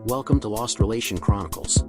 Welcome to Lost Relation Chronicles.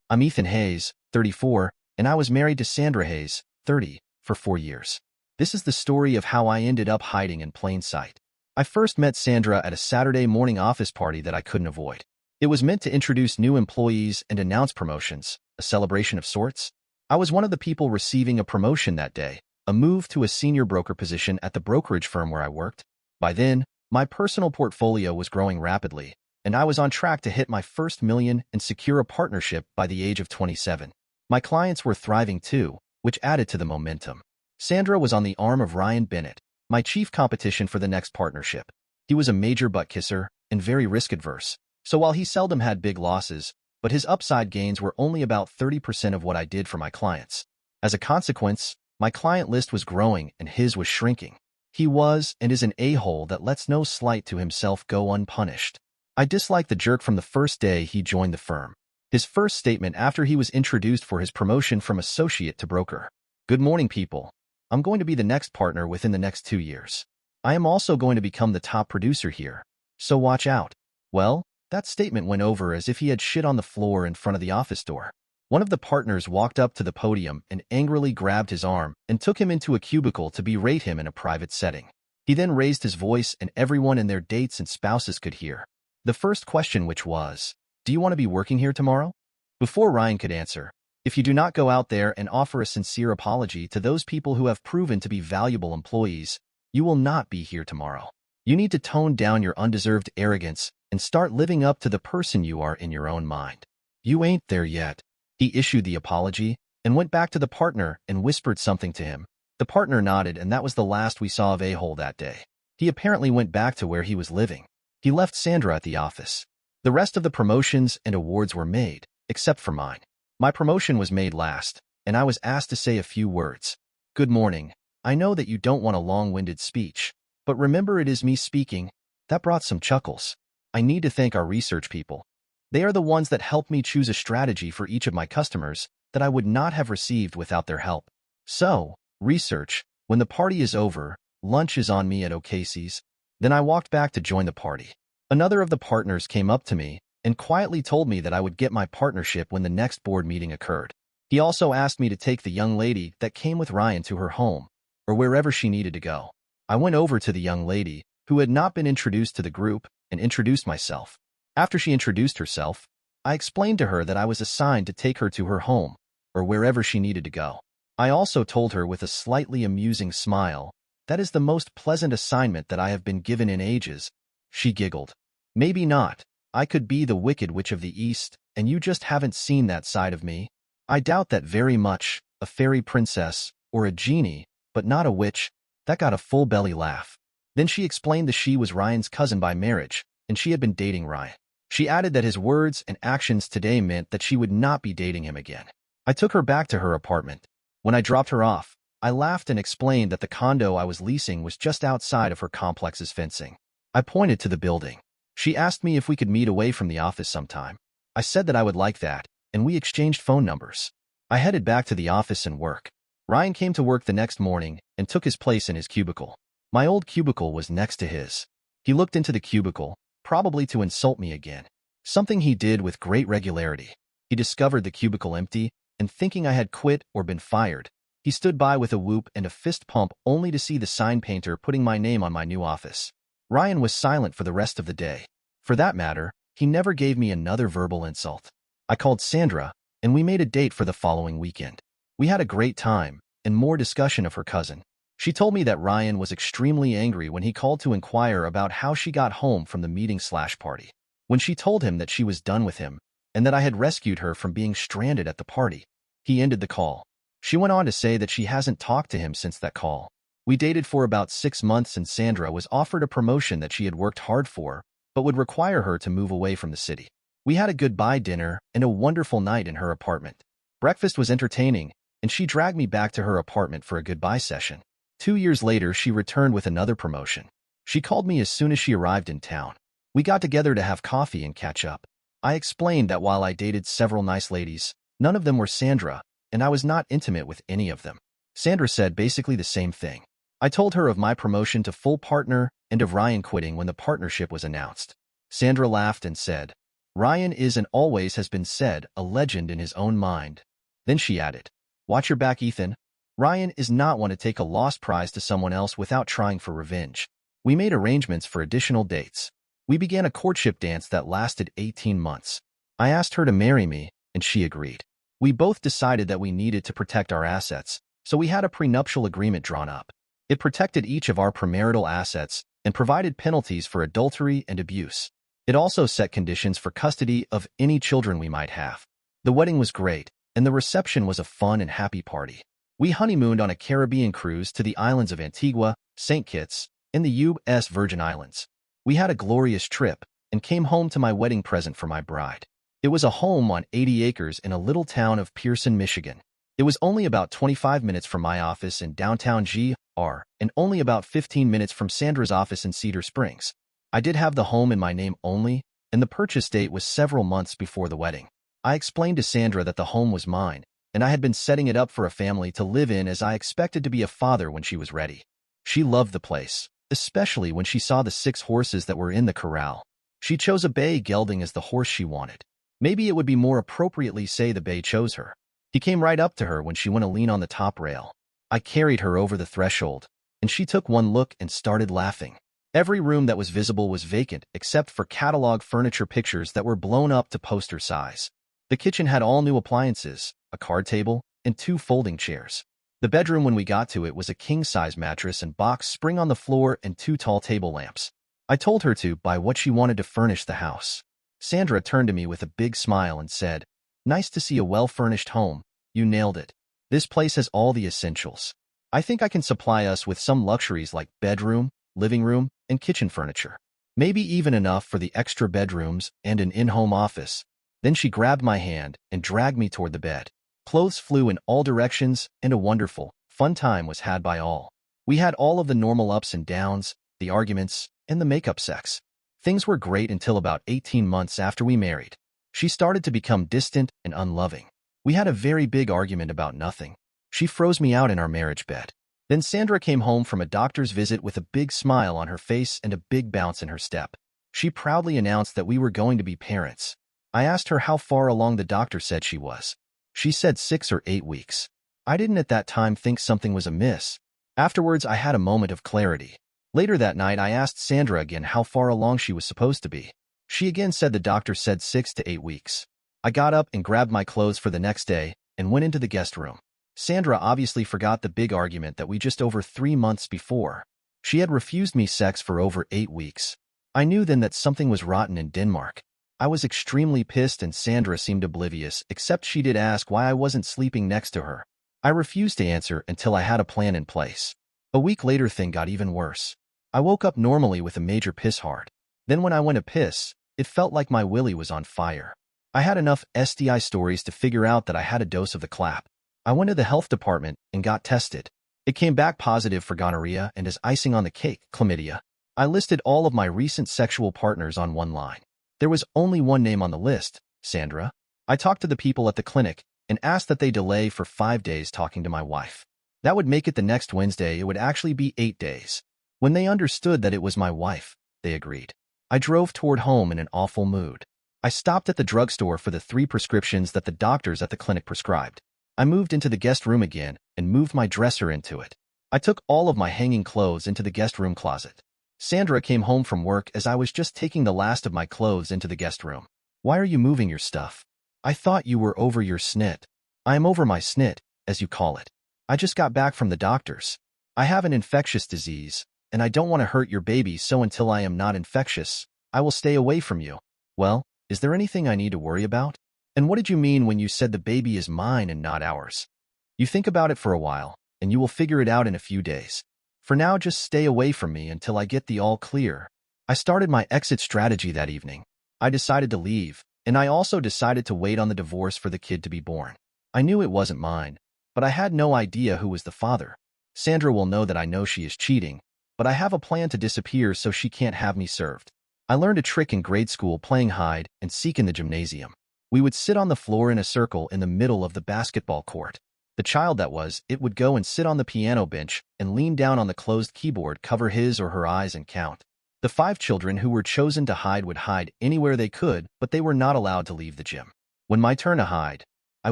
I'm Ethan Hayes, 34, and I was married to Sandra Hayes, 30, for 4 years. This is the story of how I ended up hiding in plain sight. I first met Sandra at a Saturday morning office party that I couldn't avoid. It was meant to introduce new employees and announce promotions, a celebration of sorts. I was one of the people receiving a promotion that day, a move to a senior broker position at the brokerage firm where I worked. By then, my personal portfolio was growing rapidly, and I was on track to hit my first million and secure a partnership by the age of 27. My clients were thriving too, which added to the momentum. Sandra was on the arm of Ryan Bennett, my chief competition for the next partnership. He was a major butt kisser and very risk-adverse, so while he seldom had big losses, but his upside gains were only about 30% of what I did for my clients. As a consequence, my client list was growing and his was shrinking. He was and is an a-hole that lets no slight to himself go unpunished. I disliked the jerk from the first day he joined the firm. His first statement after he was introduced for his promotion from associate to broker. "Good morning, people. I'm going to be the next partner within the next 2 years. I am also going to become the top producer here, so watch out." Well, that statement went over as if he had shit on the floor in front of the office door. One of the partners walked up to the podium and angrily grabbed his arm and took him into a cubicle to berate him in a private setting. He then raised his voice and everyone and their dates and spouses could hear. The first question, which was, "Do you want to be working here tomorrow?" Before Ryan could answer, "If you do not go out there and offer a sincere apology to those people who have proven to be valuable employees, you will not be here tomorrow. You need to tone down your undeserved arrogance and start living up to the person you are in your own mind. You ain't there yet." He issued the apology and went back to the partner and whispered something to him. The partner nodded, and that was the last we saw of a-hole that day. He apparently went back to where he was living. He left Sandra at the office. The rest of the promotions and awards were made, except for mine. My promotion was made last, and I was asked to say a few words. "Good morning. I know that you don't want a long-winded speech, but remember it is me speaking." That brought some chuckles. I need to thank our research people. They are the ones that helped me choose a strategy for each of my customers that I would not have received without their help. So, research, when the party is over, lunch is on me at O'Casey's. Then I walked back to join the party. Another of the partners came up to me and quietly told me that I would get my partnership when the next board meeting occurred. He also asked me to take the young lady that came with Ryan to her home, or wherever she needed to go. I went over to the young lady, who had not been introduced to the group, and introduced myself. After she introduced herself, I explained to her that I was assigned to take her to her home, or wherever she needed to go. I also told her with a slightly amusing smile, "That is the most pleasant assignment that I have been given in ages." She giggled. "Maybe not. I could be the Wicked Witch of the East, and you just haven't seen that side of me. I doubt that very much, a fairy princess, or a genie, but not a witch." That got a full belly laugh. Then she explained that she was Ryan's cousin by marriage, and she had been dating Ryan. She added that his words and actions today meant that she would not be dating him again. I took her back to her apartment. When I dropped her off, I laughed and explained that the condo I was leasing was just outside of her complex's fencing. I pointed to the building. She asked me if we could meet away from the office sometime. I said that I would like that, and we exchanged phone numbers. I headed back to the office and work. Ryan came to work the next morning and took his place in his cubicle. My old cubicle was next to his. He looked into the cubicle, probably to insult me again. Something he did with great regularity. He discovered the cubicle empty, and thinking I had quit or been fired, he stood by with a whoop and a fist pump only to see the sign painter putting my name on my new office. Ryan was silent for the rest of the day. For that matter, he never gave me another verbal insult. I called Sandra, and we made a date for the following weekend. We had a great time, and more discussion of her cousin. She told me that Ryan was extremely angry when he called to inquire about how she got home from the meeting/party. When she told him that she was done with him, and that I had rescued her from being stranded at the party, he ended the call. She went on to say that she hasn't talked to him since that call. We dated for about 6 months, and Sandra was offered a promotion that she had worked hard for, but would require her to move away from the city. We had a goodbye dinner and a wonderful night in her apartment. Breakfast was entertaining, and she dragged me back to her apartment for a goodbye session. 2 years later, she returned with another promotion. She called me as soon as she arrived in town. We got together to have coffee and catch up. I explained that while I dated several nice ladies, none of them were Sandra, and I was not intimate with any of them. Sandra said basically the same thing. I told her of my promotion to full partner and of Ryan quitting when the partnership was announced. Sandra laughed and said, Ryan is and always has been said a legend in his own mind. Then she added, "Watch your back, Ethan. Ryan is not one to take a lost prize to someone else without trying for revenge." We made arrangements for additional dates. We began a courtship dance that lasted 18 months. I asked her to marry me, and she agreed. We both decided that we needed to protect our assets, so we had a prenuptial agreement drawn up. It protected each of our premarital assets and provided penalties for adultery and abuse. It also set conditions for custody of any children we might have. The wedding was great, and the reception was a fun and happy party. We honeymooned on a Caribbean cruise to the islands of Antigua, St. Kitts, and the U.S. Virgin Islands. We had a glorious trip and came home to my wedding present for my bride. It was a home on 80 acres in a little town of Pearson, Michigan. It was only about 25 minutes from my office in downtown GR and only about 15 minutes from Sandra's office in Cedar Springs. I did have the home in my name only, and the purchase date was several months before the wedding. I explained to Sandra that the home was mine, and I had been setting it up for a family to live in as I expected to be a father when she was ready. She loved the place, especially when she saw the 6 horses that were in the corral. She chose a bay gelding as the horse she wanted. Maybe it would be more appropriately say the bay chose her. He came right up to her when she went to lean on the top rail. I carried her over the threshold, and she took one look and started laughing. Every room that was visible was vacant except for catalog furniture pictures that were blown up to poster size. The kitchen had all new appliances, a card table, and 2 folding chairs. The bedroom when we got to it was a king-size mattress and box spring on the floor and 2 tall table lamps. I told her to buy what she wanted to furnish the house. Sandra turned to me with a big smile and said, "Nice to see a well-furnished home. You nailed it. This place has all the essentials. I think I can supply us with some luxuries like bedroom, living room, and kitchen furniture. Maybe even enough for the extra bedrooms and an in-home office." Then she grabbed my hand and dragged me toward the bed. Clothes flew in all directions, and a wonderful, fun time was had by all. We had all of the normal ups and downs, the arguments, and the makeup sex. Things were great until about 18 months after we married. She started to become distant and unloving. We had a very big argument about nothing. She froze me out in our marriage bed. Then Sandra came home from a doctor's visit with a big smile on her face and a big bounce in her step. She proudly announced that we were going to be parents. I asked her how far along the doctor said she was. She said 6 or 8 weeks. I didn't at that time think something was amiss. Afterwards, I had a moment of clarity. Later that night, I asked Sandra again how far along she was supposed to be. She again said the doctor said 6 to 8 weeks. I got up and grabbed my clothes for the next day and went into the guest room. Sandra obviously forgot the big argument that we just over 3 months before. She had refused me sex for over 8 weeks. I knew then that something was rotten in Denmark. I was extremely pissed and Sandra seemed oblivious, except she did ask why I wasn't sleeping next to her. I refused to answer until I had a plan in place. A week later, things got even worse. I woke up normally with a major piss hard. Then when I went to piss, it felt like my willy was on fire. I had enough STI stories to figure out that I had a dose of the clap. I went to the health department and got tested. It came back positive for gonorrhea and as icing on the cake, chlamydia. I listed all of my recent sexual partners on one line. There was only one name on the list, Sandra. I talked to the people at the clinic and asked that they delay for 5 days talking to my wife. That would make it the next Wednesday. It would actually be 8 days. When they understood that it was my wife, they agreed. I drove toward home in an awful mood. I stopped at the drugstore for the 3 prescriptions that the doctors at the clinic prescribed. I moved into the guest room again and moved my dresser into it. I took all of my hanging clothes into the guest room closet. Sandra came home from work as I was just taking the last of my clothes into the guest room. "Why are you moving your stuff? I thought you were over your snit." "I am over my snit, as you call it. I just got back from the doctors. I have an infectious disease, and I don't want to hurt your baby, so until I am not infectious, I will stay away from you." "Well, is there anything I need to worry about? And what did you mean when you said the baby is mine and not ours?" "You think about it for a while, and you will figure it out in a few days. For now, just stay away from me until I get the all clear." I started my exit strategy that evening. I decided to leave, and I also decided to wait on the divorce for the kid to be born. I knew it wasn't mine, but I had no idea who was the father. Sandra will know that I know she is cheating, but I have a plan to disappear so she can't have me served. I learned a trick in grade school playing hide and seek in the gymnasium. We would sit on the floor in a circle in the middle of the basketball court. The child that was, it would go and sit on the piano bench and lean down on the closed keyboard, cover his or her eyes and count. The 5 children who were chosen to hide would hide anywhere they could, but they were not allowed to leave the gym. When my turn to hide, I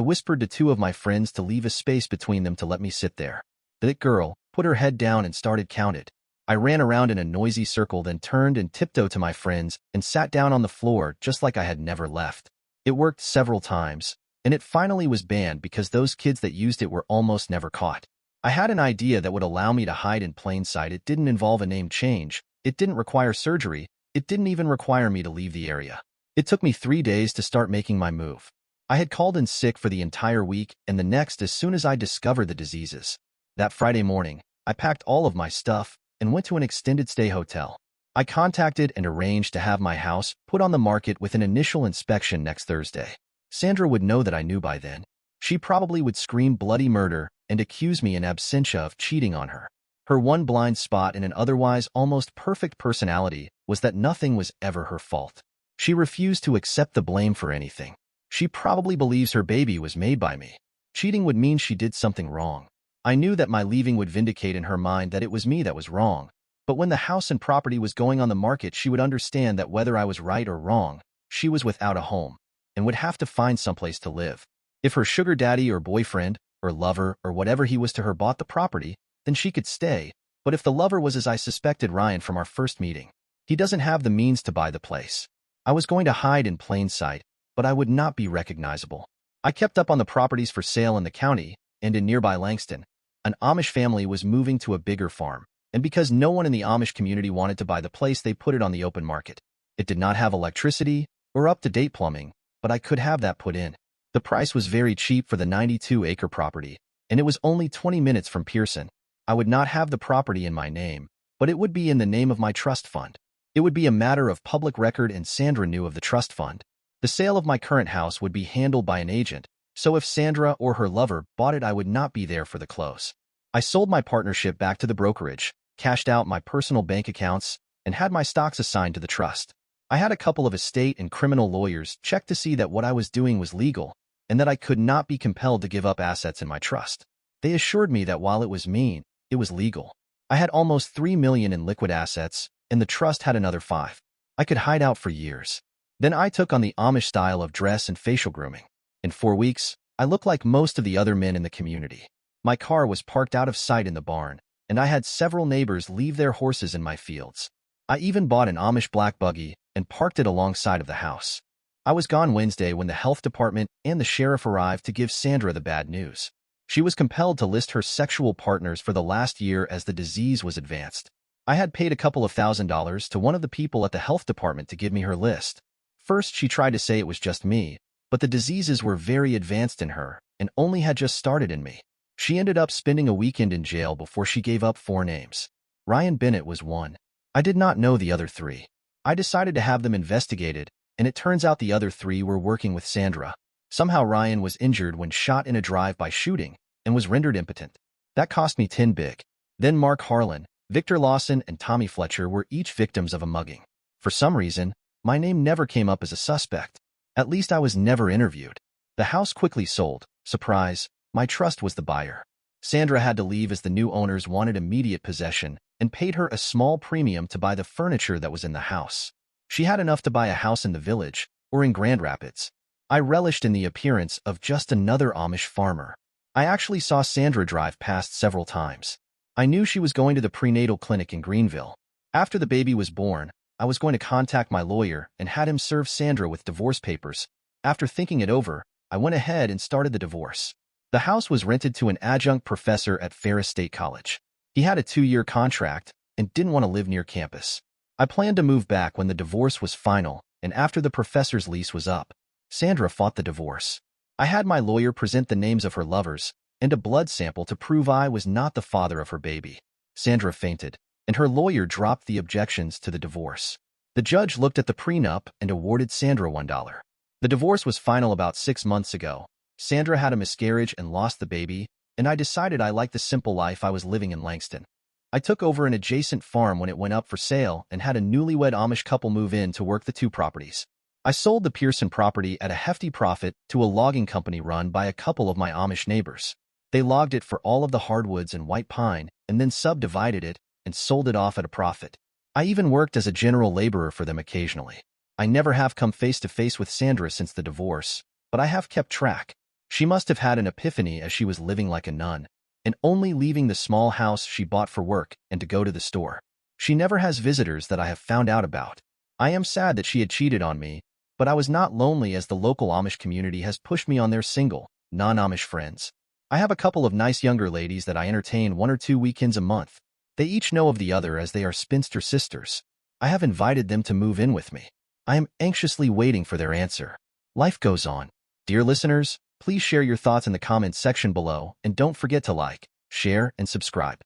whispered to 2 of my friends to leave a space between them to let me sit there. The girl put her head down and started counted. I ran around in a noisy circle, then turned and tiptoed to my friends and sat down on the floor just like I had never left. It worked several times, and it finally was banned because those kids that used it were almost never caught. I had an idea that would allow me to hide in plain sight. It didn't involve a name change. It didn't require surgery. It didn't even require me to leave the area. It took me 3 days to start making my move. I had called in sick for the entire week and the next as soon as I discovered the diseases. That Friday morning, I packed all of my stuff and went to an extended stay hotel. I contacted and arranged to have my house put on the market with an initial inspection next Thursday. Sandra would know that I knew by then. She probably would scream bloody murder and accuse me in absentia of cheating on her. Her one blind spot in an otherwise almost perfect personality was that nothing was ever her fault. She refused to accept the blame for anything. She probably believes her baby was made by me. Cheating would mean she did something wrong. I knew that my leaving would vindicate in her mind that it was me that was wrong. But when the house and property was going on the market, she would understand that whether I was right or wrong, she was without a home and would have to find someplace to live. If her sugar daddy or boyfriend or lover or whatever he was to her bought the property, then she could stay. But if the lover was as I suspected Ryan from our first meeting, he doesn't have the means to buy the place. I was going to hide in plain sight, but I would not be recognizable. I kept up on the properties for sale in the county and in nearby Langston. An Amish family was moving to a bigger farm, and because no one in the Amish community wanted to buy the place, they put it on the open market. It did not have electricity or up-to-date plumbing, but I could have that put in. The price was very cheap for the 92-acre property, and it was only 20 minutes from Pearson. I would not have the property in my name, but it would be in the name of my trust fund. It would be a matter of public record, and Sandra knew of the trust fund. The sale of my current house would be handled by an agent, so if Sandra or her lover bought it, I would not be there for the close. I sold my partnership back to the brokerage, cashed out my personal bank accounts, and had my stocks assigned to the trust. I had a couple of estate and criminal lawyers check to see that what I was doing was legal and that I could not be compelled to give up assets in my trust. They assured me that while it was mean, it was legal. I had almost $3 million in liquid assets, and the trust had another 5. I could hide out for years. Then I took on the Amish style of dress and facial grooming. In 4 weeks, I looked like most of the other men in the community. My car was parked out of sight in the barn, and I had several neighbors leave their horses in my fields. I even bought an Amish black buggy and parked it alongside of the house. I was gone Wednesday when the health department and the sheriff arrived to give Sandra the bad news. She was compelled to list her sexual partners for the last year as the disease was advanced. I had paid a couple of $1,000s to one of the people at the health department to give me her list. First, she tried to say it was just me, but the diseases were very advanced in her and only had just started in me. She ended up spending a weekend in jail before she gave up 4 names. Ryan Bennett was one. I did not know the other 3. I decided to have them investigated, and it turns out the other 3 were working with Sandra. Somehow Ryan was injured when shot in a drive-by shooting and was rendered impotent. That cost me 10 big. Then Mark Harlan, Victor Lawson, and Tommy Fletcher were each victims of a mugging. For some reason, my name never came up as a suspect. At least I was never interviewed. The house quickly sold. Surprise, my trust was the buyer. Sandra had to leave as the new owners wanted immediate possession and paid her a small premium to buy the furniture that was in the house. She had enough to buy a house in the village or in Grand Rapids. I relished in the appearance of just another Amish farmer. I actually saw Sandra drive past several times. I knew she was going to the prenatal clinic in Greenville. After the baby was born, I was going to contact my lawyer and had him serve Sandra with divorce papers. After thinking it over, I went ahead and started the divorce. The house was rented to an adjunct professor at Ferris State College. He had a 2-year contract and didn't want to live near campus. I planned to move back when the divorce was final and after the professor's lease was up. Sandra fought the divorce. I had my lawyer present the names of her lovers and a blood sample to prove I was not the father of her baby. Sandra fainted, and her lawyer dropped the objections to the divorce. The judge looked at the prenup and awarded Sandra $1. The divorce was final about 6 months ago. Sandra had a miscarriage and lost the baby, and I decided I liked the simple life I was living in Langston. I took over an adjacent farm when it went up for sale and had a newlywed Amish couple move in to work the 2 properties. I sold the Pearson property at a hefty profit to a logging company run by a couple of my Amish neighbors. They logged it for all of the hardwoods and white pine and then subdivided it and sold it off at a profit. I even worked as a general laborer for them occasionally. I never have come face to face with Sandra since the divorce, but I have kept track. She must have had an epiphany as she was living like a nun, and only leaving the small house she bought for work and to go to the store. She never has visitors that I have found out about. I am sad that she had cheated on me, but I was not lonely as the local Amish community has pushed me on their single, non-Amish friends. I have a couple of nice younger ladies that I entertain 1 or 2 weekends a month. They each know of the other as they are spinster sisters. I have invited them to move in with me. I am anxiously waiting for their answer. Life goes on. Dear listeners, please share your thoughts in the comments section below, and don't forget to like, share, and subscribe.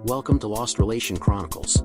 Welcome to Lost Relation Chronicles.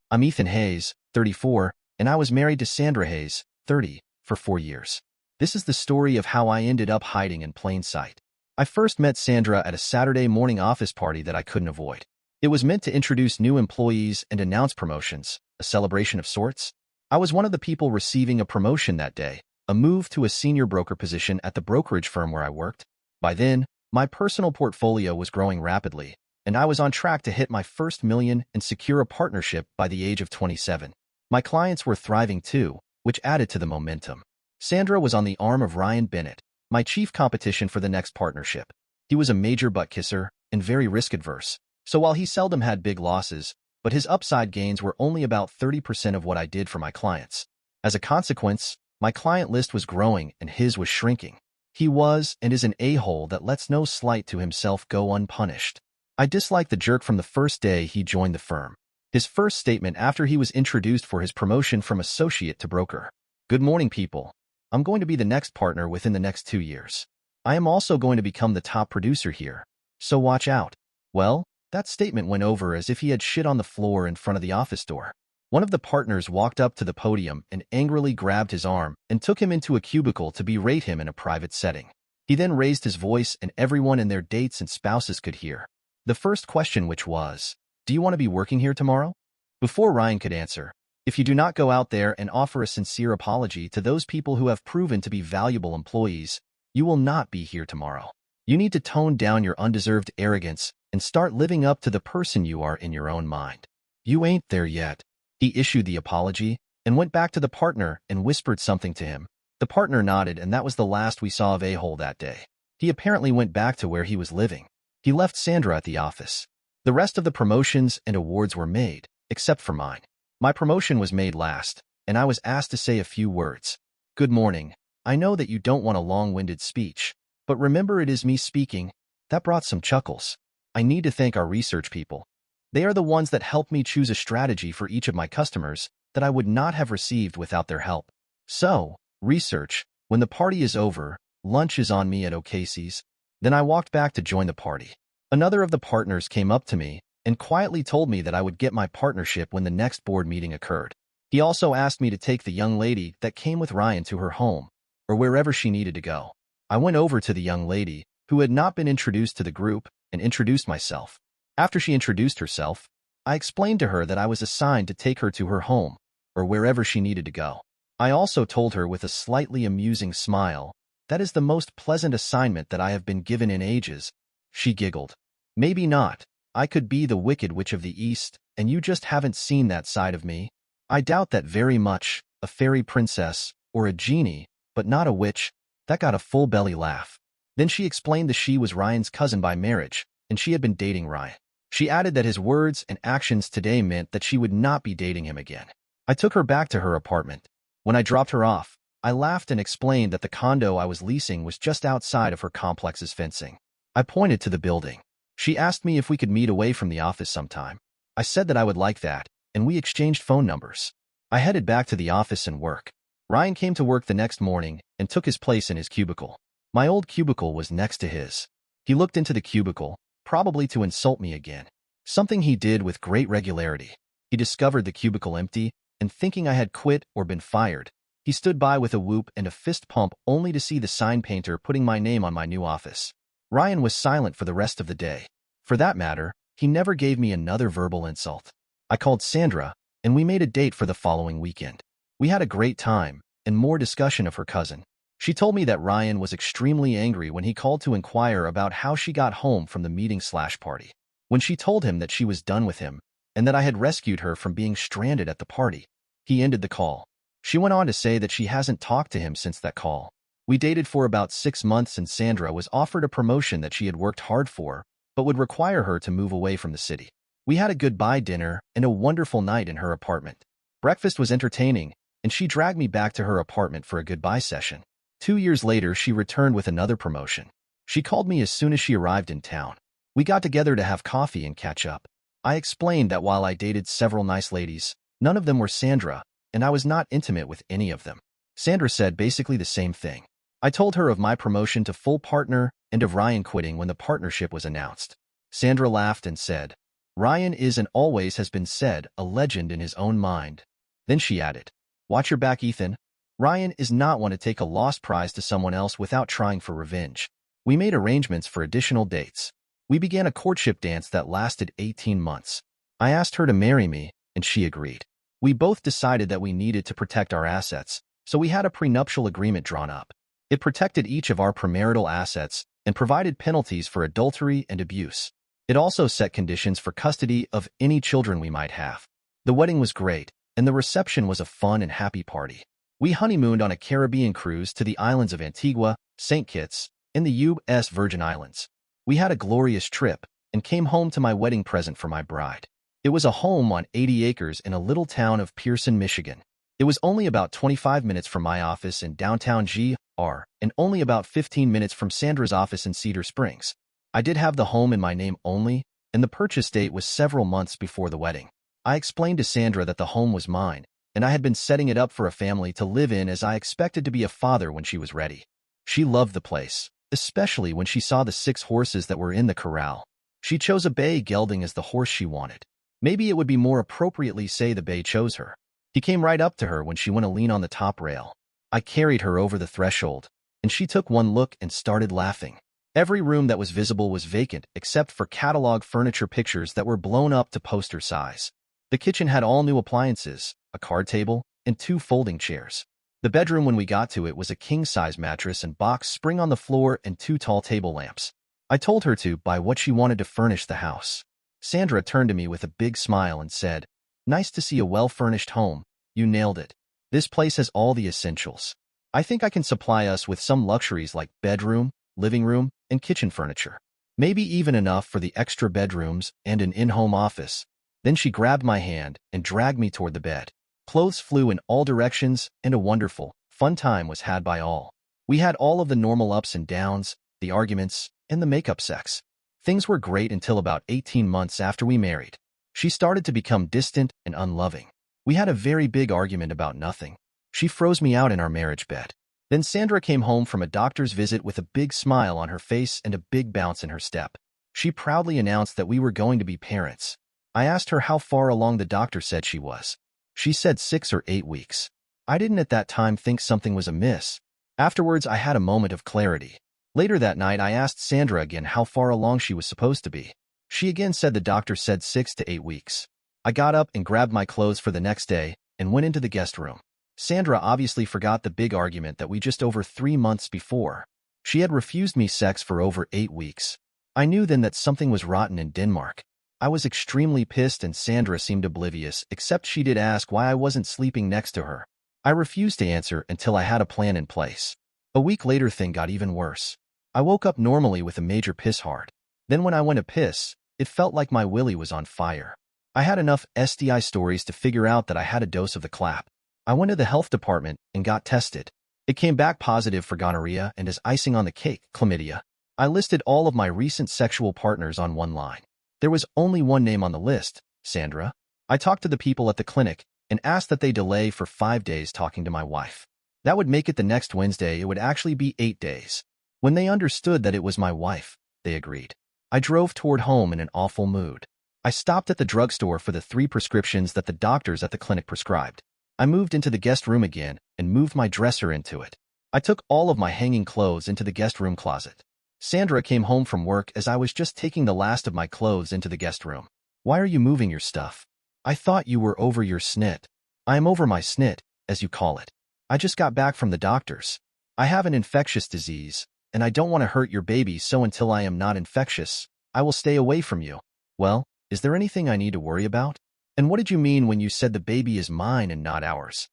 I'm Ethan Hayes, 34, and I was married to Sandra Hayes, 30, for 4 years. This is the story of how I ended up hiding in plain sight. I first met Sandra at a Saturday morning office party that I couldn't avoid. It was meant to introduce new employees and announce promotions, a celebration of sorts. I was one of the people receiving a promotion that day, a move to a senior broker position at the brokerage firm where I worked. By then, my personal portfolio was growing rapidly, and I was on track to hit my first million and secure a partnership by the age of 27. My clients were thriving too, which added to the momentum. Sandra was on the arm of Ryan Bennett, my chief competition for the next partnership. He was a major butt kisser and very risk-adverse, so while he seldom had big losses, but his upside gains were only about 30% of what I did for my clients. As a consequence, my client list was growing and his was shrinking. He was and is an a-hole that lets no slight to himself go unpunished. I disliked the jerk from the first day he joined the firm. His first statement after he was introduced for his promotion from associate to broker. Good morning, people. I'm going to be the next partner within the next 2 years. I am also going to become the top producer here, so watch out. Well, that statement went over as if he had shit on the floor in front of the office door. One of the partners walked up to the podium and angrily grabbed his arm and took him into a cubicle to berate him in a private setting. He then raised his voice and everyone and their dates and spouses could hear. The first question, which was, "Do you want to be working here tomorrow?" Before Ryan could answer, "If you do not go out there and offer a sincere apology to those people who have proven to be valuable employees, you will not be here tomorrow. You need to tone down your undeserved arrogance and start living up to the person you are in your own mind. You ain't there yet." He issued the apology and went back to the partner and whispered something to him. The partner nodded, and that was the last we saw of a-hole that day. He apparently went back to where he was living. He left Sandra at the office. The rest of the promotions and awards were made, except for mine. My promotion was made last, and I was asked to say a few words. Good morning. I know that you don't want a long-winded speech, but remember it is me speaking. That brought some chuckles. I need to thank our research people. They are the ones that helped me choose a strategy for each of my customers that I would not have received without their help. So, research, when the party is over, lunch is on me at O'Casey's. Then I walked back to join the party. Another of the partners came up to me and quietly told me that I would get my partnership when the next board meeting occurred. He also asked me to take the young lady that came with Ryan to her home, or wherever she needed to go. I went over to the young lady, who had not been introduced to the group, and introduced myself. After she introduced herself, I explained to her that I was assigned to take her to her home, or wherever she needed to go. I also told her with a slightly amusing smile, "That is the most pleasant assignment that I have been given in ages." She giggled. "Maybe not. I could be the Wicked Witch of the East, and you just haven't seen that side of me. I doubt that very much, a fairy princess, or a genie, but not a witch." That got a full belly laugh. Then she explained that she was Ryan's cousin by marriage, and she had been dating Ryan. She added that his words and actions today meant that she would not be dating him again. I took her back to her apartment. When I dropped her off, I laughed and explained that the condo I was leasing was just outside of her complex's fencing. I pointed to the building. She asked me if we could meet away from the office sometime. I said that I would like that, and we exchanged phone numbers. I headed back to the office and work. Ryan came to work the next morning and took his place in his cubicle. My old cubicle was next to his. He looked into the cubicle, probably to insult me again. Something he did with great regularity. He discovered the cubicle empty, and thinking I had quit or been fired, he stood by with a whoop and a fist pump only to see the sign painter putting my name on my new office. Ryan was silent for the rest of the day. For that matter, he never gave me another verbal insult. I called Sandra, and we made a date for the following weekend. We had a great time, and more discussion of her cousin. She told me that Ryan was extremely angry when he called to inquire about how she got home from the meeting/party. When she told him that she was done with him, and that I had rescued her from being stranded at the party. He ended the call. She went on to say that she hasn't talked to him since that call. We dated for about 6 months and Sandra was offered a promotion that she had worked hard for, but would require her to move away from the city. We had a goodbye dinner and a wonderful night in her apartment. Breakfast was entertaining, and she dragged me back to her apartment for a goodbye session. 2 years later, she returned with another promotion. She called me as soon as she arrived in town. We got together to have coffee and catch up. I explained that while I dated several nice ladies, none of them were Sandra, and I was not intimate with any of them. Sandra said basically the same thing. I told her of my promotion to full partner and of Ryan quitting when the partnership was announced. Sandra laughed and said, "Ryan is and always has been said a legend in his own mind." Then she added, "Watch your back, Ethan. Ryan is not one to take a lost prize to someone else without trying for revenge." We made arrangements for additional dates. We began a courtship dance that lasted 18 months. I asked her to marry me, and she agreed. We both decided that we needed to protect our assets, so we had a prenuptial agreement drawn up. It protected each of our premarital assets and provided penalties for adultery and abuse. It also set conditions for custody of any children we might have. The wedding was great, and the reception was a fun and happy party. We honeymooned on a Caribbean cruise to the islands of Antigua, St. Kitts, and the U.S. Virgin Islands. We had a glorious trip and came home to my wedding present for my bride. It was a home on 80 acres in a little town of Pearson, Michigan. It was only about 25 minutes from my office in downtown GR and only about 15 minutes from Sandra's office in Cedar Springs. I did have the home in my name only, and the purchase date was several months before the wedding. I explained to Sandra that the home was mine, and I had been setting it up for a family to live in as I expected to be a father when she was ready. She loved the place, especially when she saw the 6 horses that were in the corral. She chose a bay gelding as the horse she wanted. Maybe it would be more appropriately say the bay chose her. He came right up to her when she went to lean on the top rail. I carried her over the threshold, and she took one look and started laughing. Every room that was visible was vacant except for catalog furniture pictures that were blown up to poster size. The kitchen had all new appliances, a card table, and 2 folding chairs. The bedroom when we got to it was a king-size mattress and box spring on the floor and 2 tall table lamps. I told her to buy what she wanted to furnish the house. Sandra turned to me with a big smile and said, "Nice to see a well-furnished home. You nailed it. This place has all the essentials. I think I can supply us with some luxuries like bedroom, living room, and kitchen furniture. Maybe even enough for the extra bedrooms and an in-home office." Then she grabbed my hand and dragged me toward the bed. Clothes flew in all directions, and a wonderful, fun time was had by all. We had all of the normal ups and downs, the arguments, and the makeup sex. Things were great until about 18 months after we married. She started to become distant and unloving. We had a very big argument about nothing. She froze me out in our marriage bed. Then Sandra came home from a doctor's visit with a big smile on her face and a big bounce in her step. She proudly announced that we were going to be parents. I asked her how far along the doctor said she was. She said 6 or 8 weeks. I didn't at that time think something was amiss. Afterwards, I had a moment of clarity. Later that night, I asked Sandra again how far along she was supposed to be. She again said the doctor said 6 to 8 weeks. I got up and grabbed my clothes for the next day and went into the guest room. Sandra obviously forgot the big argument that we just over 3 months before. She had refused me sex for over 8 weeks. I knew then that something was rotten in Denmark. I was extremely pissed and Sandra seemed oblivious, except she did ask why I wasn't sleeping next to her. I refused to answer until I had a plan in place. A week later, thing got even worse. I woke up normally with a major piss hard. Then when I went to piss, it felt like my willy was on fire. I had enough STI stories to figure out that I had a dose of the clap. I went to the health department and got tested. It came back positive for gonorrhea and as icing on the cake, chlamydia. I listed all of my recent sexual partners on one line. There was only one name on the list, Sandra. I talked to the people at the clinic and asked that they delay for 5 days talking to my wife. That would make it the next Wednesday. It would actually be 8 days. When they understood that it was my wife, they agreed. I drove toward home in an awful mood. I stopped at the drugstore for the 3 prescriptions that the doctors at the clinic prescribed. I moved into the guest room again and moved my dresser into it. I took all of my hanging clothes into the guest room closet. Sandra came home from work as I was just taking the last of my clothes into the guest room. "Why are you moving your stuff? I thought you were over your snit." "I am over my snit, as you call it. I just got back from the doctors. I have an infectious disease, and I don't want to hurt your baby, so until I am not infectious, I will stay away from you." "Well, is there anything I need to worry about?" And what did you mean when you said the baby is mine and not ours?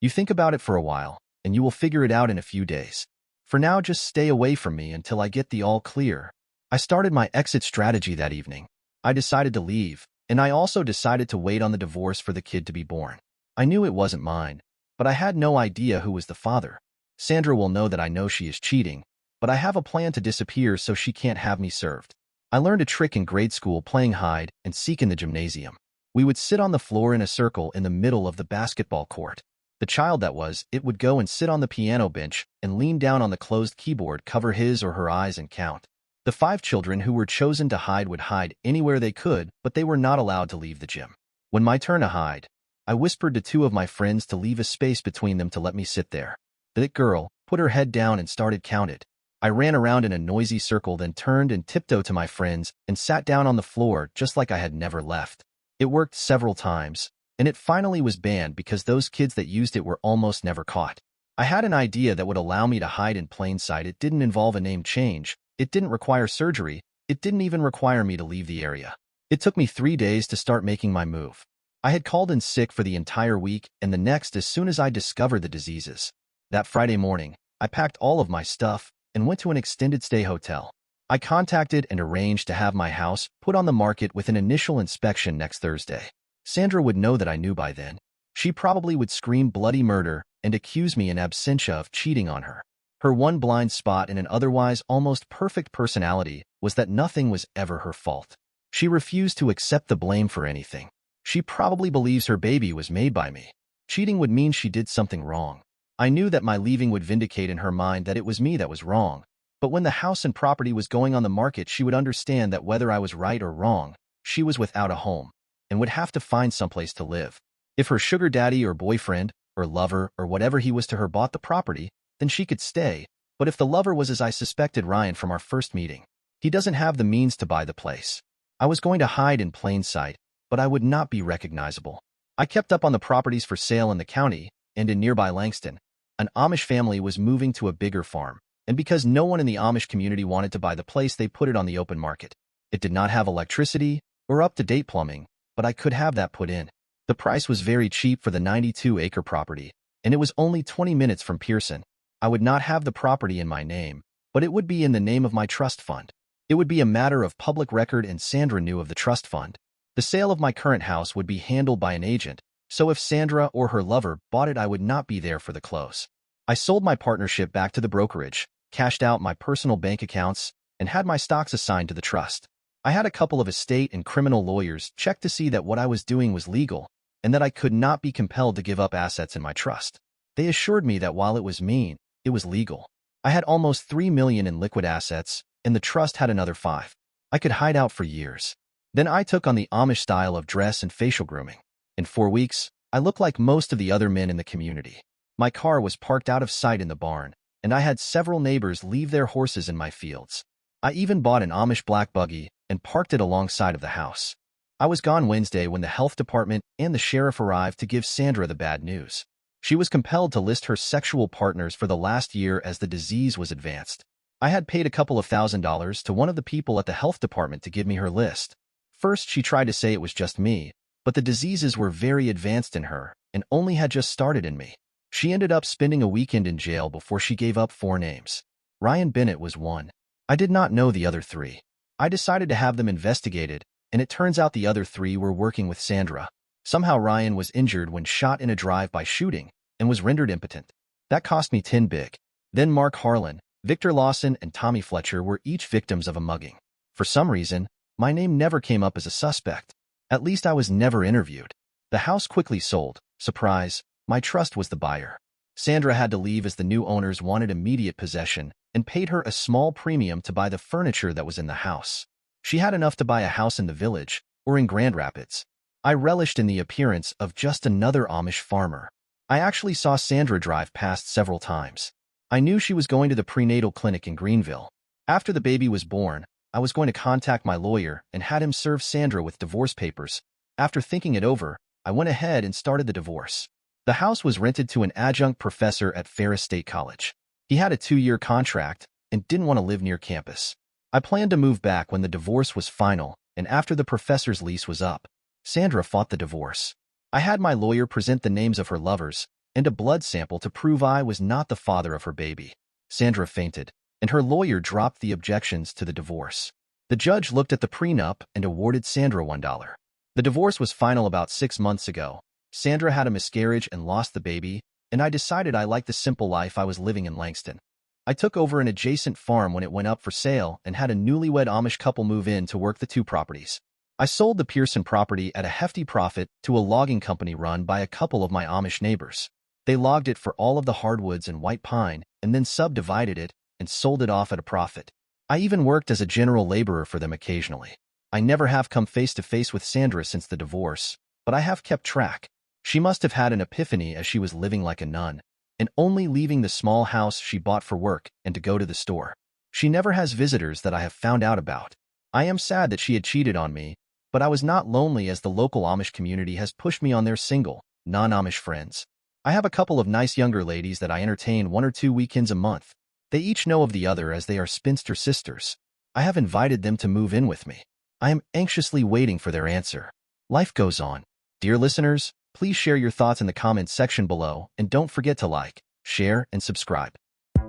You think about it for a while, and you will figure it out in a few days. For now, just stay away from me until I get the all clear. I started my exit strategy that evening. I decided to leave, and I also decided to wait on the divorce for the kid to be born. I knew it wasn't mine, but I had no idea who was the father. Sandra will know that I know she is cheating, but I have a plan to disappear so she can't have me served. I learned a trick in grade school playing hide and seek in the gymnasium. We would sit on the floor in a circle in the middle of the basketball court. The child that was, it would go and sit on the piano bench and lean down on the closed keyboard, cover his or her eyes and count. The 5 children who were chosen to hide would hide anywhere they could, but they were not allowed to leave the gym. When my turn to hide, I whispered to 2 of my friends to leave a space between them to let me sit there. The girl put her head down and started counted. I ran around in a noisy circle, then turned and tiptoed to my friends and sat down on the floor just like I had never left. It worked several times, and it finally was banned because those kids that used it were almost never caught. I had an idea that would allow me to hide in plain sight. It didn't involve a name change, it didn't require surgery, it didn't even require me to leave the area. It took me 3 days to start making my move. I had called in sick for the entire week and the next as soon as I discovered the diseases. That Friday morning, I packed all of my stuff and went to an extended stay hotel. I contacted and arranged to have my house put on the market with an initial inspection next Thursday. Sandra would know that I knew by then. She probably would scream bloody murder and accuse me in absentia of cheating on her. Her one blind spot in an otherwise almost perfect personality was that nothing was ever her fault. She refused to accept the blame for anything. She probably believes her baby was made by me. Cheating would mean she did something wrong. I knew that my leaving would vindicate in her mind that it was me that was wrong. But when the house and property was going on the market, she would understand that whether I was right or wrong, she was without a home and would have to find someplace to live. If her sugar daddy or boyfriend or lover or whatever he was to her bought the property, then she could stay. But if the lover was, as I suspected, Ryan from our first meeting, he doesn't have the means to buy the place. I was going to hide in plain sight, but I would not be recognizable. I kept up on the properties for sale in the county and in nearby Langston. An Amish family was moving to a bigger farm, and because no one in the Amish community wanted to buy the place, they put it on the open market. It did not have electricity or up-to-date plumbing, but I could have that put in. The price was very cheap for the 92-acre property, and it was only 20 minutes from Pearson. I would not have the property in my name, but it would be in the name of my trust fund. It would be a matter of public record, and Sandra knew of the trust fund. The sale of my current house would be handled by an agent, so if Sandra or her lover bought it, I would not be there for the close. I sold my partnership back to the brokerage, cashed out my personal bank accounts, and had my stocks assigned to the trust. I had a couple of estate and criminal lawyers check to see that what I was doing was legal and that I could not be compelled to give up assets in my trust. They assured me that while it was mean, it was legal. I had almost $3 million in liquid assets, and the trust had another 5. I could hide out for years. Then I took on the Amish style of dress and facial grooming. In 4 weeks, I looked like most of the other men in the community. My car was parked out of sight in the barn, and I had several neighbors leave their horses in my fields. I even bought an Amish black buggy and parked it alongside of the house. I was gone Wednesday when the health department and the sheriff arrived to give Sandra the bad news. She was compelled to list her sexual partners for the last year as the disease was advanced. I had paid a couple of $1,000s to one of the people at the health department to give me her list. First, she tried to say it was just me, but the diseases were very advanced in her and only had just started in me. She ended up spending a weekend in jail before she gave up 4 names. Ryan Bennett was one. I did not know the other 3. I decided to have them investigated, and it turns out the other 3 were working with Sandra. Somehow Ryan was injured when shot in a drive-by shooting and was rendered impotent. That cost me 10 big. Then Mark Harlan, Victor Lawson, and Tommy Fletcher were each victims of a mugging. For some reason, my name never came up as a suspect. At least I was never interviewed. The house quickly sold. Surprise, my trust was the buyer. Sandra had to leave as the new owners wanted immediate possession and paid her a small premium to buy the furniture that was in the house. She had enough to buy a house in the village or in Grand Rapids. I relished in the appearance of just another Amish farmer. I actually saw Sandra drive past several times. I knew she was going to the prenatal clinic in Greenville. After the baby was born, I was going to contact my lawyer and had him serve Sandra with divorce papers. After thinking it over, I went ahead and started the divorce. The house was rented to an adjunct professor at Ferris State College. He had a 2-year contract and didn't want to live near campus. I planned to move back when the divorce was final and after the professor's lease was up. Sandra fought the divorce. I had my lawyer present the names of her lovers and a blood sample to prove I was not the father of her baby. Sandra fainted, and her lawyer dropped the objections to the divorce. The judge looked at the prenup and awarded Sandra $1. The divorce was final about 6 months ago. Sandra had a miscarriage and lost the baby, and I decided I liked the simple life I was living in Langston. I took over an adjacent farm when it went up for sale and had a newlywed Amish couple move in to work the 2 properties. I sold the Pearson property at a hefty profit to a logging company run by a couple of my Amish neighbors. They logged it for all of the hardwoods and white pine and then subdivided it and sold it off at a profit. I even worked as a general laborer for them occasionally. I never have come face to face with Sandra since the divorce, but I have kept track. She must have had an epiphany as she was living like a nun, and only leaving the small house she bought for work and to go to the store. She never has visitors that I have found out about. I am sad that she had cheated on me, but I was not lonely as the local Amish community has pushed me on their single, non-Amish friends. I have a couple of nice younger ladies that I entertain 1 or 2 weekends a month. They each know of the other as they are spinster sisters. I have invited them to move in with me. I am anxiously waiting for their answer. Life goes on. Dear listeners, please share your thoughts in the comments section below and don't forget to like, share, and subscribe.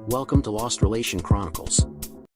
Welcome to Lost Relation Chronicles.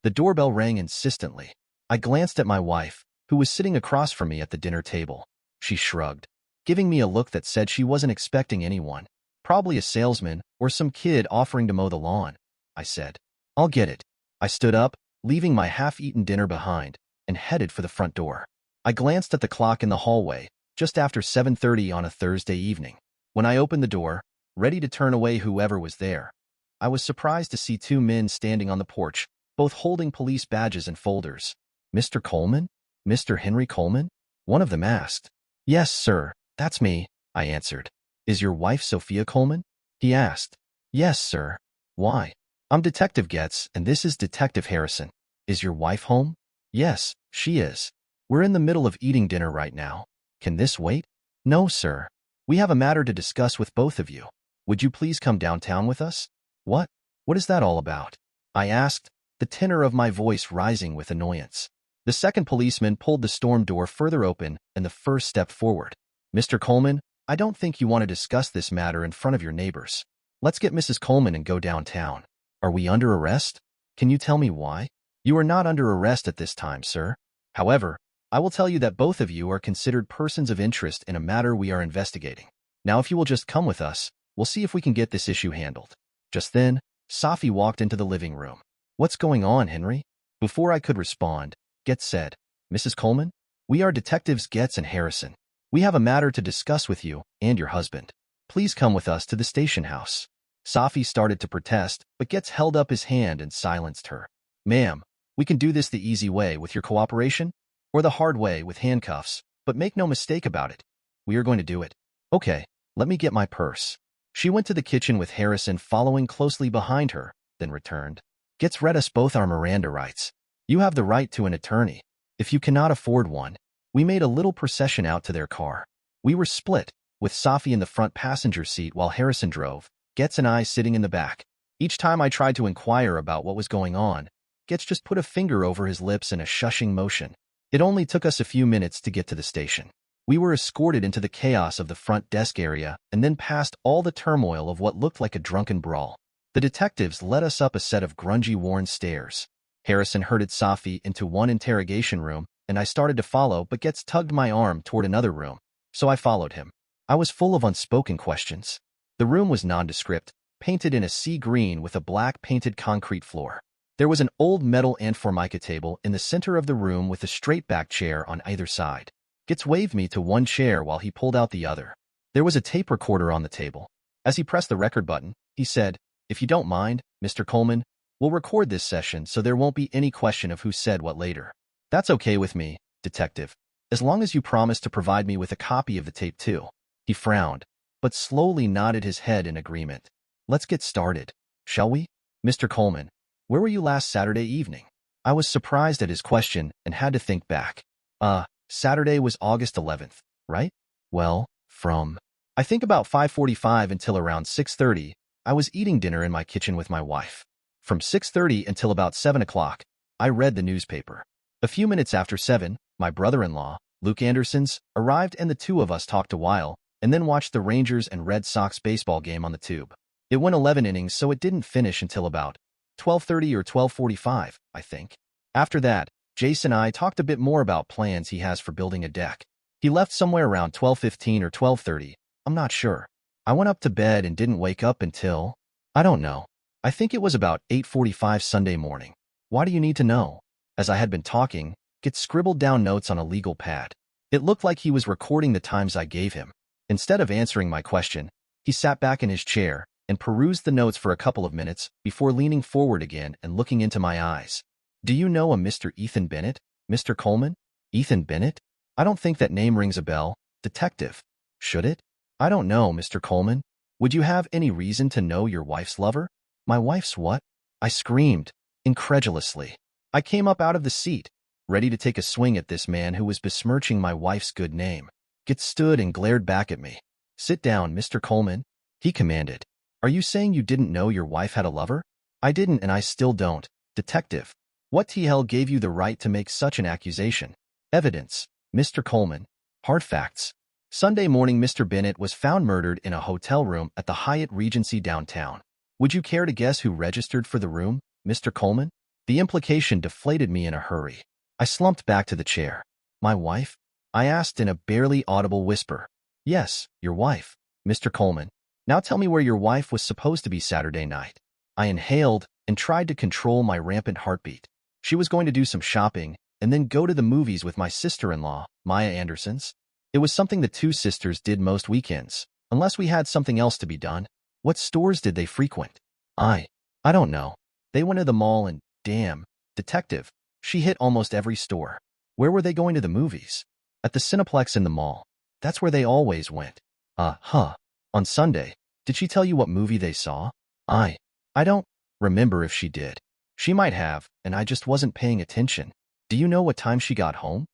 The doorbell rang insistently. I glanced at my wife, who was sitting across from me at the dinner table. She shrugged, giving me a look that said she wasn't expecting anyone. Probably a salesman or some kid offering to mow the lawn. I said, I'll get it. I stood up, leaving my half-eaten dinner behind, and headed for the front door. I glanced at the clock in the hallway, just after 7:30 on a Thursday evening. When I opened the door, ready to turn away whoever was there, I was surprised to see 2 men standing on the porch, both holding police badges and folders. Mr. Coleman? Mr. Henry Coleman? One of them asked. Yes, sir, that's me, I answered. Is your wife Sophia Coleman? He asked. Yes, sir. Why? I'm Detective Getz, and this is Detective Harrison. Is your wife home? Yes, she is. We're in the middle of eating dinner right now. Can this wait? No, sir. We have a matter to discuss with both of you. Would you please come downtown with us? What? What is that all about? I asked, the tenor of my voice rising with annoyance. The second policeman pulled the storm door further open and the first stepped forward. Mr. Coleman, I don't think you want to discuss this matter in front of your neighbors. Let's get Mrs. Coleman and go downtown. Are we under arrest? Can you tell me why? You are not under arrest at this time, sir. However, I will tell you that both of you are considered persons of interest in a matter we are investigating. Now, if you will just come with us, we'll see if we can get this issue handled. Just then, Sophie walked into the living room. What's going on, Henry? Before I could respond, Getz said, Mrs. Coleman, we are Detectives Getz and Harrison. We have a matter to discuss with you and your husband. Please come with us to the station house. Sophie started to protest, but Getz held up his hand and silenced her. Ma'am, we can do this the easy way with your cooperation, or the hard way with handcuffs, but make no mistake about it. We are going to do it. Okay, let me get my purse. She went to the kitchen with Harrison following closely behind her, then returned. Getz read us both our Miranda rights. You have the right to an attorney. If you cannot afford one, we made a little procession out to their car. We were split, with Sophie in the front passenger seat while Harrison drove, Getz and I sitting in the back. Each time I tried to inquire about what was going on, Getz just put a finger over his lips in a shushing motion. It only took us a few minutes to get to the station. We were escorted into the chaos of the front desk area and then past all the turmoil of what looked like a drunken brawl. The detectives led us up a set of grungy, worn stairs. Harrison herded Sophie into one interrogation room, and I started to follow, but Getz tugged my arm toward another room, so I followed him. I was full of unspoken questions. The room was nondescript, painted in a sea green with a black painted concrete floor. There was an old metal and formica table in the center of the room with a straight-back chair on either side. Getz waved me to one chair while he pulled out the other. There was a tape recorder on the table. As he pressed the record button, he said, If you don't mind, Mr. Coleman, we'll record this session so there won't be any question of who said what later. That's okay with me, Detective, as long as you promise to provide me with a copy of the tape too. He frowned, but slowly nodded his head in agreement. Let's get started, shall we? Mr. Coleman, where were you last Saturday evening? I was surprised at his question and had to think back. Saturday was August 11th, right? Well, from, I think about 5:45 until around 6:30, I was eating dinner in my kitchen with my wife. From 6:30 until about 7 o'clock, I read the newspaper. A few minutes after 7, my brother-in-law, Luke Anderson's, arrived and the two of us talked a while, and then watched the Rangers and Red Sox baseball game on the tube. It went 11 innings, so it didn't finish until about 12:30 or 12:45, I think. After that, Jace and I talked a bit more about plans he has for building a deck. He left somewhere around 12:15 or 12:30, I'm not sure. I went up to bed and didn't wake up until, I don't know. I think it was about 8:45 Sunday morning. Why do you need to know? As I had been talking, Git scribbled down notes on a legal pad. It looked like he was recording the times I gave him. Instead of answering my question, he sat back in his chair and perused the notes for a couple of minutes before leaning forward again and looking into my eyes. Do you know a Mr. Ethan Bennett, Mr. Coleman? Ethan Bennett? I don't think that name rings a bell, detective. Should it? I don't know, Mr. Coleman. Would you have any reason to know your wife's lover? My wife's what? I screamed, incredulously. I came up out of the seat, ready to take a swing at this man who was besmirching my wife's good name. Git stood and glared back at me. Sit down, Mr. Coleman, he commanded. Are you saying you didn't know your wife had a lover? I didn't and I still don't, detective. What the hell gave you the right to make such an accusation? Evidence, Mr. Coleman. Hard facts. Sunday morning, Mr. Bennett was found murdered in a hotel room at the Hyatt Regency downtown. Would you care to guess who registered for the room, Mr. Coleman? The implication deflated me in a hurry. I slumped back to the chair. My wife? I asked in a barely audible whisper. Yes, your wife, Mr. Coleman. Now tell me where your wife was supposed to be Saturday night. I inhaled and tried to control my rampant heartbeat. She was going to do some shopping and then go to the movies with my sister-in-law, Maya Anderson's. It was something the two sisters did most weekends, unless we had something else to be done. What stores did they frequent? I don't know. They went to the mall and, damn, detective, she hit almost every store. Where were they going to the movies? At the Cineplex in the mall. That's where they always went. On Sunday, did she tell you what movie they saw? I don't remember if she did. She might have, and I just wasn't paying attention. Do you know what time she got home?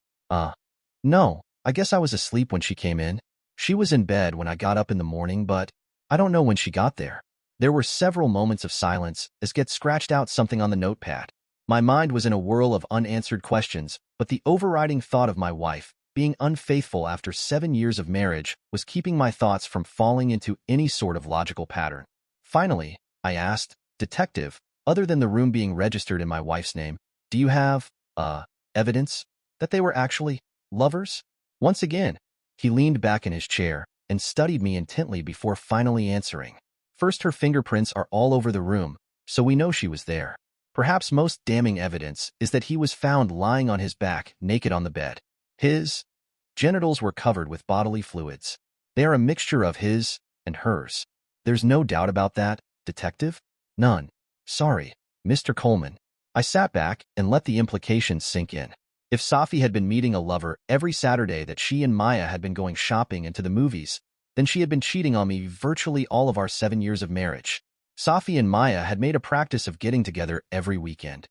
No, I guess I was asleep when she came in. She was in bed when I got up in the morning, but I don't know when she got there. There were several moments of silence as Get scratched out something on the notepad. My mind was in a whirl of unanswered questions, but the overriding thought of my wife being unfaithful after 7 years of marriage was keeping my thoughts from falling into any sort of logical pattern. Finally, I asked, detective, other than the room being registered in my wife's name, do you have, evidence that they were actually lovers? Once again, he leaned back in his chair and studied me intently before finally answering. First, her fingerprints are all over the room, so we know she was there. Perhaps most damning evidence is that he was found lying on his back, naked on the bed. His genitals were covered with bodily fluids. They are a mixture of his and hers. There's no doubt about that, detective? None. Sorry, Mr. Coleman. I sat back and let the implications sink in. If Safi had been meeting a lover every Saturday that she and Maya had been going shopping and to the movies, then she had been cheating on me virtually all of our 7 years of marriage. Safi and Maya had made a practice of getting together every weekend.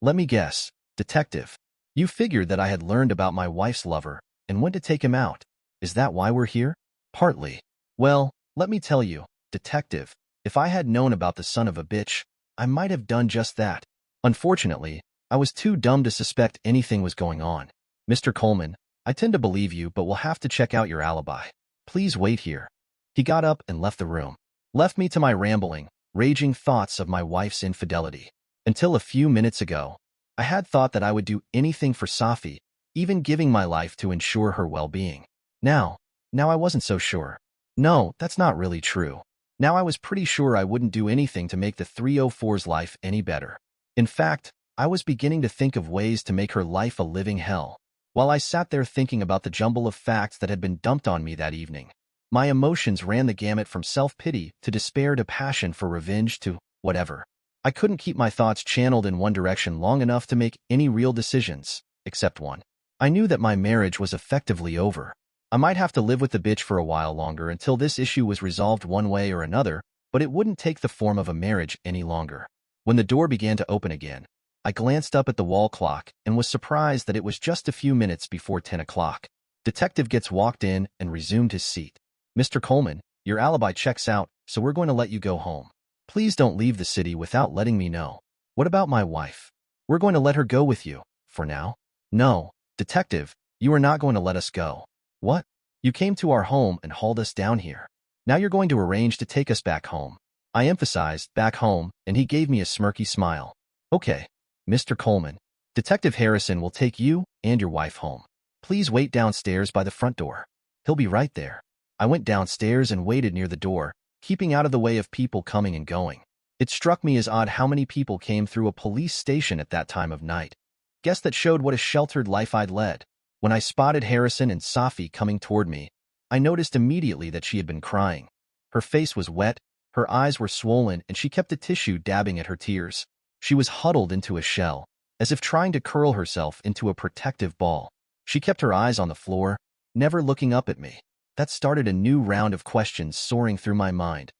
Let me guess, detective. You figured that I had learned about my wife's lover and went to take him out. Is that why we're here? Partly. Well, let me tell you, detective, if I had known about the son of a bitch, I might have done just that. Unfortunately, I was too dumb to suspect anything was going on. Mr. Coleman, I tend to believe you, but we'll have to check out your alibi. Please wait here. He got up and left the room. Left me to my rambling, raging thoughts of my wife's infidelity. Until a few minutes ago, I had thought that I would do anything for Safi, even giving my life to ensure her well-being. Now I wasn't so sure. No, that's not really true. Now I was pretty sure I wouldn't do anything to make the 304's life any better. In fact, I was beginning to think of ways to make her life a living hell. While I sat there thinking about the jumble of facts that had been dumped on me that evening, my emotions ran the gamut from self-pity to despair to passion for revenge to whatever. I couldn't keep my thoughts channeled in one direction long enough to make any real decisions, except one. I knew that my marriage was effectively over. I might have to live with the bitch for a while longer until this issue was resolved one way or another, but it wouldn't take the form of a marriage any longer. When the door began to open again, I glanced up at the wall clock and was surprised that it was just a few minutes before 10 o'clock. Detective Gets walked in and resumed his seat. Mr. Coleman, your alibi checks out, so we're going to let you go home. Please don't leave the city without letting me know. What about my wife? We're going to let her go with you, for now. No, detective, You are not going to let us go. What? You came to our home and hauled us down here. Now you're going to arrange to take us back home. I emphasized, back home, and he gave me a smirky smile. Okay, Mr. Coleman. Detective Harrison will take you and your wife home. Please wait downstairs by the front door. He'll be right there. I went downstairs and waited near the door, keeping out of the way of people coming and going. It struck me as odd how many people came through a police station at that time of night. Guess that showed what a sheltered life I'd led. When I spotted Harrison and Safi coming toward me, I noticed immediately that she had been crying. Her face was wet, her eyes were swollen, and she kept a tissue dabbing at her tears. She was huddled into a shell, as if trying to curl herself into a protective ball. She kept her eyes on the floor, never looking up at me. That started a new round of questions soaring through my mind.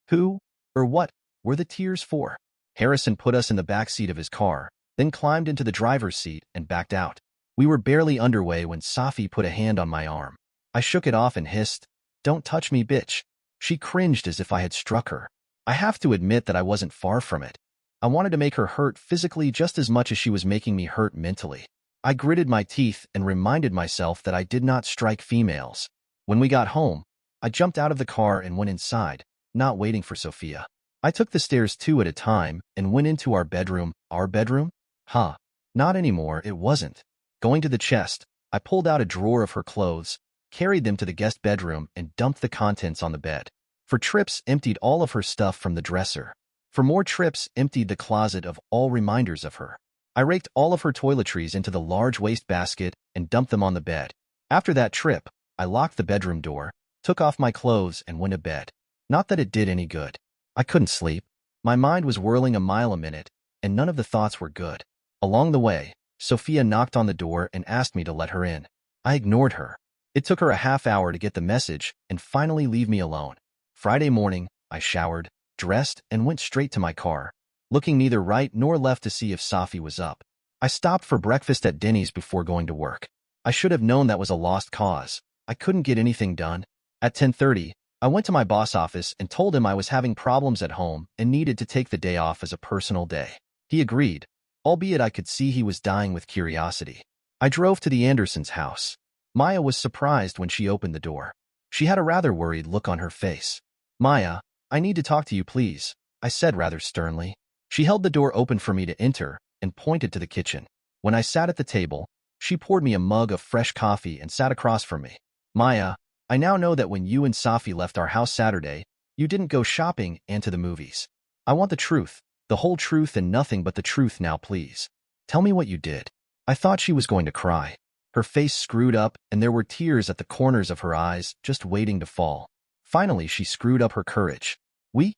Who, or what, were the tears for? Harrison put us in the back seat of his car, then climbed into the driver's seat and backed out. We were barely underway when Safi put a hand on my arm. I shook it off and hissed, "Don't touch me, bitch." She cringed as if I had struck her. I have to admit that I wasn't far from it. I wanted to make her hurt physically just as much as she was making me hurt mentally. I gritted my teeth and reminded myself that I did not strike females. When we got home, I jumped out of the car and went inside, not waiting for Sophia. I took the stairs 2 at a time and went into our bedroom. Our bedroom? Not anymore, it wasn't. Going to the chest, I pulled out a drawer of her clothes, carried them to the guest bedroom, and dumped the contents on the bed. For trips, emptied all of her stuff from the dresser. For more trips, emptied the closet of all reminders of her. I raked all of her toiletries into the large wastebasket and dumped them on the bed. After that trip, I locked the bedroom door, took off my clothes, and went to bed. Not that it did any good. I couldn't sleep. My mind was whirling a mile a minute, and none of the thoughts were good. Along the way, Sophia knocked on the door and asked me to let her in. I ignored her. It took her a half hour to get the message and finally leave me alone. Friday morning, I showered, dressed, and went straight to my car, looking neither right nor left to see if Safi was up. I stopped for breakfast at Denny's before going to work. I should have known that was a lost cause. I couldn't get anything done. At 10:30, I went to my boss' office and told him I was having problems at home and needed to take the day off as a personal day. He agreed, albeit I could see he was dying with curiosity. I drove to the Andersons' house. Maya was surprised when she opened the door. She had a rather worried look on her face. "Maya, I need to talk to you, please," I said rather sternly. She held the door open for me to enter and pointed to the kitchen. When I sat at the table, she poured me a mug of fresh coffee and sat across from me. "Maya, I now know that when you and Safi left our house Saturday, you didn't go shopping and to the movies. I want the truth, the whole truth and nothing but the truth now, please. Tell me what you did." I thought she was going to cry. Her face screwed up and there were tears at the corners of her eyes just waiting to fall. Finally, she screwed up her courage. We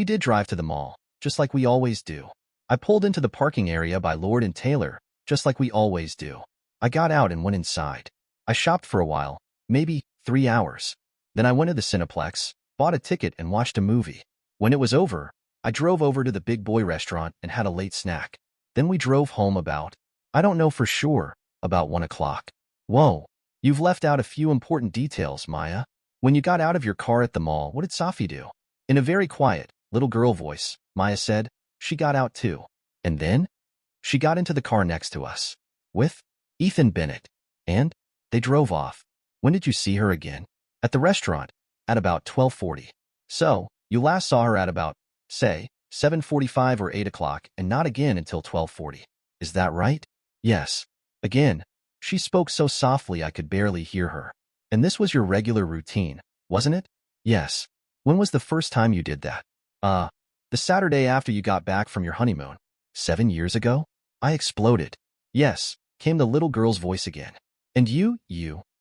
did drive to the mall, just like we always do. I pulled into the parking area by Lord and Taylor, just like we always do. I got out and went inside. I shopped for a while, maybe 3 hours. Then I went to the Cineplex, bought a ticket, and watched a movie. When it was over, I drove over to the Big Boy restaurant and had a late snack. Then we drove home about, I don't know for sure, about 1 o'clock. Whoa, you've left out a few important details, Maya. When you got out of your car at the mall, what did Safi do? In a very quiet, little girl voice, Maya said, she got out too. And then? She got into the car next to us. With Ethan Bennett. And they drove off. When did you see her again? At the restaurant, at about 12:40. So, you last saw her at about, say, 7:45 or 8 o'clock and not again until 12:40. Is that right? Yes. Again. She spoke so softly I could barely hear her. And this was your regular routine, wasn't it? Yes. When was the first time you did that? The Saturday after you got back from your honeymoon. 7 years ago? I exploded. Yes, came the little girl's voice again. And you,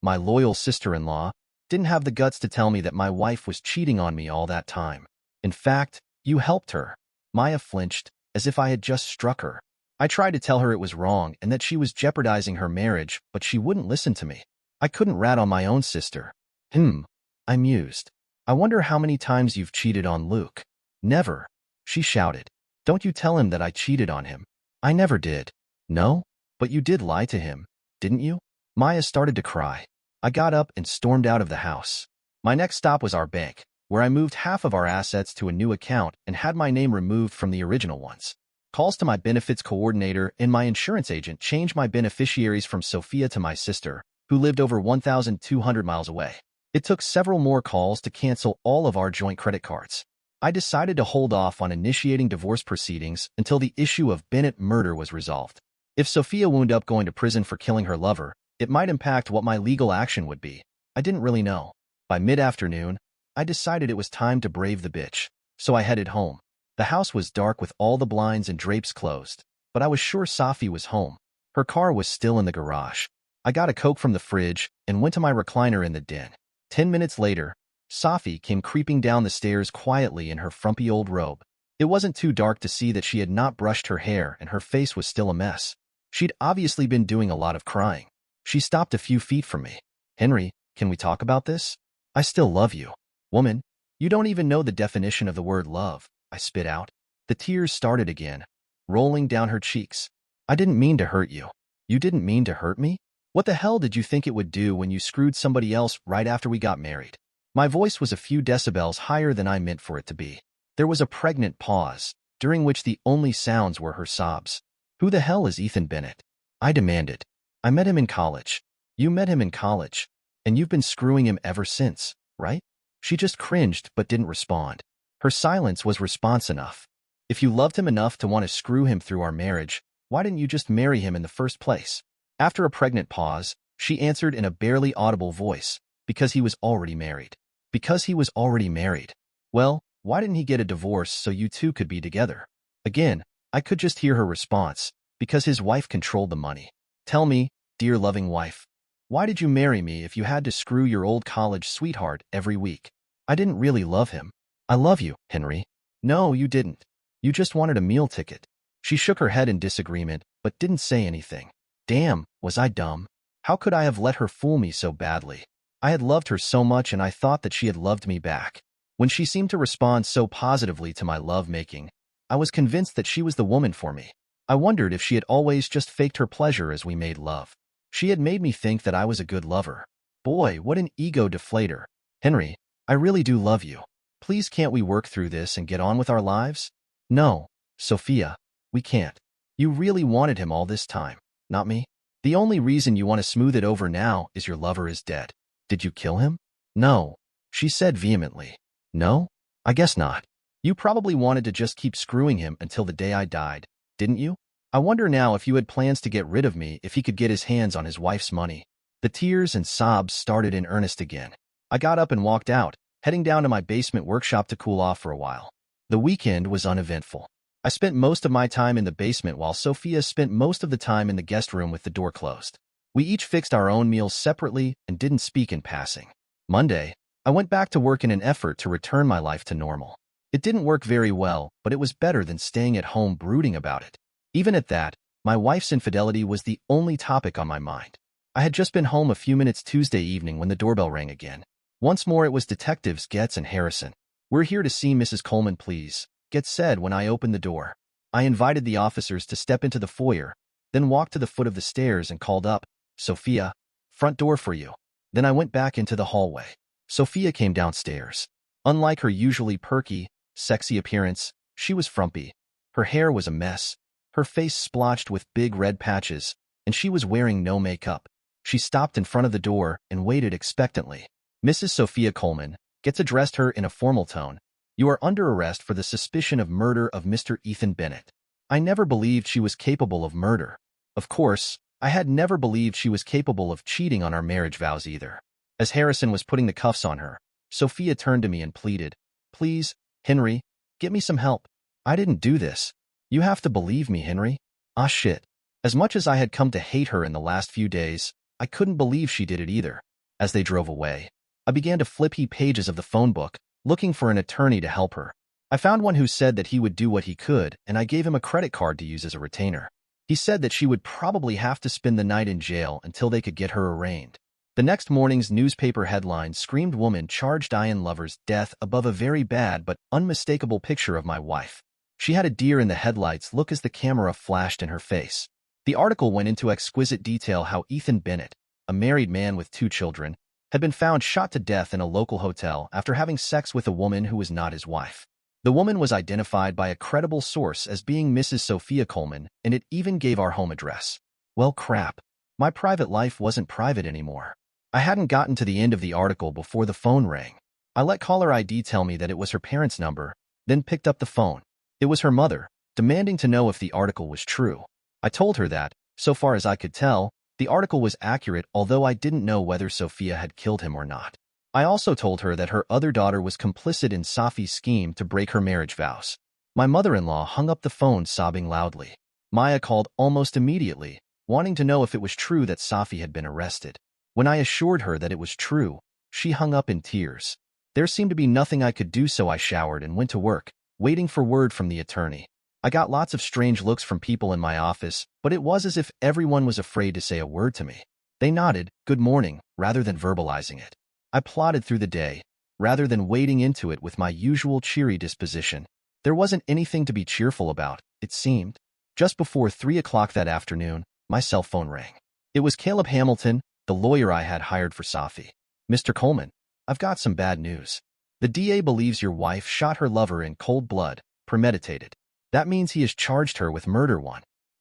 my loyal sister-in-law, didn't have the guts to tell me that my wife was cheating on me all that time. In fact, you helped her. Maya flinched, as if I had just struck her. I tried to tell her it was wrong and that she was jeopardizing her marriage, but she wouldn't listen to me. I couldn't rat on my own sister. I mused. I wonder how many times you've cheated on Luke. Never, she shouted. Don't you tell him that I cheated on him. I never did. No? But you did lie to him, didn't you? Maya started to cry. I got up and stormed out of the house. My next stop was our bank, where I moved half of our assets to a new account and had my name removed from the original ones. Calls to my benefits coordinator and my insurance agent changed my beneficiaries from Sophia to my sister, who lived over 1,200 miles away. It took several more calls to cancel all of our joint credit cards. I decided to hold off on initiating divorce proceedings until the issue of Bennett murder was resolved. If Sophia wound up going to prison for killing her lover, it might impact what my legal action would be. I didn't really know. By mid-afternoon, I decided it was time to brave the bitch, so I headed home. The house was dark with all the blinds and drapes closed, but I was sure Sophie was home. Her car was still in the garage. I got a Coke from the fridge and went to my recliner in the den. 10 minutes later, Sophie came creeping down the stairs quietly in her frumpy old robe. It wasn't too dark to see that she had not brushed her hair and her face was still a mess. She'd obviously been doing a lot of crying. She stopped a few feet from me. "Henry, can we talk about this? I still love you." "Woman, you don't even know the definition of the word love," I spit out. The tears started again, rolling down her cheeks. "I didn't mean to hurt you." "You didn't mean to hurt me? What the hell did you think it would do when you screwed somebody else right after we got married?" My voice was a few decibels higher than I meant for it to be. There was a pregnant pause, during which the only sounds were her sobs. "Who the hell is Ethan Bennett?" I demanded. "I met him in college." "You met him in college, and you've been screwing him ever since, right?" She just cringed but didn't respond. Her silence was response enough. "If you loved him enough to want to screw him through our marriage, why didn't you just marry him in the first place?" After a pregnant pause, she answered in a barely audible voice, "Because he was already married." "Because he was already married. Well, why didn't he get a divorce so you two could be together?" Again, I could just hear her response, "Because his wife controlled the money." "Tell me, dear loving wife, why did you marry me if you had to screw your old college sweetheart every week?" "I didn't really love him." "I love you, Henry." "No, you didn't. You just wanted a meal ticket." She shook her head in disagreement, but didn't say anything. Damn, was I dumb? How could I have let her fool me so badly? I had loved her so much and I thought that she had loved me back. When she seemed to respond so positively to my love-making, I was convinced that she was the woman for me. I wondered if she had always just faked her pleasure as we made love. She had made me think that I was a good lover. Boy, what an ego deflator. "Henry, I really do love you. Please can't we work through this and get on with our lives?" "No, Sophia, we can't. You really wanted him all this time, not me. The only reason you want to smooth it over now is your lover is dead." "Did you kill him?" "No," she said vehemently. "No? I guess not. You probably wanted to just keep screwing him until the day I died, didn't you? I wonder now if you had plans to get rid of me if he could get his hands on his wife's money." The tears and sobs started in earnest again. I got up and walked out, heading down to my basement workshop to cool off for a while. The weekend was uneventful. I spent most of my time in the basement while Sophia spent most of the time in the guest room with the door closed. We each fixed our own meals separately and didn't speak in passing. Monday, I went back to work in an effort to return my life to normal. It didn't work very well, but it was better than staying at home brooding about it. Even at that, my wife's infidelity was the only topic on my mind. I had just been home a few minutes Tuesday evening when the doorbell rang again. Once more it was Detectives Getz and Harrison. "We're here to see Mrs. Coleman, please," Getz said when I opened the door. I invited the officers to step into the foyer, then walked to the foot of the stairs and called up, "Sophia, front door for you." Then I went back into the hallway. Sophia came downstairs. Unlike her usually perky, sexy appearance, she was frumpy. Her hair was a mess, her face splotched with big red patches, and she was wearing no makeup. She stopped in front of the door and waited expectantly. "Mrs. Sophia Coleman," Getz addressed her in a formal tone. "You are under arrest for the suspicion of murder of Mr. Ethan Bennett." I never believed she was capable of murder. Of course, I had never believed she was capable of cheating on our marriage vows either. As Harrison was putting the cuffs on her, Sophia turned to me and pleaded, "Please, Henry, get me some help. I didn't do this. You have to believe me, Henry." Ah shit. As much as I had come to hate her in the last few days, I couldn't believe she did it either. As they drove away, I began to flip pages of the phone book, looking for an attorney to help her. I found one who said that he would do what he could, and I gave him a credit card to use as a retainer. He said that she would probably have to spend the night in jail until they could get her arraigned. The next morning's newspaper headline screamed "Woman Charged in Lover's Death" above a very bad but unmistakable picture of my wife. She had a deer in the headlights look as the camera flashed in her face. The article went into exquisite detail how Ethan Bennett, a married man with 2 children, had been found shot to death in a local hotel after having sex with a woman who was not his wife. The woman was identified by a credible source as being Mrs. Sophia Coleman, and it even gave our home address. Well, crap. My private life wasn't private anymore. I hadn't gotten to the end of the article before the phone rang. I let caller ID tell me that it was her parents' number, then picked up the phone. It was her mother, demanding to know if the article was true. I told her that, so far as I could tell, the article was accurate, although I didn't know whether Sophia had killed him or not. I also told her that her other daughter was complicit in Safi's scheme to break her marriage vows. My mother-in-law hung up the phone sobbing loudly. Maya called almost immediately, wanting to know if it was true that Safi had been arrested. When I assured her that it was true, she hung up in tears. There seemed to be nothing I could do, so I showered and went to work, waiting for word from the attorney. I got lots of strange looks from people in my office, but it was as if everyone was afraid to say a word to me. They nodded, "Good morning," rather than verbalizing it. I plodded through the day, rather than wading into it with my usual cheery disposition. There wasn't anything to be cheerful about, it seemed. Just before 3 o'clock that afternoon, my cell phone rang. It was Caleb Hamilton, the lawyer I had hired for Safi. "Mr. Coleman, I've got some bad news. The DA believes your wife shot her lover in cold blood, premeditated. That means he has charged her with murder.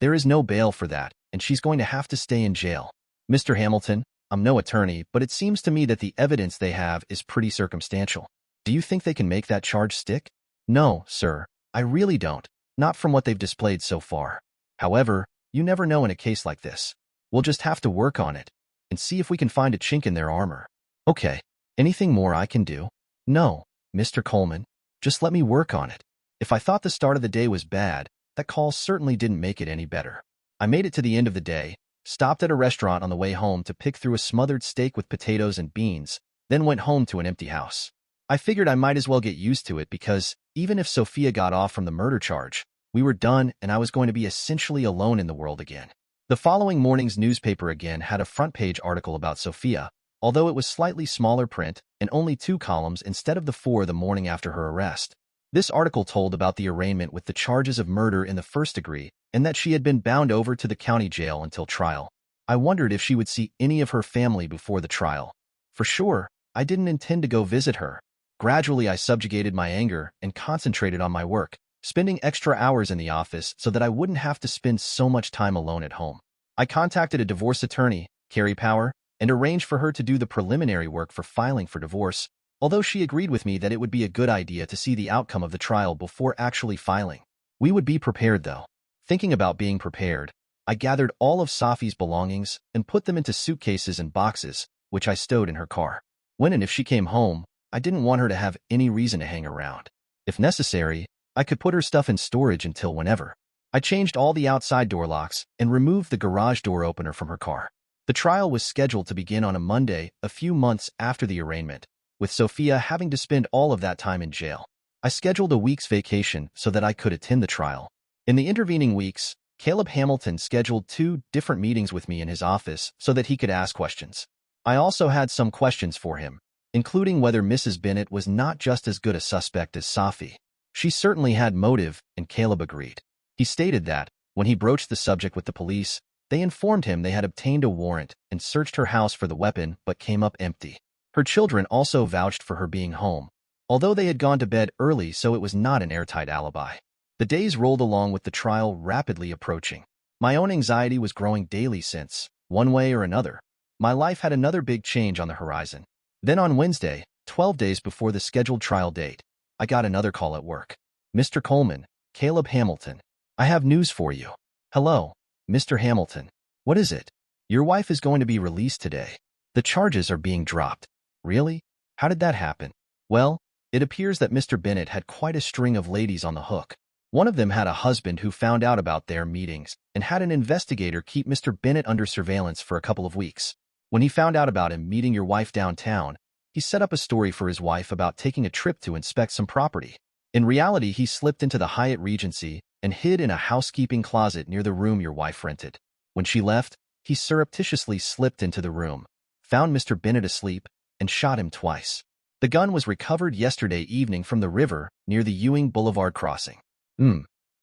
There is no bail for that, and she's going to have to stay in jail. Mr. Hamilton, I'm no attorney, but it seems to me that the evidence they have is pretty circumstantial. Do you think they can make that charge stick?" "No, sir, I really don't, not from what they've displayed so far. However, you never know in a case like this. We'll just have to work on it and see if we can find a chink in their armor." "Okay, anything more I can do?" "No, Mr. Coleman, just let me work on it." If I thought the start of the day was bad, that call certainly didn't make it any better. I made it to the end of the day, stopped at a restaurant on the way home to pick through a smothered steak with potatoes and beans, then went home to an empty house. I figured I might as well get used to it because, even if Sophia got off from the murder charge, we were done and I was going to be essentially alone in the world again. The following morning's newspaper again had a front-page article about Sophia, although it was slightly smaller print and only 2 columns instead of the 4 the morning after her arrest. This article told about the arraignment with the charges of murder in the first degree and that she had been bound over to the county jail until trial. I wondered if she would see any of her family before the trial. For sure, I didn't intend to go visit her. Gradually, I subjugated my anger and concentrated on my work, spending extra hours in the office so that I wouldn't have to spend so much time alone at home. I contacted a divorce attorney, Carrie Power, and arranged for her to do the preliminary work for filing for divorce, although she agreed with me that it would be a good idea to see the outcome of the trial before actually filing. We would be prepared, though. Thinking about being prepared, I gathered all of Safi's belongings and put them into suitcases and boxes, which I stowed in her car. When and if she came home, I didn't want her to have any reason to hang around. If necessary, I could put her stuff in storage until whenever. I changed all the outside door locks and removed the garage door opener from her car. The trial was scheduled to begin on a Monday, a few months after the arraignment, with Sophia having to spend all of that time in jail. I scheduled a week's vacation so that I could attend the trial. In the intervening weeks, Caleb Hamilton scheduled 2 different meetings with me in his office so that he could ask questions. I also had some questions for him, including whether Mrs. Bennett was not just as good a suspect as Safi. She certainly had motive, and Caleb agreed. He stated that, when he broached the subject with the police, they informed him they had obtained a warrant and searched her house for the weapon but came up empty. Her children also vouched for her being home, although they had gone to bed early, so it was not an airtight alibi. The days rolled along with the trial rapidly approaching. My own anxiety was growing daily since, one way or another, my life had another big change on the horizon. Then on Wednesday, 12 days before the scheduled trial date, I got another call at work. "Mr. Coleman, Caleb Hamilton, I have news for you." "Hello, Mr. Hamilton. What is it?" "Your wife is going to be released today. The charges are being dropped." "Really? How did that happen?" "Well, it appears that Mr. Bennett had quite a string of ladies on the hook. One of them had a husband who found out about their meetings and had an investigator keep Mr. Bennett under surveillance for a couple of weeks. When he found out about him meeting your wife downtown, he set up a story for his wife about taking a trip to inspect some property. In reality, he slipped into the Hyatt Regency and hid in a housekeeping closet near the room your wife rented. When she left, he surreptitiously slipped into the room, found Mr. Bennett asleep, and shot him twice. The gun was recovered yesterday evening from the river near the Ewing Boulevard crossing."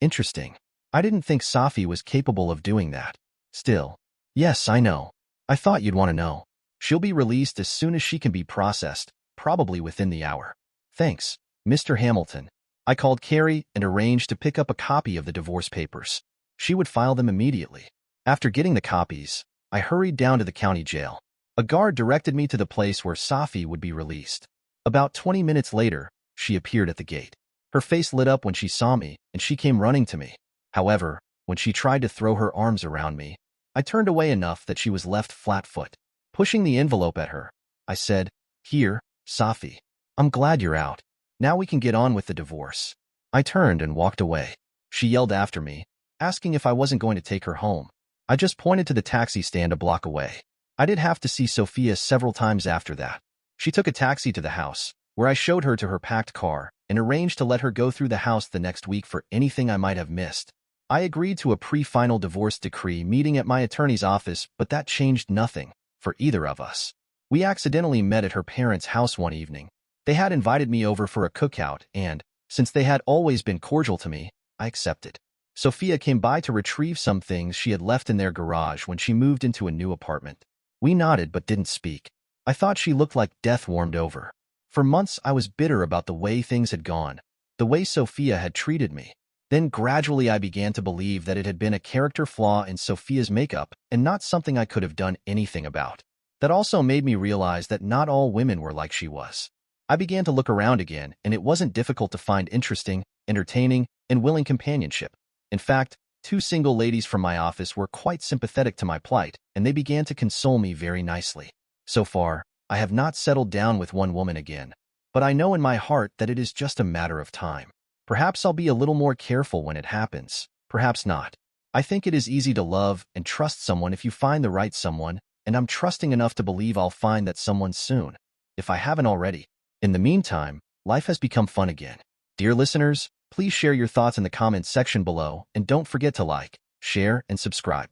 Interesting. I didn't think Safi was capable of doing that. Still. Yes, I know. I thought you'd want to know. She'll be released as soon as she can be processed, probably within the hour. Thanks, Mr. Hamilton. I called Carrie and arranged to pick up a copy of the divorce papers. She would file them immediately. After getting the copies, I hurried down to the county jail. A guard directed me to the place where Safi would be released. About 20 minutes later, she appeared at the gate. Her face lit up when she saw me, and she came running to me. However, when she tried to throw her arms around me, I turned away enough that she was left flat-footed. Pushing the envelope at her, I said, "Here, Safi. I'm glad you're out. Now we can get on with the divorce." I turned and walked away. She yelled after me, asking if I wasn't going to take her home. I just pointed to the taxi stand a block away. I did have to see Sophia several times after that. She took a taxi to the house, where I showed her to her packed car and arranged to let her go through the house the next week for anything I might have missed. I agreed to a pre-final divorce decree meeting at my attorney's office, but that changed nothing for either of us. We accidentally met at her parents' house one evening. They had invited me over for a cookout, and, since they had always been cordial to me, I accepted. Sophia came by to retrieve some things she had left in their garage when she moved into a new apartment. We nodded but didn't speak. I thought she looked like death warmed over. For months I was bitter about the way things had gone, the way Sophia had treated me. Then gradually I began to believe that it had been a character flaw in Sophia's makeup and not something I could have done anything about. That also made me realize that not all women were like she was. I began to look around again, and it wasn't difficult to find interesting, entertaining, and willing companionship. In fact, two single ladies from my office were quite sympathetic to my plight, and they began to console me very nicely. So far, I have not settled down with one woman again, but I know in my heart that it is just a matter of time. Perhaps I'll be a little more careful when it happens, perhaps not. I think it is easy to love and trust someone if you find the right someone, and I'm trusting enough to believe I'll find that someone soon, if I haven't already. In the meantime, life has become fun again. Dear listeners, please share your thoughts in the comments section below, and don't forget to like, share, and subscribe.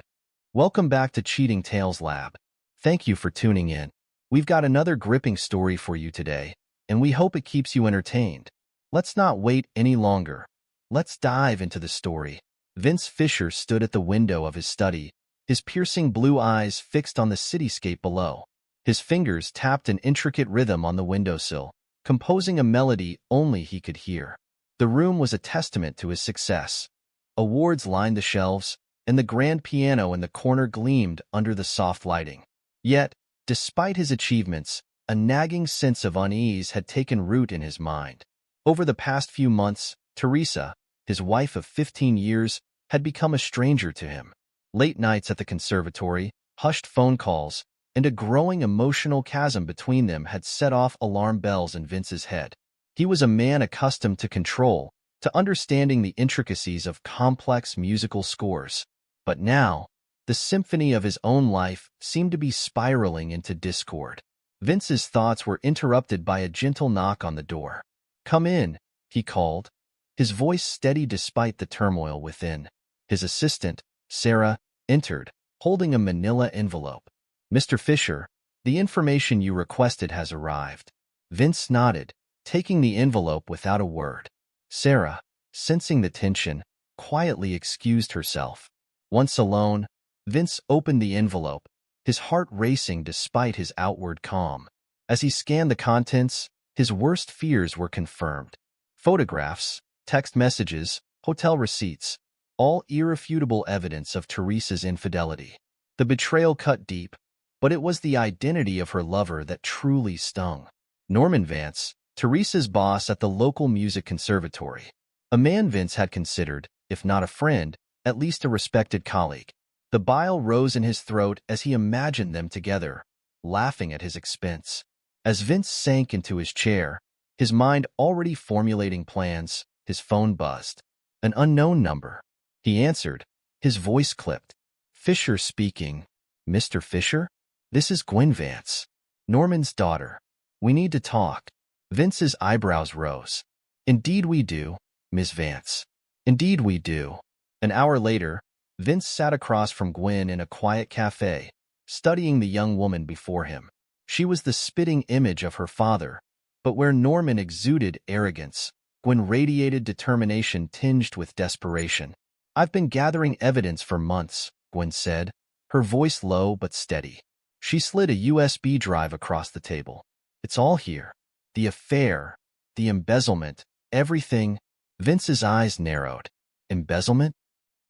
Welcome back to Cheating Tales Lab. Thank you for tuning in. We've got another gripping story for you today, and we hope it keeps you entertained. Let's not wait any longer. Let's dive into the story. Vince Fisher stood at the window of his study, his piercing blue eyes fixed on the cityscape below. His fingers tapped an intricate rhythm on the windowsill, composing a melody only he could hear. The room was a testament to his success. Awards lined the shelves, and the grand piano in the corner gleamed under the soft lighting. Yet, despite his achievements, a nagging sense of unease had taken root in his mind. Over the past few months, Teresa, his wife of 15 years, had become a stranger to him. Late nights at the conservatory, hushed phone calls, and a growing emotional chasm between them had set off alarm bells in Vince's head. He was a man accustomed to control, to understanding the intricacies of complex musical scores. But now, the symphony of his own life seemed to be spiraling into discord. Vince's thoughts were interrupted by a gentle knock on the door. "Come in," he called, his voice steady despite the turmoil within. His assistant, Sarah, entered, holding a manila envelope. "Mr. Fisher, the information you requested has arrived." Vince nodded, taking the envelope without a word. Sarah, sensing the tension, quietly excused herself. Once alone, Vince opened the envelope, his heart racing despite his outward calm. As he scanned the contents, his worst fears were confirmed. Photographs, text messages, hotel receipts, all irrefutable evidence of Teresa's infidelity. The betrayal cut deep, but it was the identity of her lover that truly stung. Norman Vance, Teresa's boss at the local music conservatory. A man Vince had considered, if not a friend, at least a respected colleague. The bile rose in his throat as he imagined them together, laughing at his expense. As Vince sank into his chair, his mind already formulating plans, his phone buzzed. An unknown number. He answered, his voice clipped. "Fisher speaking." "Mr. Fisher? This is Gwen Vance, Norman's daughter. We need to talk." Vince's eyebrows rose. "Indeed we do, Miss Vance. Indeed we do." An hour later, Vince sat across from Gwen in a quiet cafe, studying the young woman before him. She was the spitting image of her father, but where Norman exuded arrogance, Gwen radiated determination tinged with desperation. "I've been gathering evidence for months," Gwen said, her voice low but steady. She slid a USB drive across the table. "It's all here. The affair, the embezzlement, everything." Vince's eyes narrowed. "Embezzlement?"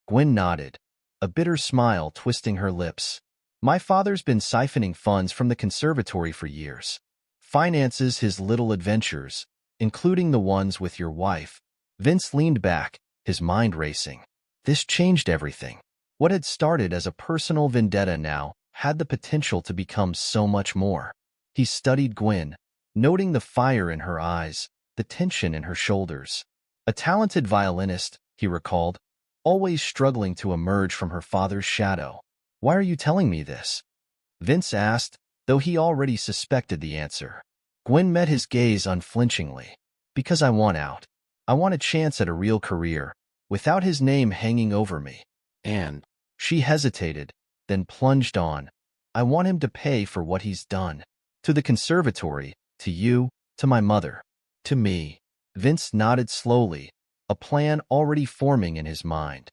Gwen nodded, a bitter smile twisting her lips. My father's been siphoning funds from the conservatory for years. Finances his little adventures, including the ones with your wife. Vince leaned back, his mind racing. This changed everything. What had started as a personal vendetta now had the potential to become so much more. He studied Gwen, noting the fire in her eyes, the tension in her shoulders. A talented violinist, he recalled, always struggling to emerge from her father's shadow. Why are you telling me this? Vince asked, though he already suspected the answer. Gwen met his gaze unflinchingly. Because I want out. I want a chance at a real career, without his name hanging over me. And She hesitated, then plunged on. I want him to pay for what he's done. To the conservatory, to you, to my mother, to me. Vince nodded slowly, a plan already forming in his mind.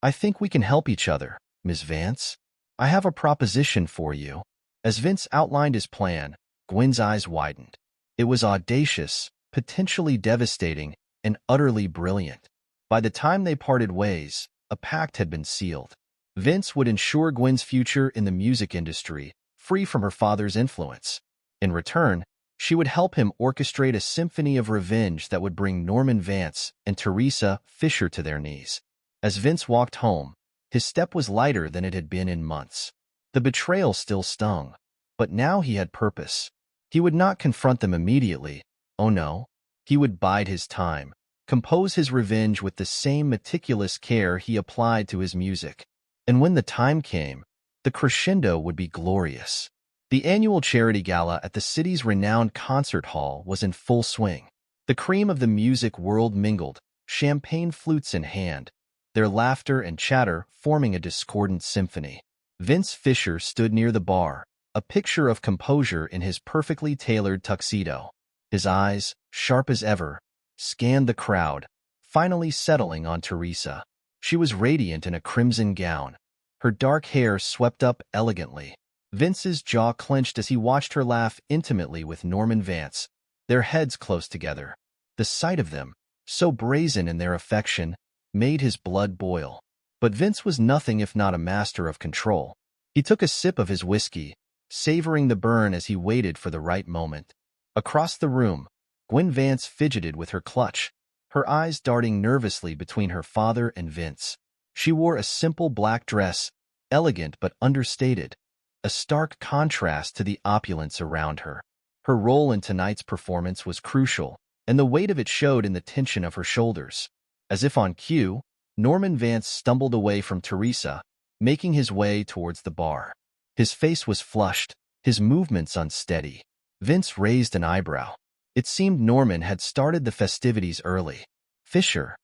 I think we can help each other, Miss Vance. I have a proposition for you. As Vince outlined his plan, Gwen's eyes widened. It was audacious, potentially devastating, and utterly brilliant. By the time they parted ways, a pact had been sealed. Vince would ensure Gwen's future in the music industry, free from her father's influence. In return, she would help him orchestrate a symphony of revenge that would bring Norman Vance and Teresa Fisher to their knees. As Vince walked home, his step was lighter than it had been in months. The betrayal still stung, but now he had purpose. He would not confront them immediately. Oh no. He would bide his time, compose his revenge with the same meticulous care he applied to his music. And when the time came, the crescendo would be glorious. The annual charity gala at the city's renowned concert hall was in full swing. The cream of the music world mingled, champagne flutes in hand, their laughter and chatter forming a discordant symphony. Vince Fisher stood near the bar, a picture of composure in his perfectly tailored tuxedo. His eyes, sharp as ever, scanned the crowd, finally settling on Teresa. She was radiant in a crimson gown, her dark hair swept up elegantly. Vince's jaw clenched as he watched her laugh intimately with Norman Vance, their heads close together. The sight of them, so brazen in their affection, made his blood boil. But Vince was nothing if not a master of control. He took a sip of his whiskey, savoring the burn as he waited for the right moment. Across the room, Gwen Vance fidgeted with her clutch, her eyes darting nervously between her father and Vince. She wore a simple black dress, elegant but understated, a stark contrast to the opulence around her. Her role in tonight's performance was crucial, and the weight of it showed in the tension of her shoulders. As if on cue, Norman Vance stumbled away from Teresa, making his way towards the bar. His face was flushed, his movements unsteady. Vince raised an eyebrow. It seemed Norman had started the festivities early. Fisher,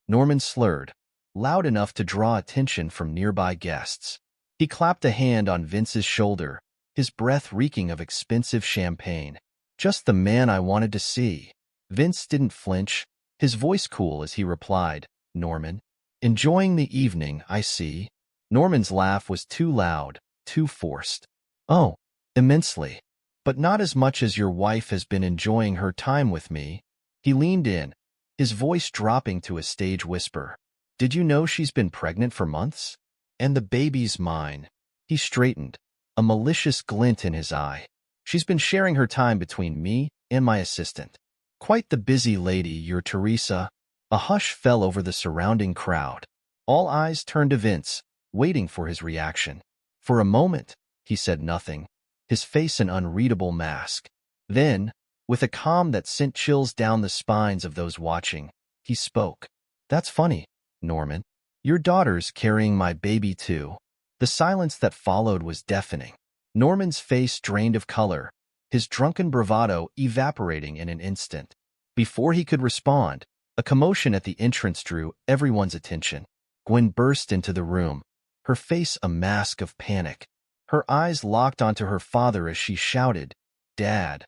Norman slurred, loud enough to draw attention from nearby guests. He clapped a hand on Vince's shoulder, his breath reeking of expensive champagne. Just the man I wanted to see. Vince didn't flinch, his voice cool as he replied, Norman. Enjoying the evening, I see. Norman's laugh was too loud, too forced. Oh, immensely. But not as much as your wife has been enjoying her time with me. He leaned in, his voice dropping to a stage whisper. Did you know she's been pregnant for months? And the baby's mine. He straightened, a malicious glint in his eye. She's been sharing her time between me and my assistant. Quite the busy lady, your Teresa. A hush fell over the surrounding crowd. All eyes turned to Vince, waiting for his reaction. For a moment, he said nothing, his face an unreadable mask. Then, with a calm that sent chills down the spines of those watching, he spoke. That's funny, Norman. Your daughter's carrying my baby too. The silence that followed was deafening. Norman's face drained of color, his drunken bravado evaporating in an instant. Before he could respond, a commotion at the entrance drew everyone's attention. Gwen burst into the room, her face a mask of panic. Her eyes locked onto her father as she shouted, Dad,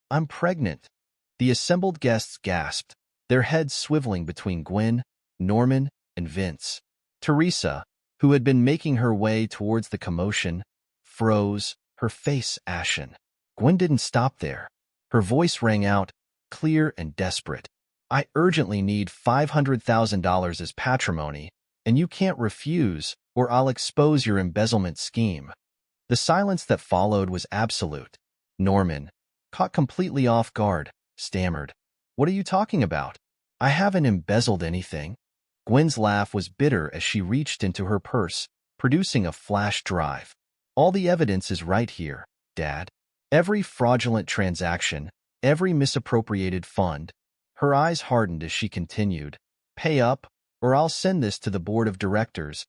I'm pregnant. The assembled guests gasped, their heads swiveling between Gwen, Norman, and Vince. Teresa, who had been making her way towards the commotion, froze, her face ashen. Gwen didn't stop there. Her voice rang out, clear and desperate. I urgently need $500,000 as patrimony, and you can't refuse, or I'll expose your embezzlement scheme. The silence that followed was absolute. Norman, caught completely off guard, stammered, "What are you talking about? I haven't embezzled anything." Gwen's laugh was bitter as she reached into her purse, producing a flash drive. "All the evidence is right here, Dad. Every fraudulent transaction, every misappropriated fund." Her eyes hardened as she continued, "Pay up, or I'll send this to the board of directors."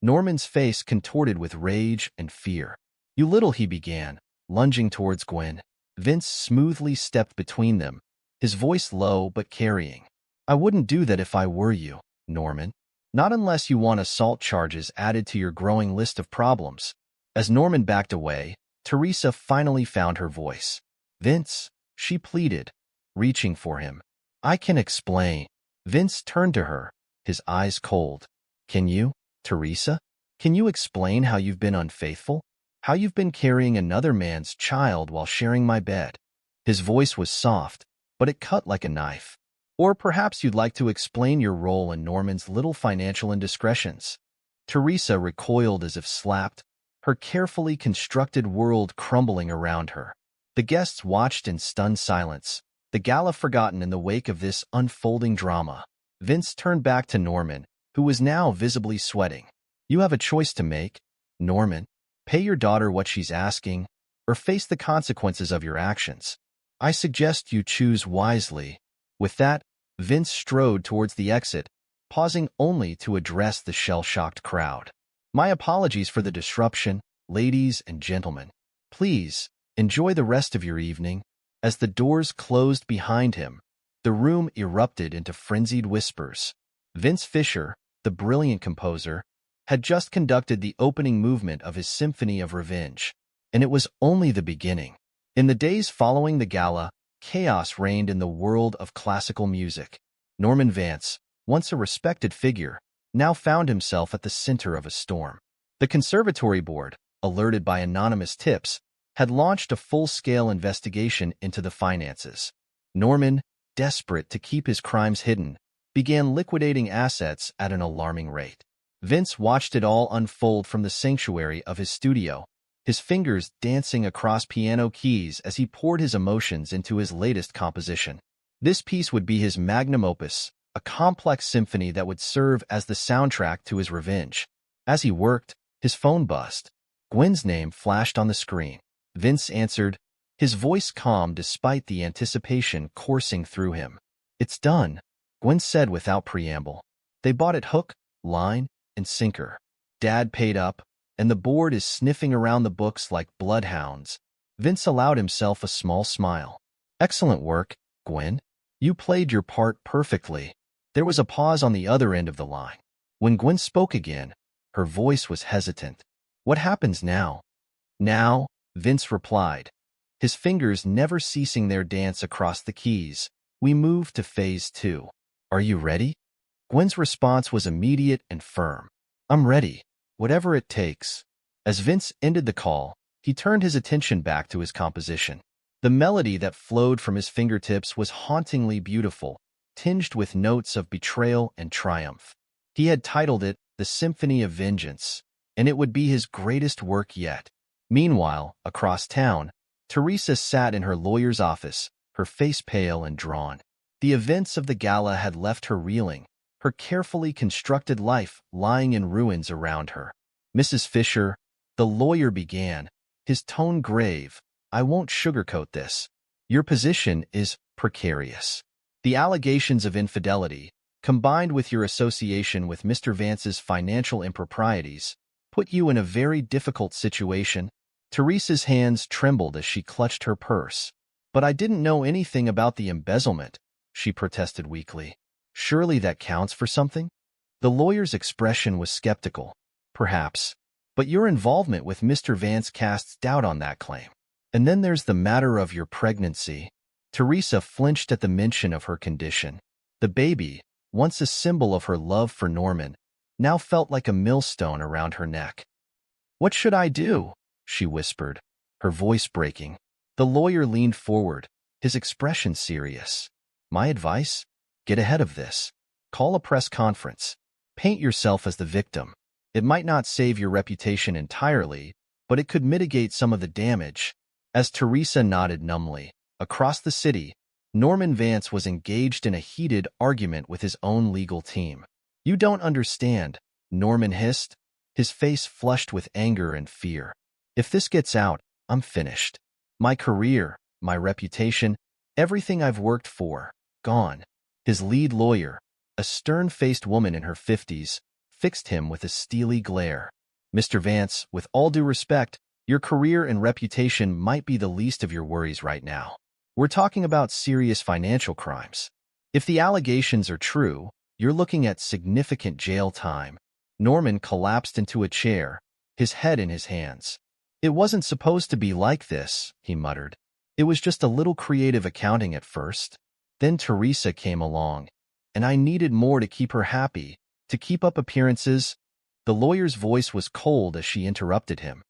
Norman's face contorted with rage and fear. "You little," he began, lunging towards Gwen. Vince smoothly stepped between them, his voice low but carrying. "I wouldn't do that if I were you, Norman. Not unless you want assault charges added to your growing list of problems." As Norman backed away, Teresa finally found her voice. "Vince," she pleaded, reaching for him. "I can explain." Vince turned to her, his eyes cold. "Can you, Teresa? Can you explain how you've been unfaithful? How you've been carrying another man's child while sharing my bed?" His voice was soft, but it cut like a knife. "Or perhaps you'd like to explain your role in Norman's little financial indiscretions." Teresa recoiled as if slapped, her carefully constructed world crumbling around her. The guests watched in stunned silence, the gala forgotten in the wake of this unfolding drama. Vince turned back to Norman, who was now visibly sweating. "You have a choice to make, Norman. Pay your daughter what she's asking, or face the consequences of your actions. I suggest you choose wisely." With that, Vince strode towards the exit, pausing only to address the shell-shocked crowd. "My apologies for the disruption, ladies and gentlemen. Please, enjoy the rest of your evening." As the doors closed behind him, the room erupted into frenzied whispers. Vince Fisher, the brilliant composer, had just conducted the opening movement of his Symphony of Revenge, and it was only the beginning. In the days following the gala, chaos reigned in the world of classical music. Norman Vance, once a respected figure, now found himself at the center of a storm. The conservatory board, alerted by anonymous tips, had launched a full-scale investigation into the finances. Norman, desperate to keep his crimes hidden, began liquidating assets at an alarming rate. Vince watched it all unfold from the sanctuary of his studio, his fingers dancing across piano keys as he poured his emotions into his latest composition. This piece would be his magnum opus, a complex symphony that would serve as the soundtrack to his revenge. As he worked, his phone buzzed. Gwen's name flashed on the screen. Vince answered, his voice calm despite the anticipation coursing through him. "It's done," Gwen said without preamble. "They bought it hook, line, and sinker. Dad paid up, and the board is sniffing around the books like bloodhounds." Vince allowed himself a small smile. "Excellent work, Gwen. You played your part perfectly." There was a pause on the other end of the line. When Gwen spoke again, her voice was hesitant. "What happens now?" "Now," Vince replied, his fingers never ceasing their dance across the keys, "we move to phase 2. Are you ready?" Gwen's response was immediate and firm. "I'm ready, whatever it takes." As Vince ended the call, he turned his attention back to his composition. The melody that flowed from his fingertips was hauntingly beautiful, tinged with notes of betrayal and triumph. He had titled it The Symphony of Vengeance, and it would be his greatest work yet. Meanwhile, across town, Teresa sat in her lawyer's office, her face pale and drawn. The events of the gala had left her reeling, her carefully constructed life lying in ruins around her. "Mrs. Fisher," the lawyer began, his tone grave, "I won't sugarcoat this. Your position is precarious. The allegations of infidelity, combined with your association with Mr. Vance's financial improprieties, put you in a very difficult situation." Teresa's hands trembled as she clutched her purse. "But I didn't know anything about the embezzlement," she protested weakly. "Surely that counts for something?" The lawyer's expression was skeptical. "Perhaps. But your involvement with Mr. Vance casts doubt on that claim. And then there's the matter of your pregnancy." Teresa flinched at the mention of her condition. The baby, once a symbol of her love for Norman, now felt like a millstone around her neck. "What should I do?" she whispered, her voice breaking. The lawyer leaned forward, his expression serious. "My advice? Get ahead of this. Call a press conference. Paint yourself as the victim. It might not save your reputation entirely, but it could mitigate some of the damage. As Teresa nodded numbly, across the city, Norman Vance was engaged in a heated argument with his own legal team. "You don't understand," Norman hissed, his face flushed with anger and fear. "If this gets out, I'm finished. My career, my reputation, everything I've worked for, gone." His lead lawyer, a stern-faced woman in her 50s, fixed him with a steely glare. "Mr. Vance, with all due respect, your career and reputation might be the least of your worries right now. We're talking about serious financial crimes. If the allegations are true, you're looking at significant jail time." Norman collapsed into a chair, his head in his hands. "It wasn't supposed to be like this," he muttered. "It was just a little creative accounting at first. Then Teresa came along, and I needed more to keep her happy, to keep up appearances." The lawyer's voice was cold as she interrupted him.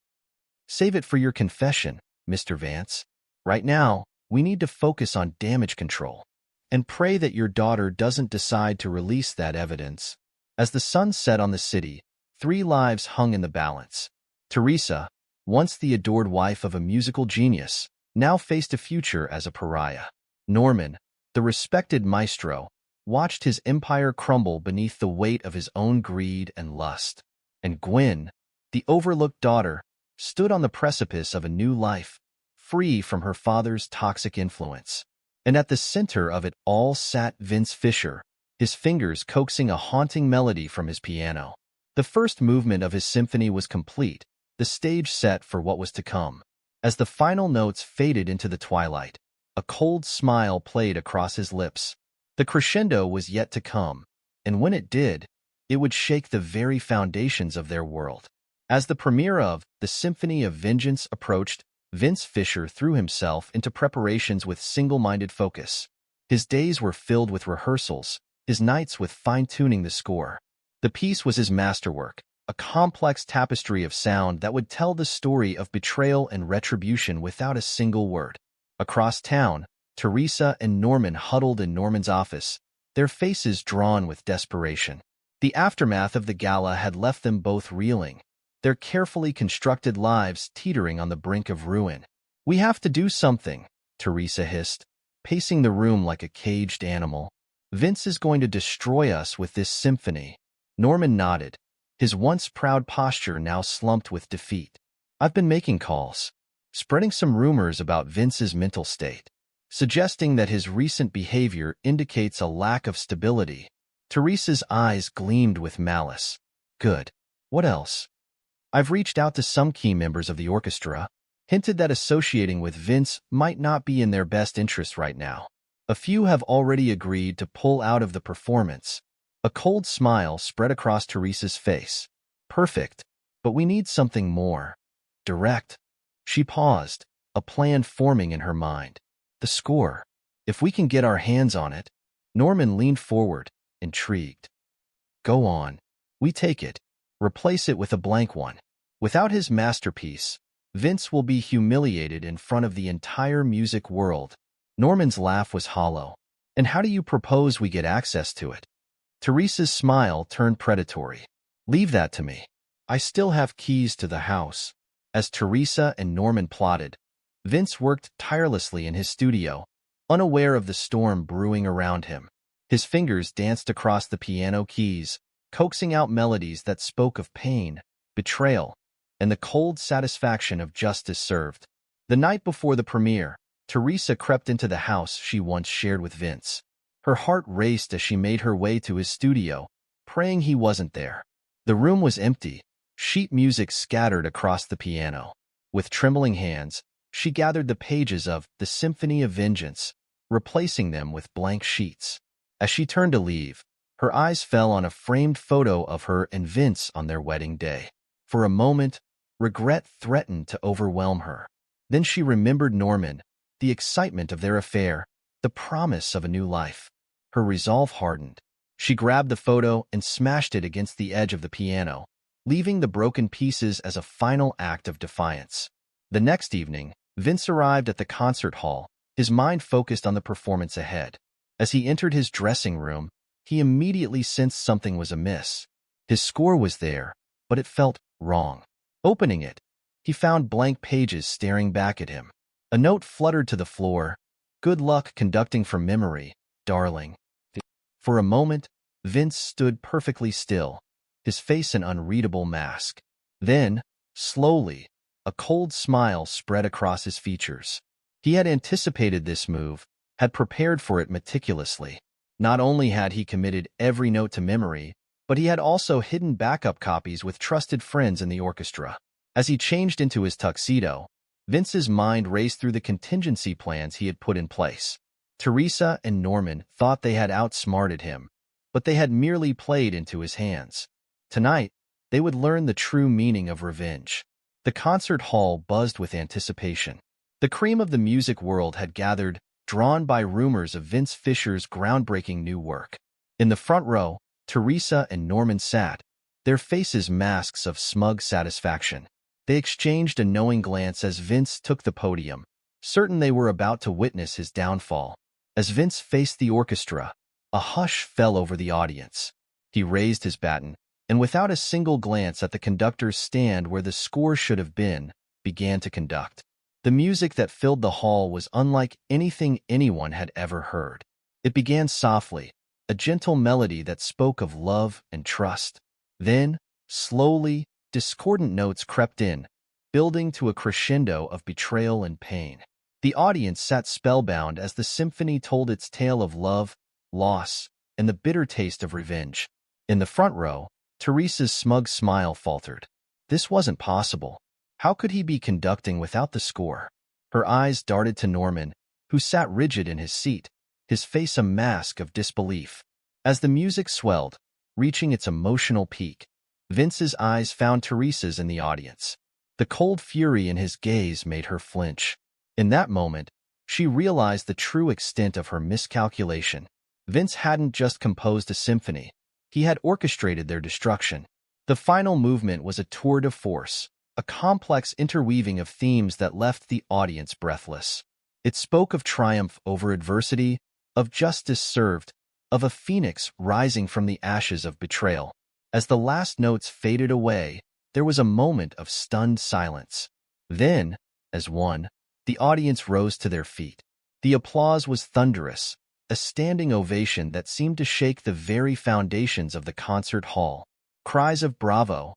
"Save it for your confession, Mr. Vance. Right now, we need to focus on damage control. And pray that your daughter doesn't decide to release that evidence." As the sun set on the city, 3 lives hung in the balance. Teresa, once the adored wife of a musical genius, now faced a future as a pariah. Norman, the respected maestro, watched his empire crumble beneath the weight of his own greed and lust. And Gwen, the overlooked daughter, stood on the precipice of a new life, free from her father's toxic influence. And at the center of it all sat Vince Fisher, his fingers coaxing a haunting melody from his piano. The first movement of his symphony was complete, the stage set for what was to come. As the final notes faded into the twilight, a cold smile played across his lips. The crescendo was yet to come, and when it did, it would shake the very foundations of their world. As the premiere of The Symphony of Vengeance approached, Vince Fisher threw himself into preparations with single-minded focus. His days were filled with rehearsals, his nights with fine-tuning the score. The piece was his masterwork, a complex tapestry of sound that would tell the story of betrayal and retribution without a single word. Across town, Teresa and Norman huddled in Norman's office, their faces drawn with desperation. The aftermath of the gala had left them both reeling, their carefully constructed lives teetering on the brink of ruin. "We have to do something," Teresa hissed, pacing the room like a caged animal. "Vince is going to destroy us with this symphony." Norman nodded, his once proud posture now slumped with defeat. "I've been making calls, spreading some rumors about Vince's mental state, suggesting that his recent behavior indicates a lack of stability." Teresa's eyes gleamed with malice. "Good. What else?" "I've reached out to some key members of the orchestra, hinted that associating with Vince might not be in their best interest right now. A few have already agreed to pull out of the performance." A cold smile spread across Teresa's face. "Perfect. But we need something more direct." She paused, a plan forming in her mind. "The score. If we can get our hands on it." Norman leaned forward, intrigued. "Go on. We take it. Replace it with a blank one." Without his masterpiece, Vince will be humiliated in front of the entire music world. Norman's laugh was hollow. "And how do you propose we get access to it?" Teresa's smile turned predatory. "Leave that to me. I still have keys to the house." As Teresa and Norman plotted, Vince worked tirelessly in his studio, unaware of the storm brewing around him. His fingers danced across the piano keys, coaxing out melodies that spoke of pain, betrayal, and the cold satisfaction of justice served. The night before the premiere, Teresa crept into the house she once shared with Vince. Her heart raced as she made her way to his studio, praying he wasn't there. The room was empty, sheet music scattered across the piano. With trembling hands, she gathered the pages of The Symphony of Vengeance, replacing them with blank sheets. As she turned to leave, her eyes fell on a framed photo of her and Vince on their wedding day. For a moment, regret threatened to overwhelm her. Then she remembered Norman, the excitement of their affair, the promise of a new life. Her resolve hardened. She grabbed the photo and smashed it against the edge of the piano, leaving the broken pieces as a final act of defiance. The next evening, Vince arrived at the concert hall, his mind focused on the performance ahead. As he entered his dressing room, he immediately sensed something was amiss. His score was there, but it felt wrong. Opening it, He found blank pages staring back at him. A note fluttered to the floor. "Good luck conducting from memory, darling." For a moment, Vince stood perfectly still, his face an unreadable mask. Then, slowly, a cold smile spread across his features. He had anticipated this move, had prepared for it meticulously. Not only had he committed every note to memory, but he had also hidden backup copies with trusted friends in the orchestra. As he changed into his tuxedo, Vince's mind raced through the contingency plans he had put in place. Teresa and Norman thought they had outsmarted him, but they had merely played into his hands. Tonight, they would learn the true meaning of revenge. The concert hall buzzed with anticipation. The cream of the music world had gathered, drawn by rumors of Vince Fisher's groundbreaking new work. In the front row, Teresa and Norman sat, their faces masks of smug satisfaction. They exchanged a knowing glance as Vince took the podium, certain they were about to witness his downfall. As Vince faced the orchestra, a hush fell over the audience. He raised his baton, and without a single glance at the conductor's stand where the score should have been, began to conduct. The music that filled the hall was unlike anything anyone had ever heard. It began softly, a gentle melody that spoke of love and trust. Then, slowly, discordant notes crept in, building to a crescendo of betrayal and pain. The audience sat spellbound as the symphony told its tale of love, loss, and the bitter taste of revenge. In the front row, Teresa's smug smile faltered. This wasn't possible. How could he be conducting without the score? Her eyes darted to Norman, who sat rigid in his seat, his face a mask of disbelief. As the music swelled, reaching its emotional peak, Vince's eyes found Teresa's in the audience. The cold fury in his gaze made her flinch. In that moment, she realized the true extent of her miscalculation. Vince hadn't just composed a symphony. He had orchestrated their destruction. The final movement was a tour de force, a complex interweaving of themes that left the audience breathless. It spoke of triumph over adversity, of justice served, of a phoenix rising from the ashes of betrayal. As the last notes faded away, there was a moment of stunned silence. Then, as one, the audience rose to their feet. The applause was thunderous, a standing ovation that seemed to shake the very foundations of the concert hall. Cries of "Bravo!"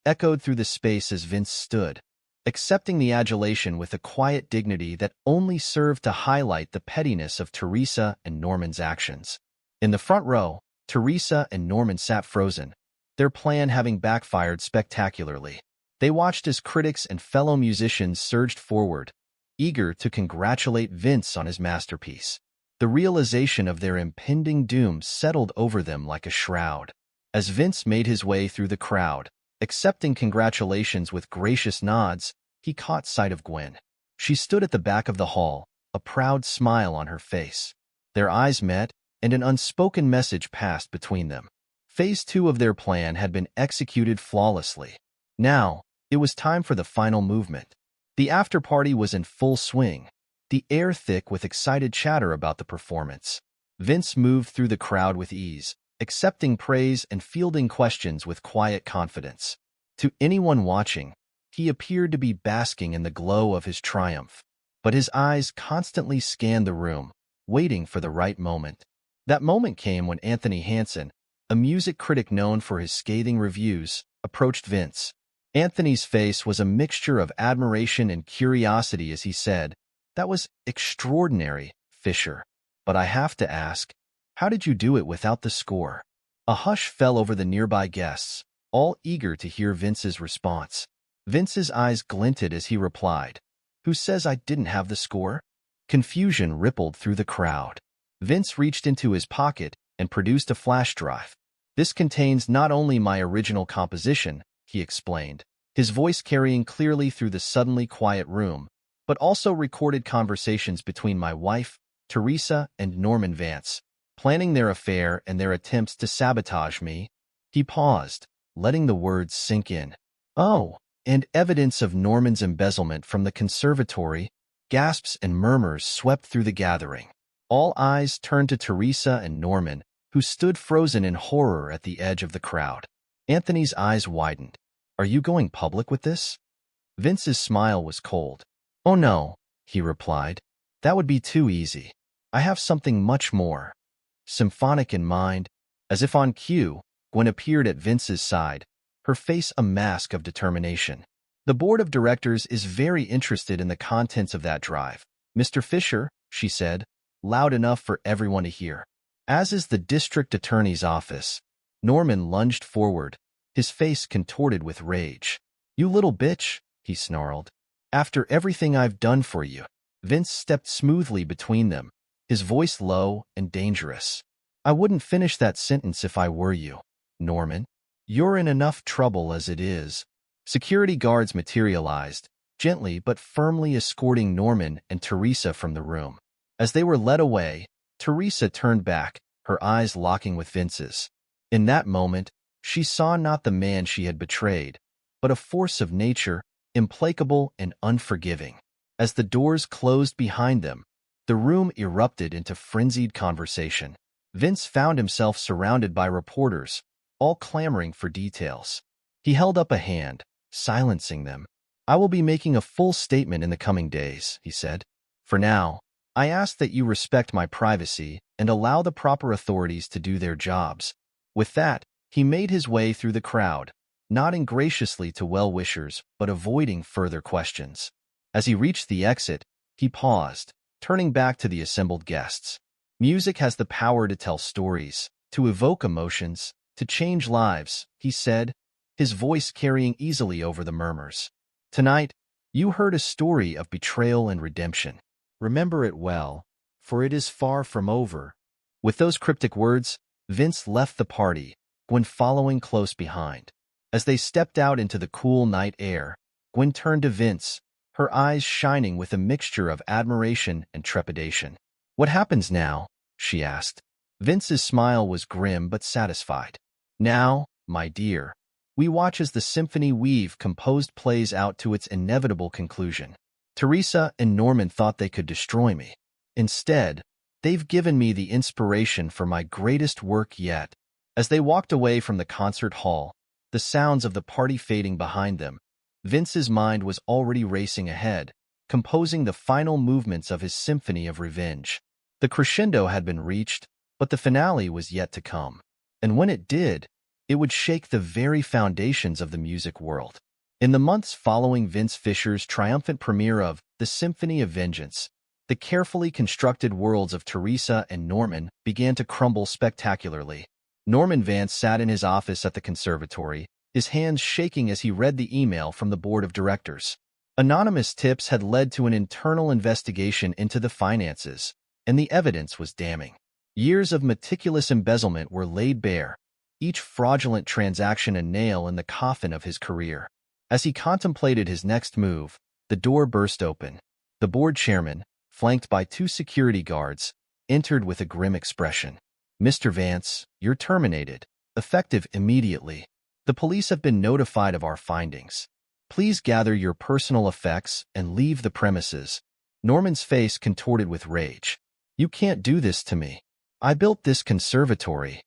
echoed through the space as Vince stood, accepting the adulation with a quiet dignity that only served to highlight the pettiness of Teresa and Norman's actions. In the front row, Teresa and Norman sat frozen, their plan having backfired spectacularly. They watched as critics and fellow musicians surged forward, eager to congratulate Vince on his masterpiece. The realization of their impending doom settled over them like a shroud. As Vince made his way through the crowd, accepting congratulations with gracious nods, he caught sight of Gwen. She stood at the back of the hall, a proud smile on her face. Their eyes met, and an unspoken message passed between them. Phase 2 of their plan had been executed flawlessly. Now, it was time for the final movement. The after-party was in full swing, the air thick with excited chatter about the performance. Vince moved through the crowd with ease, accepting praise and fielding questions with quiet confidence. To anyone watching, he appeared to be basking in the glow of his triumph, but his eyes constantly scanned the room, waiting for the right moment. That moment came when Anthony Hansen, a music critic known for his scathing reviews, approached Vince. Anthony's face was a mixture of admiration and curiosity as he said, "That was extraordinary, Fisher. But I have to ask, how did you do it without the score?" A hush fell over the nearby guests, all eager to hear Vince's response. Vince's eyes glinted as he replied, "Who says I didn't have the score?" Confusion rippled through the crowd. Vince reached into his pocket and produced a flash drive. "This contains not only my original composition," he explained, his voice carrying clearly through the suddenly quiet room, "but also recorded conversations between my wife, Teresa, and Norman Vance, planning their affair and their attempts to sabotage me." He paused, letting the words sink in. "Oh, and evidence of Norman's embezzlement from the conservatory." Gasps and murmurs swept through the gathering. All eyes turned to Teresa and Norman, who stood frozen in horror at the edge of the crowd. Anthony's eyes widened. "Are you going public with this?" Vince's smile was cold. "Oh no," he replied. "That would be too easy. I have something much more symphonic in mind." As if on cue, Gwen appeared at Vince's side, her face a mask of determination. "The board of directors is very interested in the contents of that drive, Mr. Fisher," she said, loud enough for everyone to hear. "As is the district attorney's office." Norman lunged forward, his face contorted with rage. "You little bitch," he snarled. "After everything I've done for you." Vince stepped smoothly between them, his voice low and dangerous. "I wouldn't finish that sentence if I were you, Norman. You're in enough trouble as it is." Security guards materialized, gently but firmly escorting Norman and Teresa from the room. As they were led away, Teresa turned back, her eyes locking with Vince's. In that moment, she saw not the man she had betrayed, but a force of nature, implacable and unforgiving. As the doors closed behind them, the room erupted into frenzied conversation. Vince found himself surrounded by reporters, all clamoring for details. He held up a hand, silencing them. "I will be making a full statement in the coming days," he said. "For now, I ask that you respect my privacy and allow the proper authorities to do their jobs." With that, he made his way through the crowd, nodding graciously to well-wishers but avoiding further questions. As he reached the exit, he paused, turning back to the assembled guests. "Music has the power to tell stories, to evoke emotions, to change lives," he said, his voice carrying easily over the murmurs. "Tonight, you heard a story of betrayal and redemption. Remember it well, for it is far from over." With those cryptic words, Vince left the party, Gwen following close behind. As they stepped out into the cool night air, Gwen turned to Vince, her eyes shining with a mixture of admiration and trepidation. "What happens now?" she asked. Vince's smile was grim but satisfied. "Now, my dear, we watch as the symphony we've composed plays out to its inevitable conclusion. Teresa and Norman thought they could destroy me. Instead, they've given me the inspiration for my greatest work yet." As they walked away from the concert hall, the sounds of the party fading behind them, Vince's mind was already racing ahead, composing the final movements of his symphony of revenge. The crescendo had been reached, but the finale was yet to come. And when it did, it would shake the very foundations of the music world. In the months following Vince Fisher's triumphant premiere of The Symphony of Vengeance, the carefully constructed worlds of Teresa and Norman began to crumble spectacularly. Norman Vance sat in his office at the conservatory, his hands shaking as he read the email from the board of directors. Anonymous tips had led to an internal investigation into the finances, and the evidence was damning. Years of meticulous embezzlement were laid bare, each fraudulent transaction a nail in the coffin of his career. As he contemplated his next move, the door burst open. The board chairman, flanked by 2 security guards, entered with a grim expression. "Mr. Vance, you're terminated, effective immediately. The police have been notified of our findings. Please gather your personal effects and leave the premises." Norman's face contorted with rage. "You can't do this to me. I built this conservatory."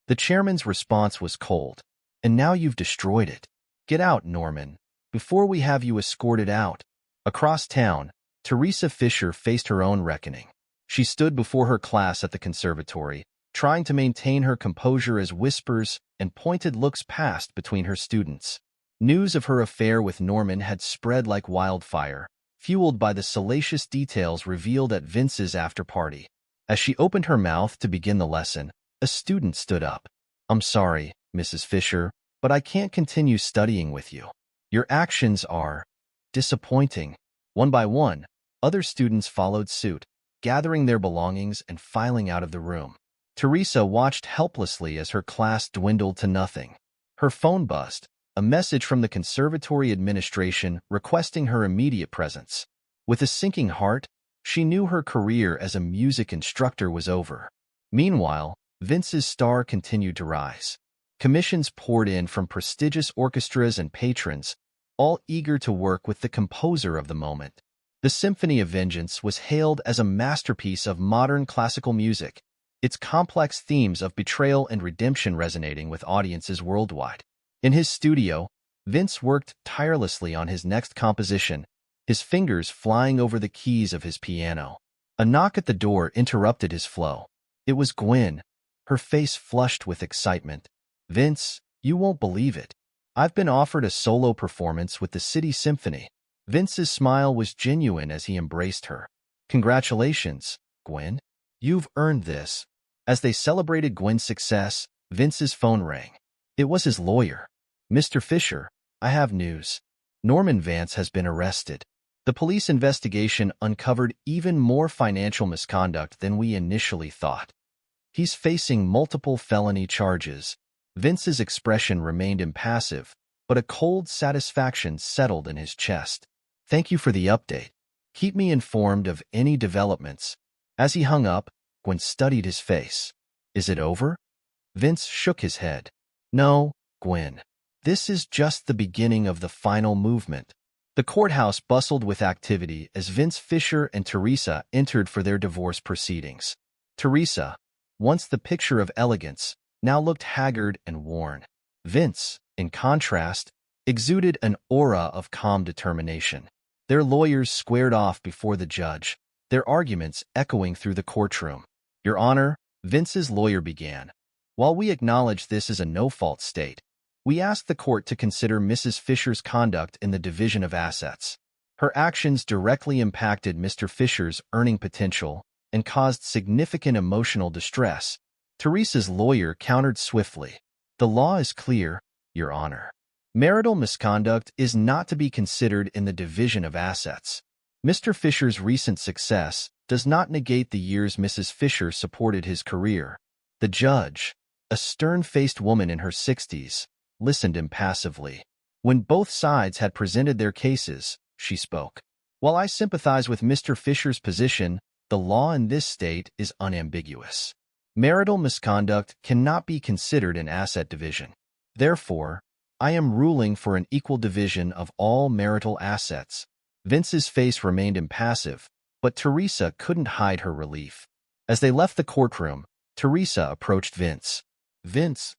The chairman's response was cold. "And now you've destroyed it. Get out, Norman, before we have you escorted out." Across town, Teresa Fisher faced her own reckoning. She stood before her class at the conservatory, trying to maintain her composure as whispers and pointed looks passed between her students. News of her affair with Norman had spread like wildfire, fueled by the salacious details revealed at Vince's after-party. As she opened her mouth to begin the lesson, a student stood up. "I'm sorry, Mrs. Fisher, but I can't continue studying with you. Your actions are disappointing." One by one, other students followed suit, gathering their belongings and filing out of the room. Teresa watched helplessly as her class dwindled to nothing. Her phone buzzed, a message from the conservatory administration requesting her immediate presence. With a sinking heart, she knew her career as a music instructor was over. Meanwhile, Vince's star continued to rise. Commissions poured in from prestigious orchestras and patrons, all eager to work with the composer of the moment. The Symphony of Vengeance was hailed as a masterpiece of modern classical music, its complex themes of betrayal and redemption resonating with audiences worldwide. In his studio, Vince worked tirelessly on his next composition, his fingers flying over the keys of his piano. A knock at the door interrupted his flow. It was Gwen, her face flushed with excitement. "Vince, you won't believe it. I've been offered a solo performance with the City Symphony." Vince's smile was genuine as he embraced her. "Congratulations, Gwen. You've earned this." As they celebrated Gwen's success, Vince's phone rang. It was his lawyer. "Mr. Fisher, I have news. Norman Vance has been arrested." The police investigation uncovered even more financial misconduct than we initially thought. "He's facing multiple felony charges." Vince's expression remained impassive, but a cold satisfaction settled in his chest. "Thank you for the update. Keep me informed of any developments." As he hung up, Gwen studied his face. "Is it over?" Vince shook his head. "No, Gwen. This is just the beginning of the final movement." The courthouse bustled with activity as Vince Fisher and Teresa entered for their divorce proceedings. Teresa, once the picture of elegance, now looked haggard and worn. Vince, in contrast, exuded an aura of calm determination. Their lawyers squared off before the judge, their arguments echoing through the courtroom. "Your Honor," Vince's lawyer began, "while we acknowledge this is a no-fault state, we ask the court to consider Mrs. Fisher's conduct in the division of assets. Her actions directly impacted Mr. Fisher's earning potential and caused significant emotional distress." Teresa's lawyer countered swiftly. "The law is clear, Your Honor. Marital misconduct is not to be considered in the division of assets. Mr. Fisher's recent success does not negate the years Mrs. Fisher supported his career." The judge, a stern-faced woman in her 60s, listened impassively. When both sides had presented their cases, she spoke. "While I sympathize with Mr. Fisher's position, the law in this state is unambiguous. Marital misconduct cannot be considered an asset division. Therefore, I am ruling for an equal division of all marital assets." Vince's face remained impassive, but Teresa couldn't hide her relief. As they left the courtroom, Teresa approached Vince. "Vince."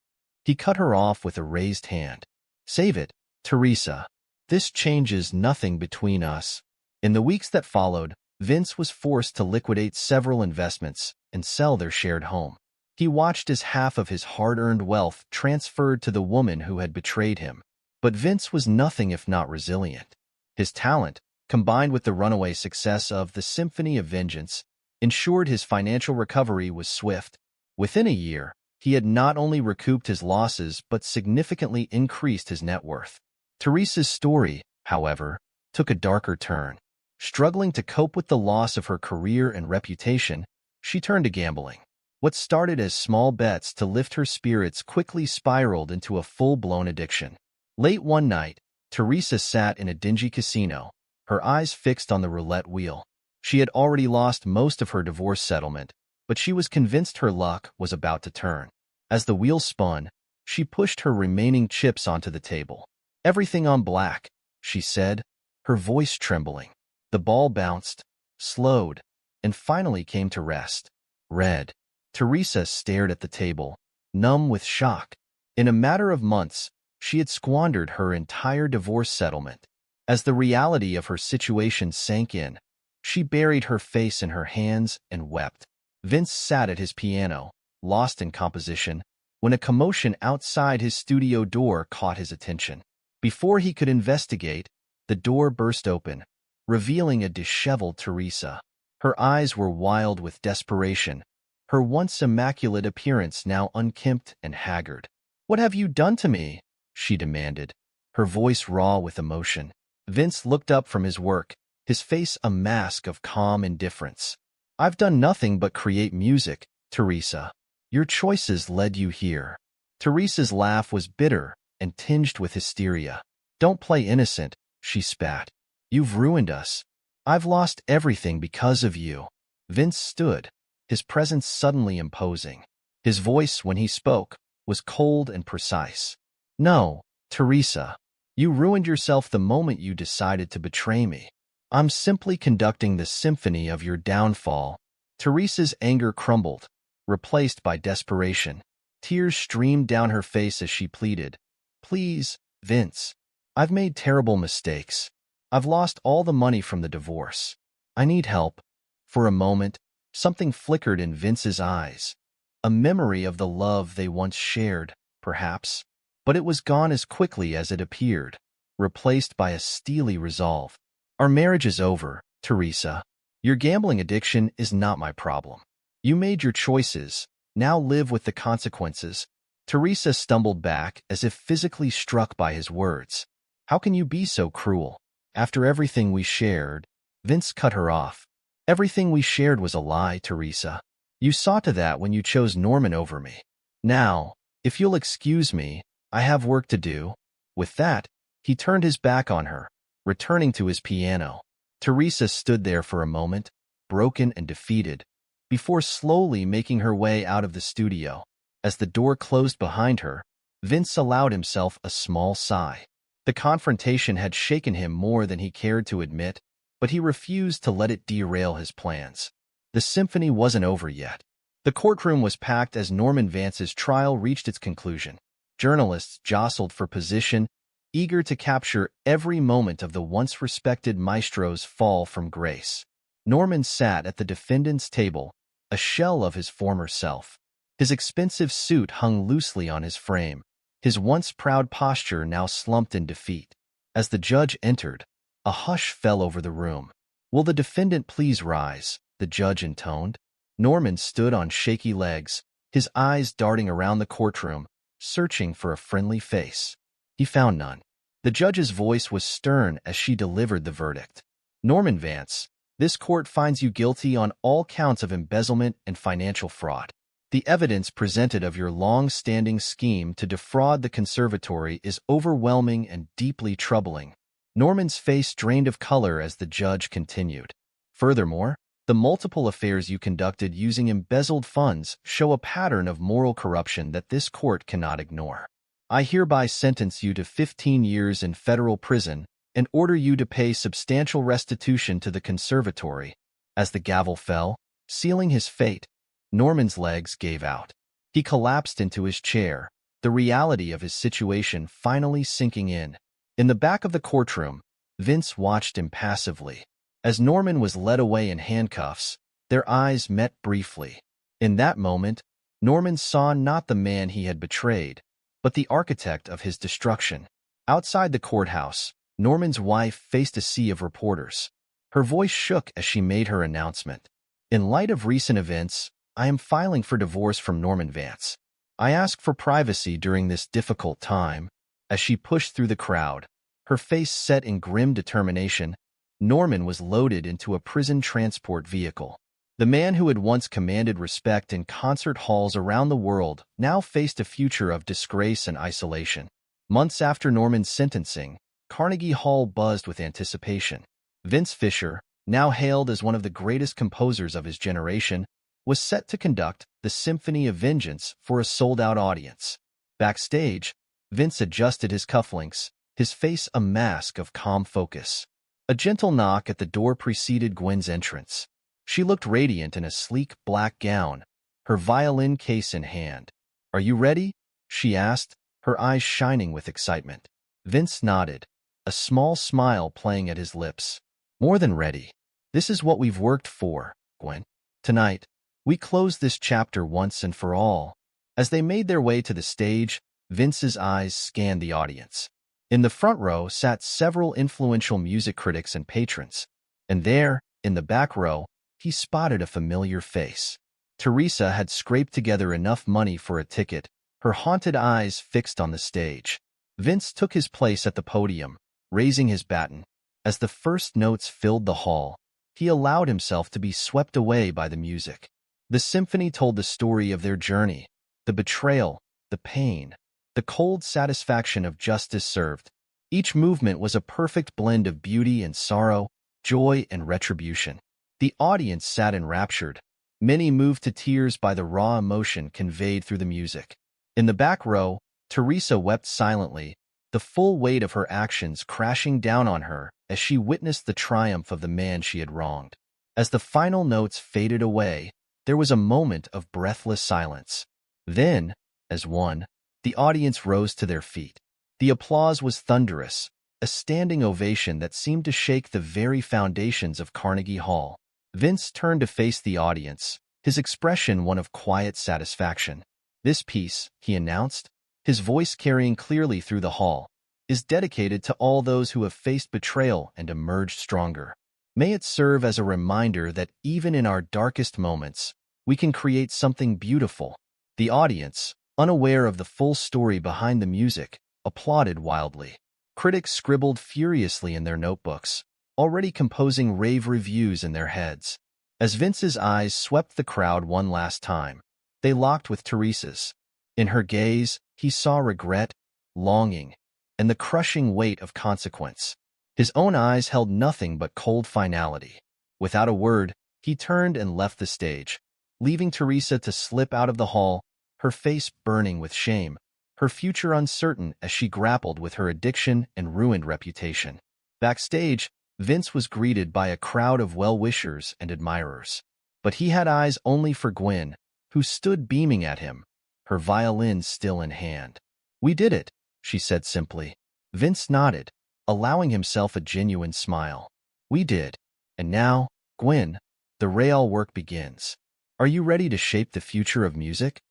He cut her off with a raised hand. "Save it, Teresa. This changes nothing between us." In the weeks that followed, Vince was forced to liquidate several investments and sell their shared home. He watched as half of his hard-earned wealth transferred to the woman who had betrayed him. But Vince was nothing if not resilient. His talent, combined with the runaway success of The Symphony of Vengeance, ensured his financial recovery was swift. Within a year, he had not only recouped his losses but significantly increased his net worth. Teresa's story, however, took a darker turn. Struggling to cope with the loss of her career and reputation, she turned to gambling. What started as small bets to lift her spirits quickly spiraled into a full-blown addiction. Late one night, Teresa sat in a dingy casino, her eyes fixed on the roulette wheel. She had already lost most of her divorce settlement, but she was convinced her luck was about to turn. As the wheel spun, she pushed her remaining chips onto the table. "Everything on black," she said, her voice trembling. The ball bounced, slowed, and finally came to rest. "Red." Teresa stared at the table, numb with shock. In a matter of months, she had squandered her entire divorce settlement. As the reality of her situation sank in, she buried her face in her hands and wept. Vince sat at his piano, lost in composition, when a commotion outside his studio door caught his attention. Before he could investigate, the door burst open, revealing a disheveled Teresa. Her eyes were wild with desperation, her once immaculate appearance now unkempt and haggard. "What have you done to me?" she demanded, her voice raw with emotion. Vince looked up from his work, his face a mask of calm indifference. "I've done nothing but create music, Teresa. Your choices led you here." Teresa's laugh was bitter and tinged with hysteria. "Don't play innocent," she spat. "You've ruined us. I've lost everything because of you." Vince stood, his presence suddenly imposing. His voice, when he spoke, was cold and precise. "No, Teresa. You ruined yourself the moment you decided to betray me. I'm simply conducting the symphony of your downfall." Teresa's anger crumbled, replaced by desperation. Tears streamed down her face as she pleaded, "Please, Vince. I've made terrible mistakes. I've lost all the money from the divorce. I need help. For a moment, something flickered in Vince's eyes. A memory of the love they once shared, perhaps. But it was gone as quickly as it appeared, replaced by a steely resolve. Our marriage is over, Teresa. Your gambling addiction is not my problem. You made your choices. Now live with the consequences. Teresa stumbled back as if physically struck by his words. How can you be so cruel? After everything we shared, Vince cut her off. Everything we shared was a lie, Teresa. You saw to that when you chose Norman over me. Now, if you'll excuse me, I have work to do. With that, he turned his back on her, returning to his piano. Teresa stood there for a moment, broken and defeated, before slowly making her way out of the studio. As the door closed behind her, Vince allowed himself a small sigh. The confrontation had shaken him more than he cared to admit, but he refused to let it derail his plans. The symphony wasn't over yet. The courtroom was packed as Norman Vance's trial reached its conclusion. Journalists jostled for position, eager to capture every moment of the once respected maestro's fall from grace. Norman sat at the defendant's table, a shell of his former self. His expensive suit hung loosely on his frame, his once proud posture now slumped in defeat. As the judge entered, a hush fell over the room. "Will the defendant please rise?" the judge intoned. Norman stood on shaky legs, his eyes darting around the courtroom, searching for a friendly face. He found none. The judge's voice was stern as she delivered the verdict. "Norman Vance, this court finds you guilty on all counts of embezzlement and financial fraud. The evidence presented of your long-standing scheme to defraud the conservatory is overwhelming and deeply troubling." Norman's face drained of color as the judge continued. "Furthermore, the multiple affairs you conducted using embezzled funds show a pattern of moral corruption that this court cannot ignore. I hereby sentence you to 15 years in federal prison and order you to pay substantial restitution to the conservatory." As the gavel fell, sealing his fate, Norman's legs gave out. He collapsed into his chair, the reality of his situation finally sinking in. In the back of the courtroom, Vince watched impassively. As Norman was led away in handcuffs, their eyes met briefly. In that moment, Norman saw not the man he had betrayed, but the architect of his destruction. Outside the courthouse, Norman's wife faced a sea of reporters. Her voice shook as she made her announcement. "In light of recent events, I am filing for divorce from Norman Vance. I ask for privacy during this difficult time." As she pushed through the crowd, her face set in grim determination, Norman was loaded into a prison transport vehicle. The man who had once commanded respect in concert halls around the world now faced a future of disgrace and isolation. Months after Norman's sentencing, Carnegie Hall buzzed with anticipation. Vince Fisher, now hailed as one of the greatest composers of his generation, was set to conduct the Symphony of Vengeance for a sold-out audience. Backstage, Vince adjusted his cufflinks, his face a mask of calm focus. A gentle knock at the door preceded Gwen's entrance. She looked radiant in a sleek black gown, her violin case in hand. "Are you ready?" she asked, her eyes shining with excitement. Vince nodded, a small smile playing at his lips. "More than ready. This is what we've worked for, Gwen. Tonight, we close this chapter once and for all." As they made their way to the stage, Vince's eyes scanned the audience. In the front row sat several influential music critics and patrons, and there, in the back row, he spotted a familiar face. Teresa had scraped together enough money for a ticket, her haunted eyes fixed on the stage. Vince took his place at the podium, raising his baton. As the first notes filled the hall, he allowed himself to be swept away by the music. The symphony told the story of their journey, the betrayal, the pain, the cold satisfaction of justice served. Each movement was a perfect blend of beauty and sorrow, joy and retribution. The audience sat enraptured, many moved to tears by the raw emotion conveyed through the music. In the back row, Teresa wept silently, the full weight of her actions crashing down on her as she witnessed the triumph of the man she had wronged. As the final notes faded away, there was a moment of breathless silence. Then, as one, the audience rose to their feet. The applause was thunderous, a standing ovation that seemed to shake the very foundations of Carnegie Hall. Vince turned to face the audience, his expression one of quiet satisfaction. "This piece," he announced, his voice carrying clearly through the hall, "is dedicated to all those who have faced betrayal and emerged stronger. May it serve as a reminder that even in our darkest moments, we can create something beautiful." The audience, unaware of the full story behind the music, applauded wildly. Critics scribbled furiously in their notebooks, already composing rave reviews in their heads. As Vince's eyes swept the crowd one last time, they locked with Teresa's. In her gaze, he saw regret, longing, and the crushing weight of consequence. His own eyes held nothing but cold finality. Without a word, he turned and left the stage, leaving Teresa to slip out of the hall, her face burning with shame, her future uncertain as she grappled with her addiction and ruined reputation. Backstage, Vince was greeted by a crowd of well-wishers and admirers. But he had eyes only for Gwen, who stood beaming at him, her violin still in hand. "We did it," she said simply. Vince nodded, allowing himself a genuine smile. "We did. And now, Gwen, the real work begins. Are you ready to shape the future of music?"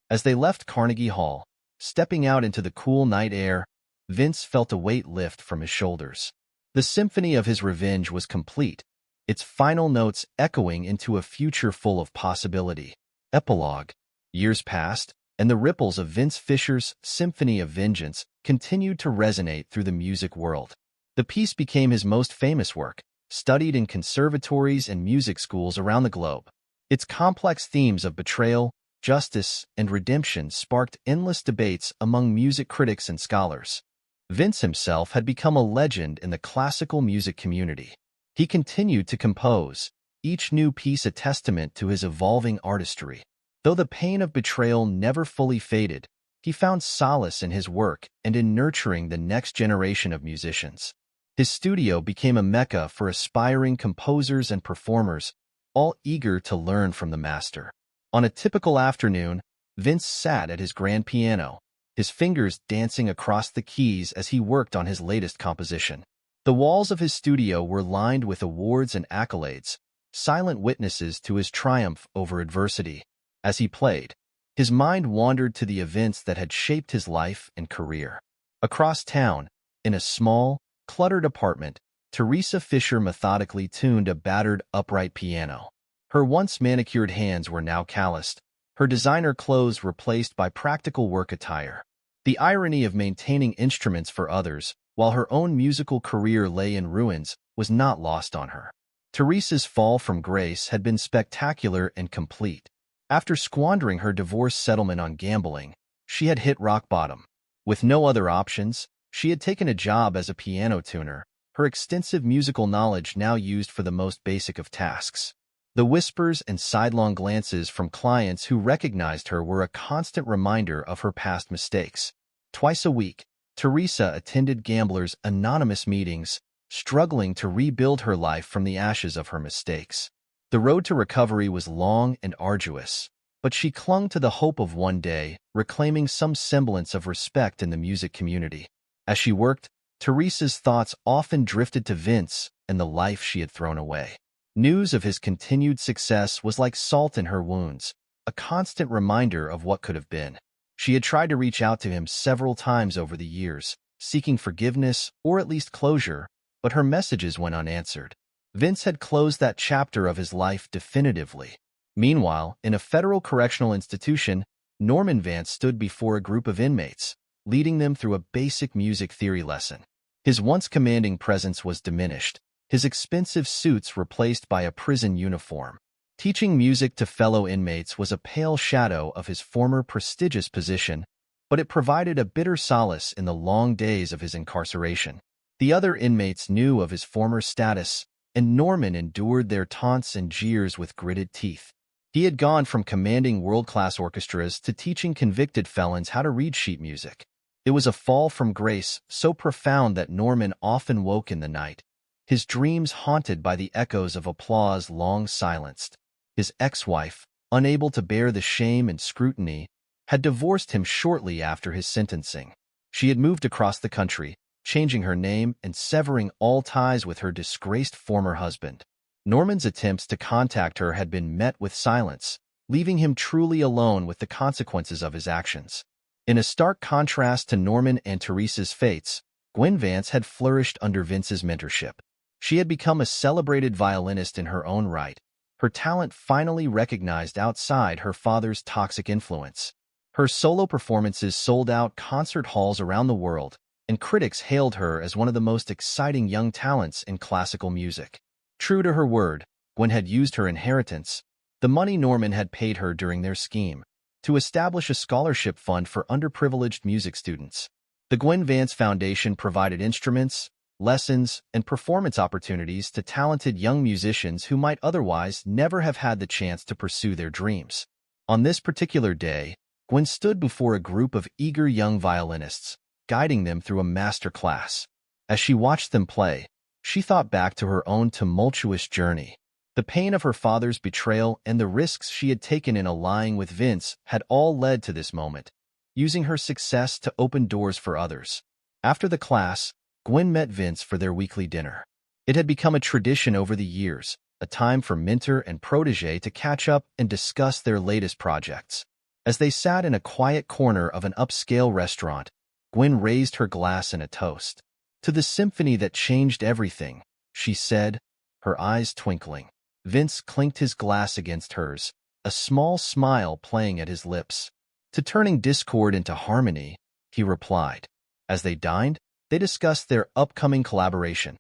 As they left Carnegie Hall, stepping out into the cool night air, Vince felt a weight lift from his shoulders. The symphony of his revenge was complete, its final notes echoing into a future full of possibility. Epilogue. Years passed, and the ripples of Vince Fisher's Symphony of Vengeance continued to resonate through the music world. The piece became his most famous work, studied in conservatories and music schools around the globe. Its complex themes of betrayal, justice, and redemption sparked endless debates among music critics and scholars. Vince himself had become a legend in the classical music community. He continued to compose, each new piece a testament to his evolving artistry. Though the pain of betrayal never fully faded, he found solace in his work and in nurturing the next generation of musicians. His studio became a mecca for aspiring composers and performers, all eager to learn from the master. On a typical afternoon, Vince sat at his grand piano, his fingers dancing across the keys as he worked on his latest composition. The walls of his studio were lined with awards and accolades, silent witnesses to his triumph over adversity. As he played, his mind wandered to the events that had shaped his life and career. Across town, in a small, cluttered apartment, Teresa Fisher methodically tuned a battered upright piano. Her once manicured hands were now calloused, her designer clothes replaced by practical work attire. The irony of maintaining instruments for others, while her own musical career lay in ruins, was not lost on her. Teresa's fall from grace had been spectacular and complete. After squandering her divorce settlement on gambling, she had hit rock bottom. With no other options, she had taken a job as a piano tuner, her extensive musical knowledge now used for the most basic of tasks. The whispers and sidelong glances from clients who recognized her were a constant reminder of her past mistakes. Twice a week, Teresa attended gamblers' anonymous meetings, struggling to rebuild her life from the ashes of her mistakes. The road to recovery was long and arduous, but she clung to the hope of one day reclaiming some semblance of respect in the music community. As she worked, Teresa's thoughts often drifted to Vince and the life she had thrown away. News of his continued success was like salt in her wounds, a constant reminder of what could have been. She had tried to reach out to him several times over the years, seeking forgiveness or at least closure, but her messages went unanswered. Vince had closed that chapter of his life definitively. Meanwhile, in a federal correctional institution, Norman Vance stood before a group of inmates, leading them through a basic music theory lesson. His once commanding presence was diminished, his expensive suits replaced by a prison uniform. Teaching music to fellow inmates was a pale shadow of his former prestigious position, but it provided a bitter solace in the long days of his incarceration. The other inmates knew of his former status, and Norman endured their taunts and jeers with gritted teeth. He had gone from commanding world-class orchestras to teaching convicted felons how to read sheet music. It was a fall from grace so profound that Norman often woke in the night, his dreams haunted by the echoes of applause long silenced. His ex-wife, unable to bear the shame and scrutiny, had divorced him shortly after his sentencing. She had moved across the country, changing her name and severing all ties with her disgraced former husband. Norman's attempts to contact her had been met with silence, leaving him truly alone with the consequences of his actions. In a stark contrast to Norman and Teresa's fates, Gwen Vance had flourished under Vince's mentorship. She had become a celebrated violinist in her own right, her talent finally recognized outside her father's toxic influence. Her solo performances sold out concert halls around the world, and critics hailed her as one of the most exciting young talents in classical music. True to her word, Gwen had used her inheritance, the money Norman had paid her during their scheme, to establish a scholarship fund for underprivileged music students. The Gwen Vance Foundation provided instruments, lessons, and performance opportunities to talented young musicians who might otherwise never have had the chance to pursue their dreams. On this particular day, Gwen stood before a group of eager young violinists, guiding them through a master class. As she watched them play, she thought back to her own tumultuous journey. The pain of her father's betrayal and the risks she had taken in allying with Vince had all led to this moment, using her success to open doors for others. After the class, Gwen met Vince for their weekly dinner. It had become a tradition over the years, a time for mentor and protege to catch up and discuss their latest projects. As they sat in a quiet corner of an upscale restaurant, Gwen raised her glass in a toast. "To the symphony that changed everything," she said, her eyes twinkling. Vince clinked his glass against hers, a small smile playing at his lips. "To turning discord into harmony," he replied. As they dined, they discussed their upcoming collaboration,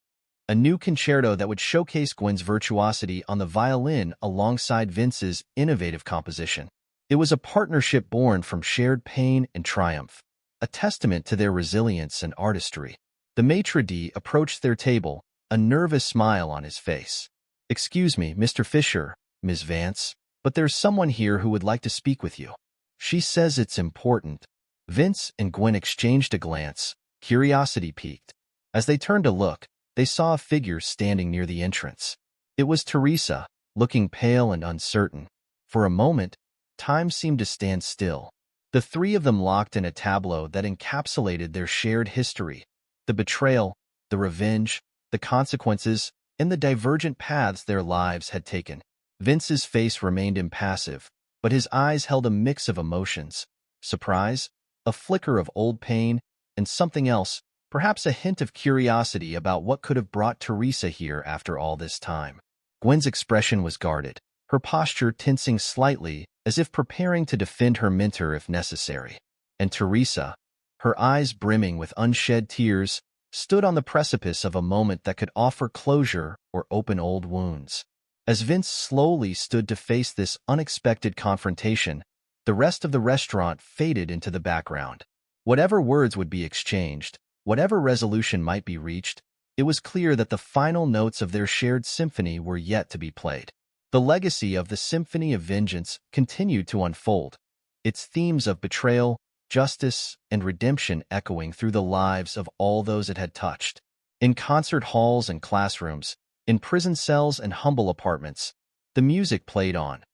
a new concerto that would showcase Gwen's virtuosity on the violin alongside Vince's innovative composition. It was a partnership born from shared pain and triumph, a testament to their resilience and artistry. The maitre d' approached their table, a nervous smile on his face. "Excuse me, Mr. Fisher, Ms. Vance, but there's someone here who would like to speak with you. She says it's important." Vince and Gwen exchanged a glance, curiosity piqued. As they turned to look, they saw a figure standing near the entrance. It was Teresa, looking pale and uncertain. For a moment, time seemed to stand still. The three of them locked in a tableau that encapsulated their shared history, the betrayal, the revenge, the consequences, and the divergent paths their lives had taken. Vince's face remained impassive, but his eyes held a mix of emotions: surprise, a flicker of old pain, and something else, perhaps a hint of curiosity about what could have brought Teresa here after all this time. Gwen's expression was guarded, her posture tensing slightly as if preparing to defend her mentor if necessary. And Teresa, her eyes brimming with unshed tears, stood on the precipice of a moment that could offer closure or open old wounds. As Vince slowly stood to face this unexpected confrontation, the rest of the restaurant faded into the background. Whatever words would be exchanged, whatever resolution might be reached, it was clear that the final notes of their shared symphony were yet to be played. The legacy of the Symphony of Vengeance continued to unfold, its themes of betrayal, justice, and redemption echoing through the lives of all those it had touched. In concert halls and classrooms, in prison cells and humble apartments, the music played on,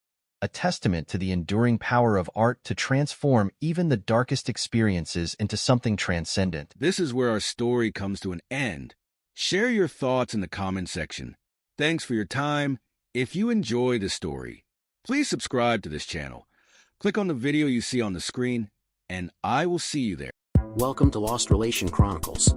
a testament to the enduring power of art to transform even the darkest experiences into something transcendent. This is where our story comes to an end. Share your thoughts in the comment section. Thanks for your time. If you enjoy the story, please subscribe to this channel. Click on the video you see on the screen, and I will see you there. Welcome to Lost Relation Chronicles.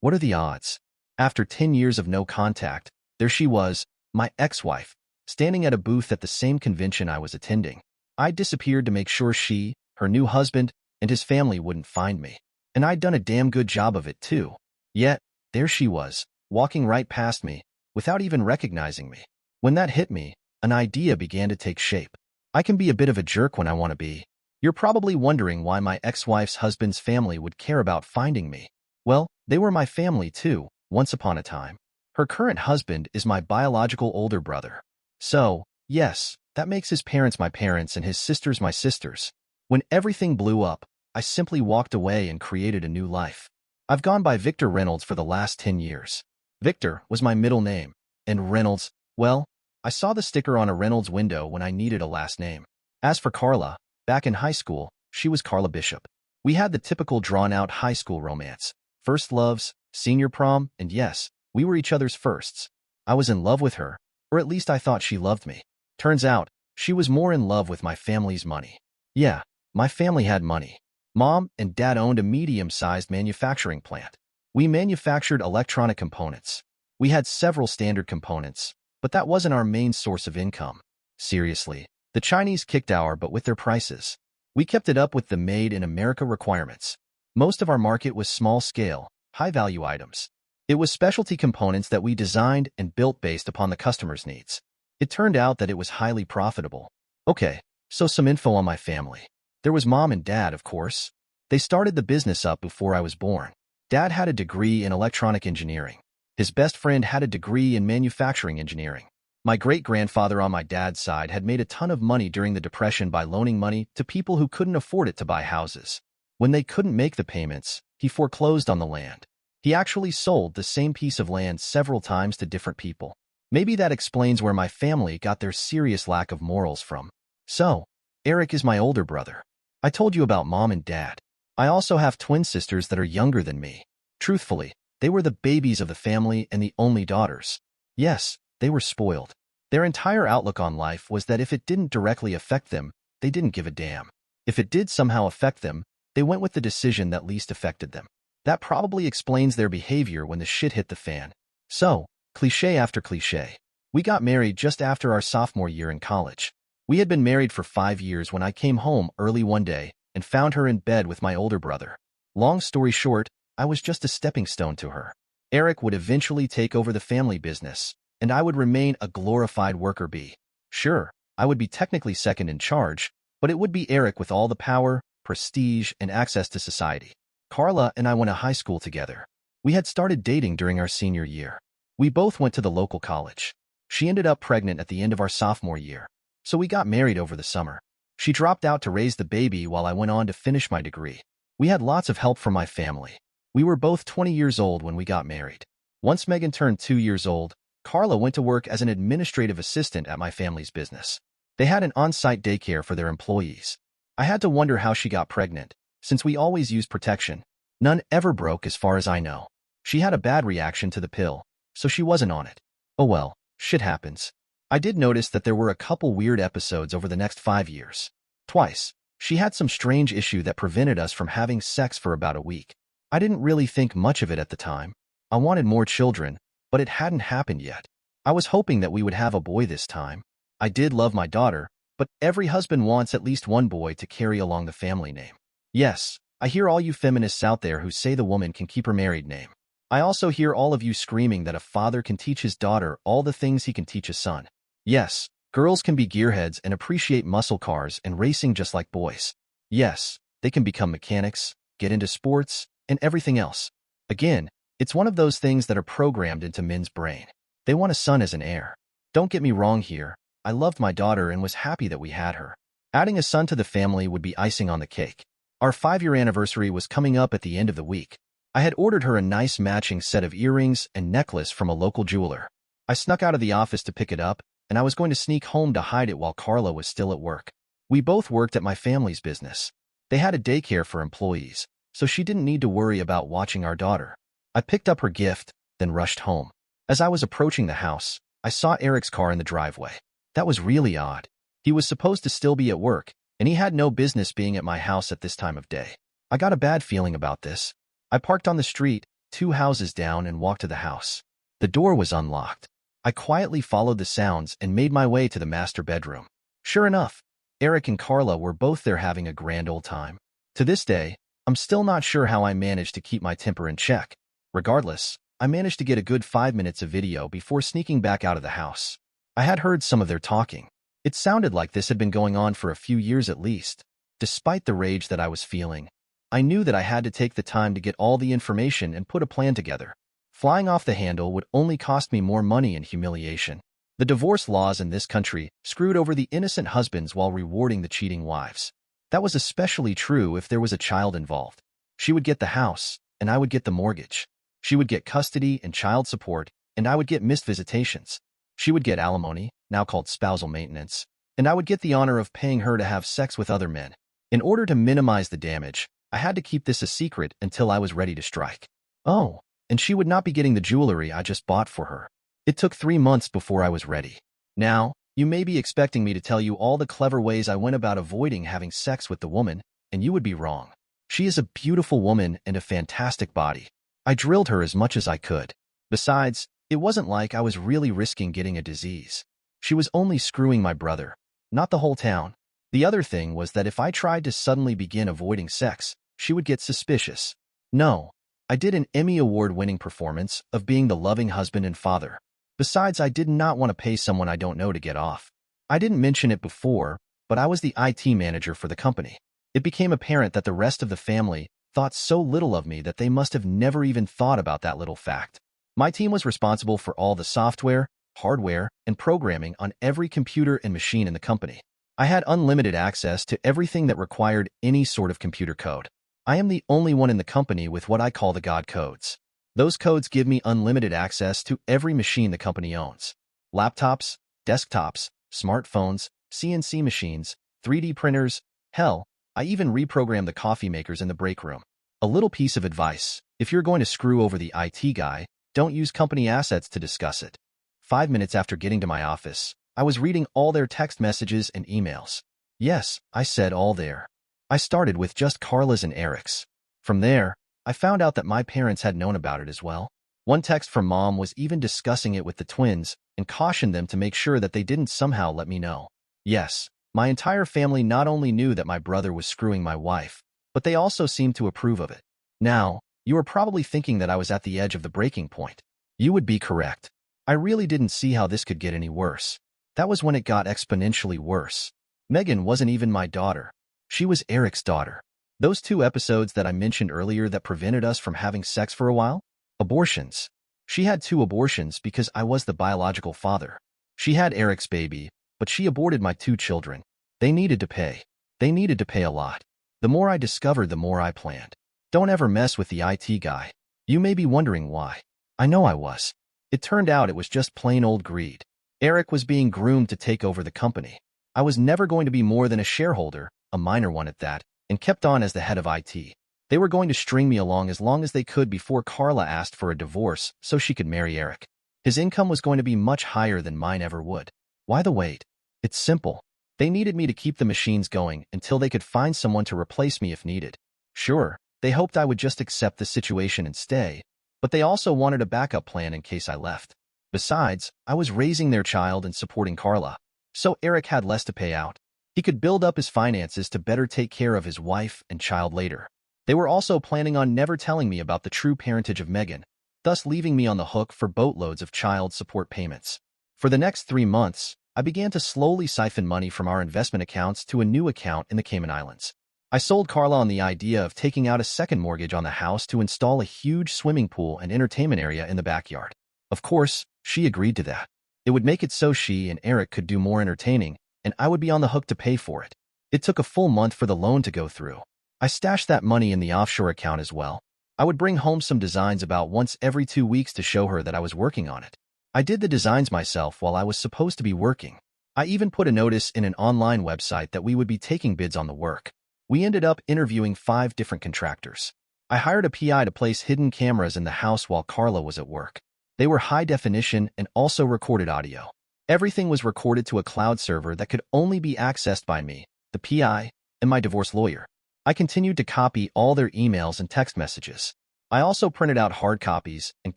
What are the odds? After 10 years of no contact, there she was, my ex-wife, standing at a booth at the same convention I was attending. I disappeared to make sure she, her new husband, and his family wouldn't find me. And I'd done a damn good job of it too. Yet, there she was, walking right past me, without even recognizing me. When that hit me, an idea began to take shape. I can be a bit of a jerk when I want to be. You're probably wondering why my ex-wife's husband's family would care about finding me. Well, they were my family too, once upon a time. Her current husband is my biological older brother. So, yes, that makes his parents my parents and his sisters my sisters. When everything blew up, I simply walked away and created a new life. I've gone by Victor Reynolds for the last 10 years. Victor was my middle name, and Reynolds, well, I saw the sticker on a Reynolds window when I needed a last name. As for Carla, back in high school, she was Carla Bishop. We had the typical drawn-out high school romance, First loves, senior prom, and yes, we were each other's firsts. I was in love with her, or at least I thought she loved me. Turns out, she was more in love with my family's money. Yeah, my family had money. Mom and Dad owned a medium-sized manufacturing plant. We manufactured electronic components. We had several standard components, but that wasn't our main source of income. Seriously, the Chinese kicked our butt with their prices. We kept it up with the Made in America requirements. Most of our market was small-scale, high-value items. It was specialty components that we designed and built based upon the customer's needs. It turned out that it was highly profitable. Okay, so some info on my family. There was Mom and Dad, of course. They started the business up before I was born. Dad had a degree in electronic engineering. His best friend had a degree in manufacturing engineering. My great-grandfather on my dad's side had made a ton of money during the Depression by loaning money to people who couldn't afford it to buy houses. When they couldn't make the payments, he foreclosed on the land. He actually sold the same piece of land several times to different people. Maybe that explains where my family got their serious lack of morals from. So, Eric is my older brother. I told you about Mom and Dad. I also have twin sisters that are younger than me. Truthfully, they were the babies of the family and the only daughters. Yes, they were spoiled. Their entire outlook on life was that if it didn't directly affect them, they didn't give a damn. If it did somehow affect them, they went with the decision that least affected them. That probably explains their behavior when the shit hit the fan. So, cliché after cliché. We got married just after our sophomore year in college. We had been married for 5 years when I came home early one day and found her in bed with my older brother. Long story short, I was just a stepping stone to her. Eric would eventually take over the family business, and I would remain a glorified worker bee. Sure, I would be technically second in charge, but it would be Eric with all the power, prestige, and access to society. Carla and I went to high school together. We had started dating during our senior year. We both went to the local college. She ended up pregnant at the end of our sophomore year, so we got married over the summer. She dropped out to raise the baby while I went on to finish my degree. We had lots of help from my family. We were both 20 years old when we got married. Once Megan turned 2 years old, Carla went to work as an administrative assistant at my family's business. They had an on-site daycare for their employees. I had to wonder how she got pregnant, since we always used protection. None ever broke as far as I know. She had a bad reaction to the pill, so she wasn't on it. Oh well, shit happens. I did notice that there were a couple weird episodes over the next 5 years. Twice, she had some strange issue that prevented us from having sex for about a week. I didn't really think much of it at the time. I wanted more children, but it hadn't happened yet. I was hoping that we would have a boy this time. I did love my daughter, but every husband wants at least one boy to carry along the family name. Yes, I hear all you feminists out there who say the woman can keep her married name. I also hear all of you screaming that a father can teach his daughter all the things he can teach a son. Yes, girls can be gearheads and appreciate muscle cars and racing just like boys. Yes, they can become mechanics, get into sports, and everything else. Again, it's one of those things that are programmed into men's brain. They want a son as an heir. Don't get me wrong here. I loved my daughter and was happy that we had her. Adding a son to the family would be icing on the cake. Our 5-year anniversary was coming up at the end of the week. I had ordered her a nice matching set of earrings and necklace from a local jeweler. I snuck out of the office to pick it up, and I was going to sneak home to hide it while Carla was still at work. We both worked at my family's business. They had a daycare for employees, so she didn't need to worry about watching our daughter. I picked up her gift, then rushed home. As I was approaching the house, I saw Eric's car in the driveway. That was really odd. He was supposed to still be at work, and he had no business being at my house at this time of day. I got a bad feeling about this. I parked on the street, 2 houses down, and walked to the house. The door was unlocked. I quietly followed the sounds and made my way to the master bedroom. Sure enough, Eric and Carla were both there having a grand old time. To this day, I'm still not sure how I managed to keep my temper in check. Regardless, I managed to get a good 5 minutes of video before sneaking back out of the house. I had heard some of their talking. It sounded like this had been going on for a few years at least. Despite the rage that I was feeling, I knew that I had to take the time to get all the information and put a plan together. Flying off the handle would only cost me more money and humiliation. The divorce laws in this country screwed over the innocent husbands while rewarding the cheating wives. That was especially true if there was a child involved. She would get the house, and I would get the mortgage. She would get custody and child support, and I would get missed visitations. She would get alimony, now called spousal maintenance, and I would get the honor of paying her to have sex with other men. In order to minimize the damage, I had to keep this a secret until I was ready to strike. Oh, and she would not be getting the jewelry I just bought for her. It took 3 months before I was ready. Now, you may be expecting me to tell you all the clever ways I went about avoiding having sex with the woman, and you would be wrong. She is a beautiful woman and a fantastic body. I drilled her as much as I could. Besides, it wasn't like I was really risking getting a disease. She was only screwing my brother, not the whole town. The other thing was that if I tried to suddenly begin avoiding sex, she would get suspicious. No, I did an Emmy Award-winning performance of being the loving husband and father. Besides, I did not want to pay someone I don't know to get off. I didn't mention it before, but I was the IT manager for the company. It became apparent that the rest of the family thought so little of me that they must have never even thought about that little fact. My team was responsible for all the software, hardware, and programming on every computer and machine in the company. I had unlimited access to everything that required any sort of computer code. I am the only one in the company with what I call the God codes. Those codes give me unlimited access to every machine the company owns. Laptops, desktops, smartphones, CNC machines, 3D printers, hell, I even reprogrammed the coffee makers in the break room. A little piece of advice: if you're going to screw over the IT guy, don't use company assets to discuss it. 5 minutes after getting to my office, I was reading all their text messages and emails. Yes, I said all there. I started with just Carla's and Eric's. From there, I found out that my parents had known about it as well. One text from Mom was even discussing it with the twins and cautioned them to make sure that they didn't somehow let me know. Yes, my entire family not only knew that my brother was screwing my wife, but they also seemed to approve of it. Now, you are probably thinking that I was at the edge of the breaking point. You would be correct. I really didn't see how this could get any worse. That was when it got exponentially worse. Megan wasn't even my daughter. She was Eric's daughter. Those 2 episodes that I mentioned earlier that prevented us from having sex for a while? Abortions. She had 2 abortions because I was the biological father. She had Eric's baby, but she aborted my 2 children. They needed to pay. They needed to pay a lot. The more I discovered, the more I planned. Don't ever mess with the IT guy. You may be wondering why. I know I was. It turned out it was just plain old greed. Eric was being groomed to take over the company. I was never going to be more than a shareholder, a minor one at that, and kept on as the head of IT. They were going to string me along as long as they could before Carla asked for a divorce so she could marry Eric. His income was going to be much higher than mine ever would. Why the wait? It's simple. They needed me to keep the machines going until they could find someone to replace me if needed. Sure, they hoped I would just accept the situation and stay, but they also wanted a backup plan in case I left. Besides, I was raising their child and supporting Carla, so Eric had less to pay out. He could build up his finances to better take care of his wife and child later. They were also planning on never telling me about the true parentage of Megan, thus leaving me on the hook for boatloads of child support payments. For the next 3 months, I began to slowly siphon money from our investment accounts to a new account in the Cayman Islands. I sold Carla on the idea of taking out a second mortgage on the house to install a huge swimming pool and entertainment area in the backyard. Of course, she agreed to that. It would make it so she and Eric could do more entertaining, and I would be on the hook to pay for it. It took a full month for the loan to go through. I stashed that money in the offshore account as well. I would bring home some designs about once every 2 weeks to show her that I was working on it. I did the designs myself while I was supposed to be working. I even put a notice in an online website that we would be taking bids on the work. We ended up interviewing 5 different contractors. I hired a PI to place hidden cameras in the house while Carla was at work. They were high definition and also recorded audio. Everything was recorded to a cloud server that could only be accessed by me, the PI, and my divorce lawyer. I continued to copy all their emails and text messages. I also printed out hard copies and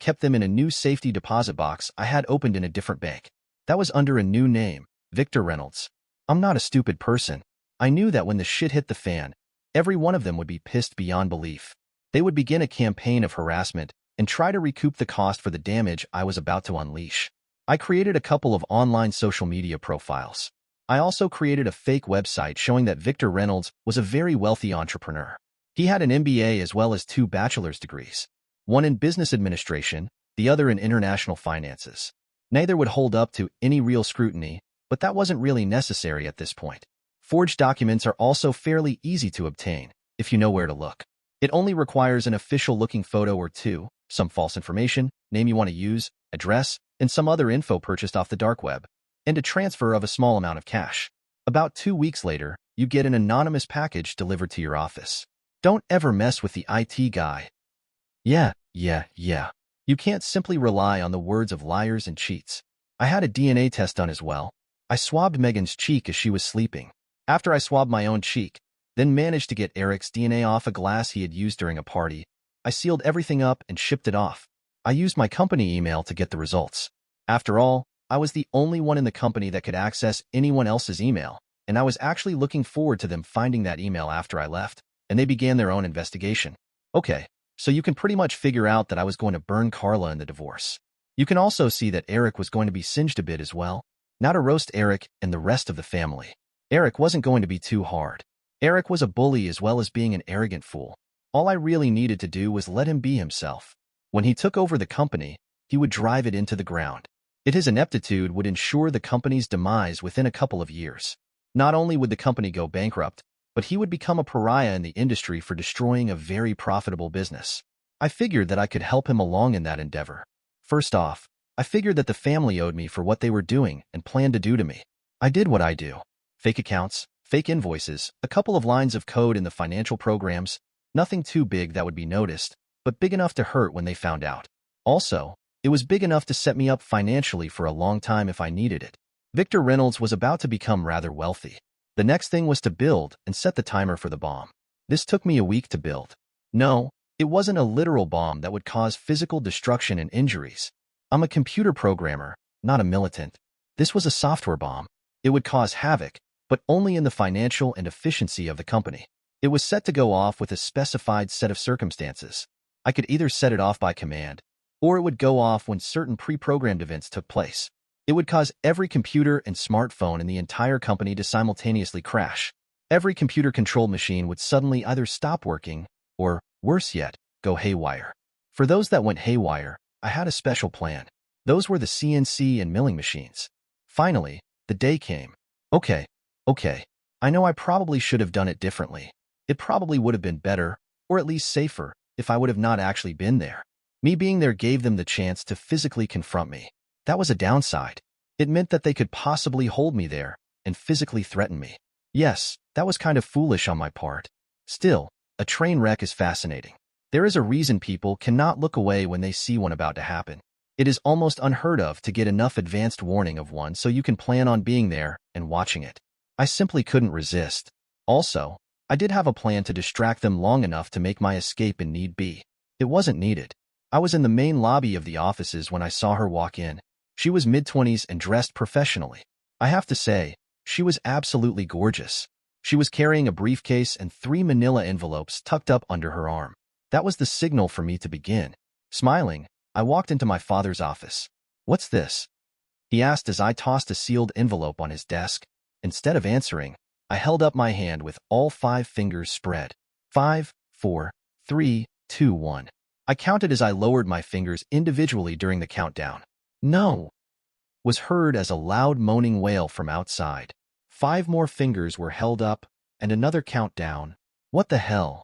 kept them in a new safety deposit box I had opened in a different bank. That was under a new name, Victor Reynolds. I'm not a stupid person. I knew that when the shit hit the fan, every one of them would be pissed beyond belief. They would begin a campaign of harassment and try to recoup the cost for the damage I was about to unleash. I created a couple of online social media profiles. I also created a fake website showing that Victor Reynolds was a very wealthy entrepreneur. He had an MBA as well as 2 bachelor's degrees, one in business administration, the other in international finances. Neither would hold up to any real scrutiny, but that wasn't really necessary at this point. Forged documents are also fairly easy to obtain, if you know where to look. It only requires an official-looking photo or 2, some false information, name you want to use, address, and some other info purchased off the dark web, and a transfer of a small amount of cash. About 2 weeks later, you get an anonymous package delivered to your office. Don't ever mess with the IT guy. Yeah, Yeah. You can't simply rely on the words of liars and cheats. I had a DNA test done as well. I swabbed Megan's cheek as she was sleeping. After I swabbed my own cheek, then managed to get Eric's DNA off a glass he had used during a party, I sealed everything up and shipped it off. I used my company email to get the results. After all, I was the only one in the company that could access anyone else's email, and I was actually looking forward to them finding that email after I left, and they began their own investigation. Okay, so you can pretty much figure out that I was going to burn Carla in the divorce. You can also see that Eric was going to be singed a bit as well. Now to roast Eric and the rest of the family. Eric wasn't going to be too hard. Eric was a bully as well as being an arrogant fool. All I really needed to do was let him be himself. When he took over the company, he would drive it into the ground. His ineptitude would ensure the company's demise within a couple of years. Not only would the company go bankrupt, but he would become a pariah in the industry for destroying a very profitable business. I figured that I could help him along in that endeavor. First off, I figured that the family owed me for what they were doing and planned to do to me. I did what I do. Fake accounts, fake invoices, a couple of lines of code in the financial programs, nothing too big that would be noticed, but big enough to hurt when they found out. Also, it was big enough to set me up financially for a long time if I needed it. Victor Reynolds was about to become rather wealthy. The next thing was to build and set the timer for the bomb. This took me a week to build. No, it wasn't a literal bomb that would cause physical destruction and injuries. I'm a computer programmer, not a militant. This was a software bomb. It would cause havoc, but only in the financial and efficiency of the company. It was set to go off with a specified set of circumstances. I could either set it off by command, or it would go off when certain pre-programmed events took place. It would cause every computer and smartphone in the entire company to simultaneously crash. Every computer-controlled machine would suddenly either stop working, or, worse yet, go haywire. For those that went haywire, I had a special plan. Those were the CNC and milling machines. Finally, the day came. Okay. I know I probably should have done it differently. It probably would have been better, or at least safer, if I would have not actually been there. Me being there gave them the chance to physically confront me. That was a downside. It meant that they could possibly hold me there and physically threaten me. Yes, that was kind of foolish on my part. Still, a train wreck is fascinating. There is a reason people cannot look away when they see one about to happen. It is almost unheard of to get enough advanced warning of one so you can plan on being there and watching it. I simply couldn't resist. Also, I did have a plan to distract them long enough to make my escape in need be. It wasn't needed. I was in the main lobby of the offices when I saw her walk in. She was mid-20s and dressed professionally. I have to say, she was absolutely gorgeous. She was carrying a briefcase and 3 manila envelopes tucked up under her arm. That was the signal for me to begin. Smiling, I walked into my father's office. "What's this?" he asked as I tossed a sealed envelope on his desk. Instead of answering, I held up my hand with all 5 fingers spread. 5, 4, 3, 2, 1. I counted as I lowered my fingers individually during the countdown. "No!" was heard as a loud moaning wail from outside. 5 more fingers were held up, and another countdown. "What the hell?"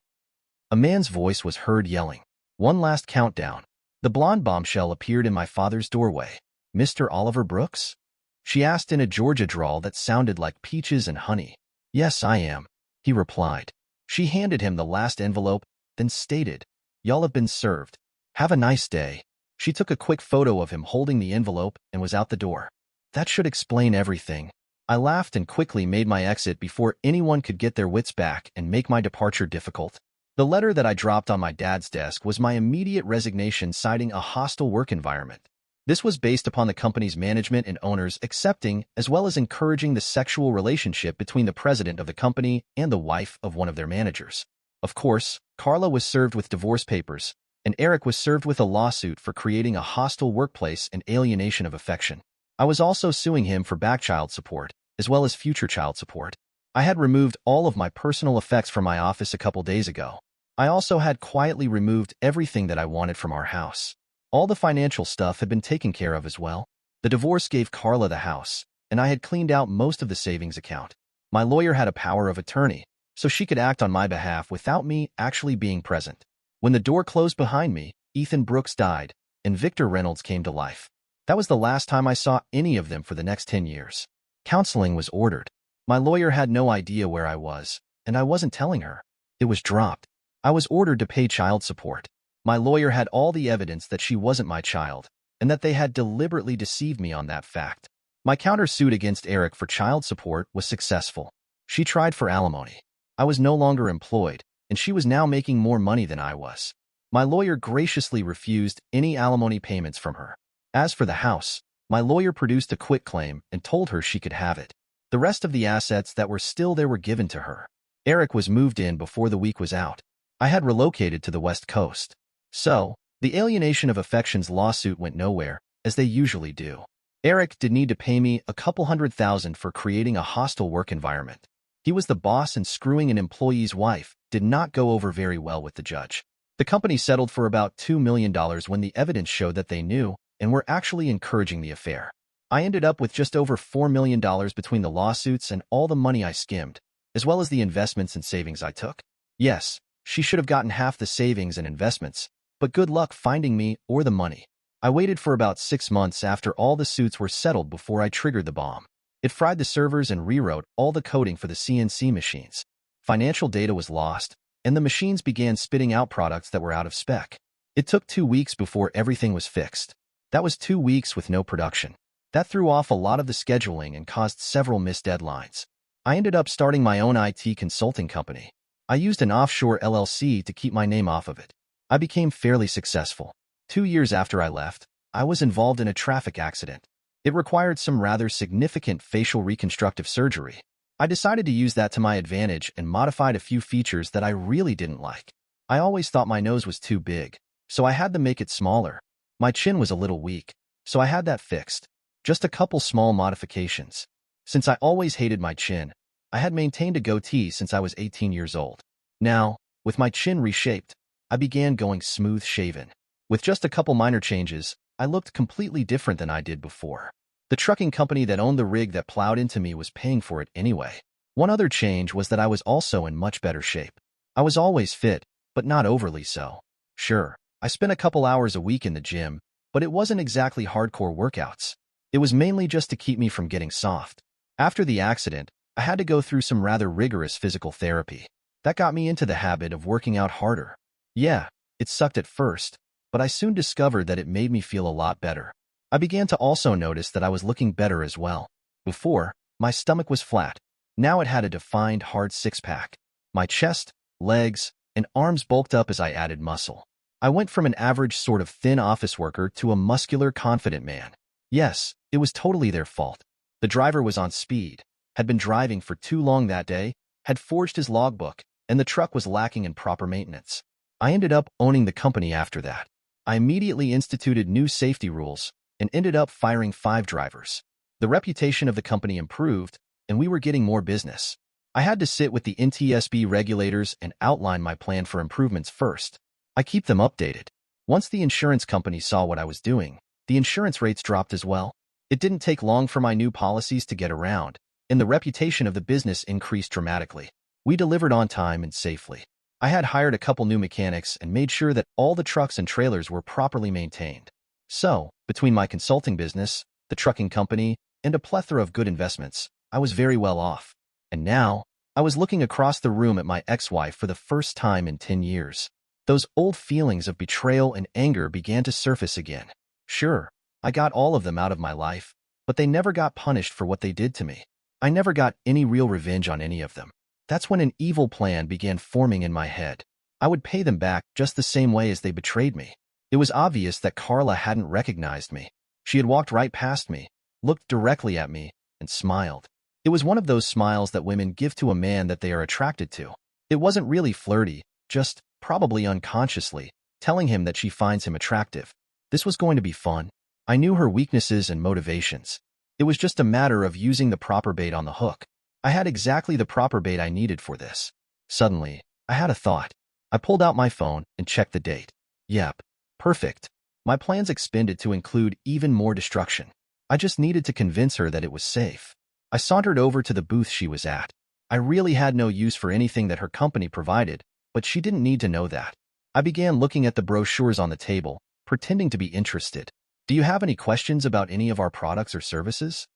A man's voice was heard yelling. One last countdown. The blonde bombshell appeared in my father's doorway. "Mr. Oliver Brooks?" she asked in a Georgia drawl that sounded like peaches and honey. "Yes, I am," he replied. She handed him the last envelope, then stated, "Y'all have been served. Have a nice day." She took a quick photo of him holding the envelope and was out the door. That should explain everything. I laughed and quickly made my exit before anyone could get their wits back and make my departure difficult. The letter that I dropped on my dad's desk was my immediate resignation citing a hostile work environment. This was based upon the company's management and owners accepting as well as encouraging the sexual relationship between the president of the company and the wife of one of their managers. Of course, Carla was served with divorce papers, and Eric was served with a lawsuit for creating a hostile workplace and alienation of affection. I was also suing him for back child support, as well as future child support. I had removed all of my personal effects from my office a couple days ago. I also had quietly removed everything that I wanted from our house. All the financial stuff had been taken care of as well. The divorce gave Carla the house, and I had cleaned out most of the savings account. My lawyer had a power of attorney, so she could act on my behalf without me actually being present. When the door closed behind me, Ethan Brooks died, and Victor Reynolds came to life. That was the last time I saw any of them for the next 10 years. Counseling was ordered. My lawyer had no idea where I was, and I wasn't telling her. It was dropped. I was ordered to pay child support. My lawyer had all the evidence that she wasn't my child, and that they had deliberately deceived me on that fact. My countersuit against Eric for child support was successful. She tried for alimony. I was no longer employed, and she was now making more money than I was. My lawyer graciously refused any alimony payments from her. As for the house, my lawyer produced a quitclaim and told her she could have it. The rest of the assets that were still there were given to her. Eric was moved in before the week was out. I had relocated to the West Coast. So, the alienation of affections lawsuit went nowhere, as they usually do. Eric did need to pay me a couple $100,000 for creating a hostile work environment. He was the boss, and screwing an employee's wife did not go over very well with the judge. The company settled for about $2 million when the evidence showed that they knew and were actually encouraging the affair. I ended up with just over $4 million between the lawsuits and all the money I skimmed, as well as the investments and savings I took. Yes, she should have gotten half the savings and investments, but good luck finding me or the money. I waited for about 6 months after all the suits were settled before I triggered the bomb. It fried the servers and rewrote all the coding for the CNC machines. Financial data was lost, and the machines began spitting out products that were out of spec. It took 2 weeks before everything was fixed. That was 2 weeks with no production. That threw off a lot of the scheduling and caused several missed deadlines. I ended up starting my own IT consulting company. I used an offshore LLC to keep my name off of it. I became fairly successful. 2 years after I left, I was involved in a traffic accident. It required some rather significant facial reconstructive surgery. I decided to use that to my advantage and modified a few features that I really didn't like. I always thought my nose was too big, so I had to make it smaller. My chin was a little weak, so I had that fixed. Just a couple small modifications. Since I always hated my chin, I had maintained a goatee since I was 18 years old. Now, with my chin reshaped, I began going smooth-shaven. With just a couple minor changes, I looked completely different than I did before. The trucking company that owned the rig that plowed into me was paying for it anyway. One other change was that I was also in much better shape. I was always fit, but not overly so. Sure, I spent a couple hours a week in the gym, but it wasn't exactly hardcore workouts. It was mainly just to keep me from getting soft. After the accident, I had to go through some rather rigorous physical therapy. That got me into the habit of working out harder. Yeah, it sucked at first, but I soon discovered that it made me feel a lot better. I began to also notice that I was looking better as well. Before, my stomach was flat. Now it had a defined, hard six-pack. My chest, legs, and arms bulked up as I added muscle. I went from an average sort of thin office worker to a muscular, confident man. Yes, it was totally their fault. The driver was on speed, had been driving for too long that day, had forged his logbook, and the truck was lacking in proper maintenance. I ended up owning the company after that. I immediately instituted new safety rules and ended up firing 5 drivers. The reputation of the company improved, and we were getting more business. I had to sit with the NTSB regulators and outline my plan for improvements first. I keep them updated. Once the insurance company saw what I was doing, the insurance rates dropped as well. It didn't take long for my new policies to get around, and the reputation of the business increased dramatically. We delivered on time and safely. I had hired a couple new mechanics and made sure that all the trucks and trailers were properly maintained. So, between my consulting business, the trucking company, and a plethora of good investments, I was very well off. And now, I was looking across the room at my ex-wife for the first time in 10 years. Those old feelings of betrayal and anger began to surface again. Sure, I got all of them out of my life, but they never got punished for what they did to me. I never got any real revenge on any of them. That's when an evil plan began forming in my head. I would pay them back just the same way as they betrayed me. It was obvious that Carla hadn't recognized me. She had walked right past me, looked directly at me, and smiled. It was one of those smiles that women give to a man that they are attracted to. It wasn't really flirty, just, probably unconsciously, telling him that she finds him attractive. This was going to be fun. I knew her weaknesses and motivations. It was just a matter of using the proper bait on the hook. I had exactly the proper bait I needed for this. Suddenly, I had a thought. I pulled out my phone and checked the date. Yep, perfect. My plans expanded to include even more destruction. I just needed to convince her that it was safe. I sauntered over to the booth she was at. I really had no use for anything that her company provided, but she didn't need to know that. I began looking at the brochures on the table, pretending to be interested. Do you have any questions about any of our products or services?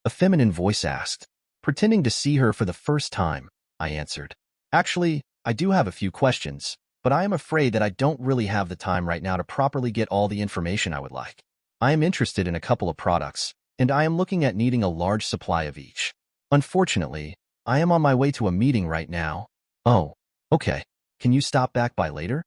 A feminine voice asked. Pretending to see her for the first time, I answered. Actually, I do have a few questions, but I am afraid that I don't really have the time right now to properly get all the information I would like. I am interested in a couple of products, and I am looking at needing a large supply of each. Unfortunately, I am on my way to a meeting right now. Oh, okay. Can you stop back by later?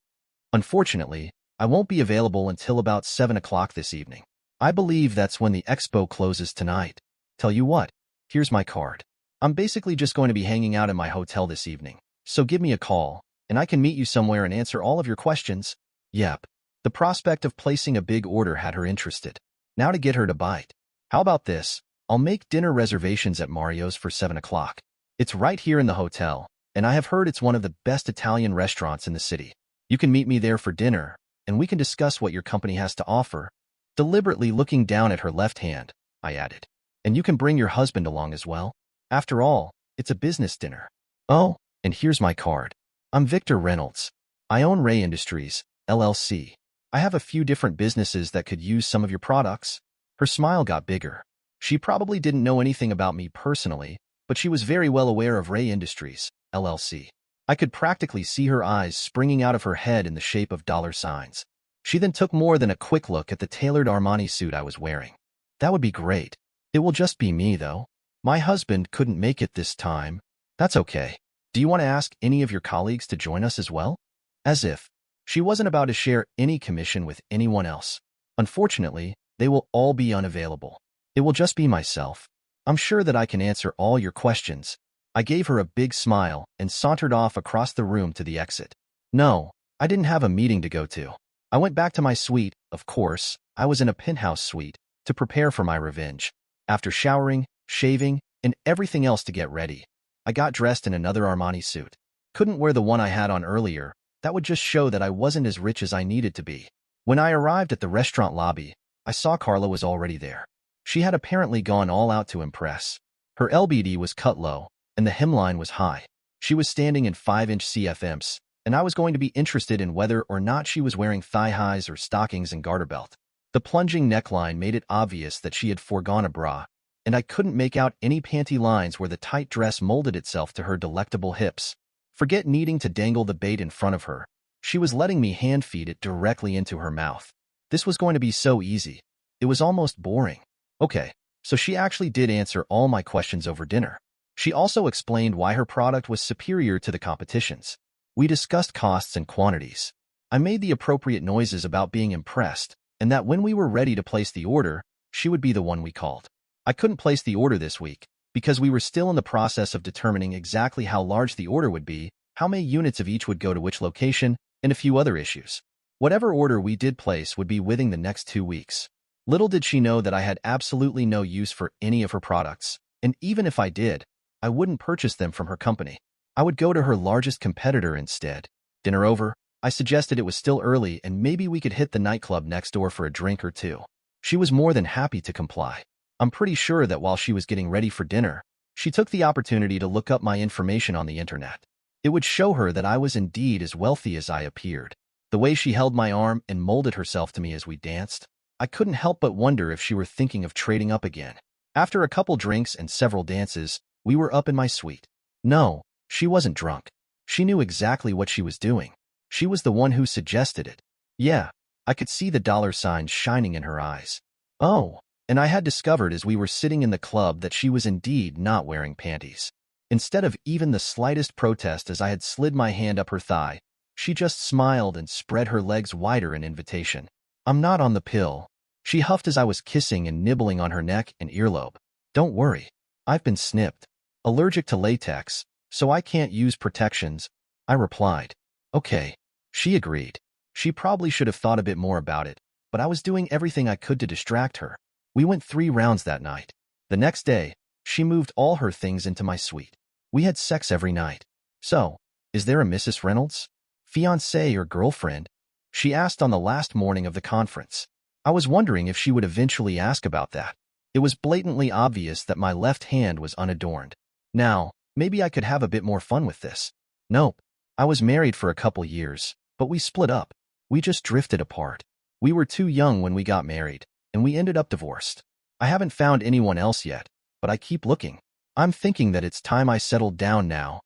Unfortunately, I won't be available until about 7 o'clock this evening. I believe that's when the expo closes tonight. Tell you what, here's my card. I'm basically just going to be hanging out in my hotel this evening, so give me a call, and I can meet you somewhere and answer all of your questions. Yep. The prospect of placing a big order had her interested. Now to get her to bite. How about this? I'll make dinner reservations at Mario's for 7 o'clock. It's right here in the hotel, and I have heard it's one of the best Italian restaurants in the city. You can meet me there for dinner, and we can discuss what your company has to offer. Deliberately looking down at her left hand, I added. And you can bring your husband along as well. After all, it's a business dinner. Oh, and here's my card. I'm Victor Reynolds. I own Ray Industries, LLC. I have a few different businesses that could use some of your products. Her smile got bigger. She probably didn't know anything about me personally, but she was very well aware of Ray Industries, LLC. I could practically see her eyes springing out of her head in the shape of dollar signs. She then took more than a quick look at the tailored Armani suit I was wearing. That would be great. It will just be me, though. My husband couldn't make it this time. That's okay. Do you want to ask any of your colleagues to join us as well? As if. She wasn't about to share any commission with anyone else. Unfortunately, they will all be unavailable. It will just be myself. I'm sure that I can answer all your questions. I gave her a big smile and sauntered off across the room to the exit. No, I didn't have a meeting to go to. I went back to my suite, of course. I was in a penthouse suite, to prepare for my revenge. After showering, shaving, and everything else to get ready, I got dressed in another Armani suit. Couldn't wear the one I had on earlier. That would just show that I wasn't as rich as I needed to be. When I arrived at the restaurant lobby, I saw Carla was already there. She had apparently gone all out to impress. Her LBD was cut low, and the hemline was high. She was standing in 5-inch CFMs, and I was going to be interested in whether or not she was wearing thigh-highs or stockings and garter belt. The plunging neckline made it obvious that she had foregone a bra, and I couldn't make out any panty lines where the tight dress molded itself to her delectable hips. Forget needing to dangle the bait in front of her. She was letting me hand-feed it directly into her mouth. This was going to be so easy. It was almost boring. Okay, so she actually did answer all my questions over dinner. She also explained why her product was superior to the competition's. We discussed costs and quantities. I made the appropriate noises about being impressed, and that when we were ready to place the order, she would be the one we called. I couldn't place the order this week, because we were still in the process of determining exactly how large the order would be, how many units of each would go to which location, and a few other issues. Whatever order we did place would be within the next 2 weeks. Little did she know that I had absolutely no use for any of her products, and even if I did, I wouldn't purchase them from her company. I would go to her largest competitor instead. Dinner over, I suggested it was still early and maybe we could hit the nightclub next door for a drink or two. She was more than happy to comply. I'm pretty sure that while she was getting ready for dinner, she took the opportunity to look up my information on the internet. It would show her that I was indeed as wealthy as I appeared. The way she held my arm and molded herself to me as we danced, I couldn't help but wonder if she were thinking of trading up again. After a couple drinks and several dances, we were up in my suite. No, she wasn't drunk. She knew exactly what she was doing. She was the one who suggested it. Yeah, I could see the dollar signs shining in her eyes. Oh, and I had discovered as we were sitting in the club that she was indeed not wearing panties. Instead of even the slightest protest as I had slid my hand up her thigh, she just smiled and spread her legs wider in invitation. I'm not on the pill. She huffed as I was kissing and nibbling on her neck and earlobe. Don't worry. I've been snipped. Allergic to latex, so I can't use protections, I replied. Okay. She agreed. She probably should have thought a bit more about it, but I was doing everything I could to distract her. We went 3 rounds that night. The next day, she moved all her things into my suite. We had sex every night. So, is there a Mrs. Reynolds? Fiancé or girlfriend? She asked on the last morning of the conference. I was wondering if she would eventually ask about that. It was blatantly obvious that my left hand was unadorned. Now, maybe I could have a bit more fun with this. Nope. I was married for a couple years, but we split up. We just drifted apart. We were too young when we got married, and we ended up divorced. I haven't found anyone else yet, but I keep looking. I'm thinking that it's time I settled down now.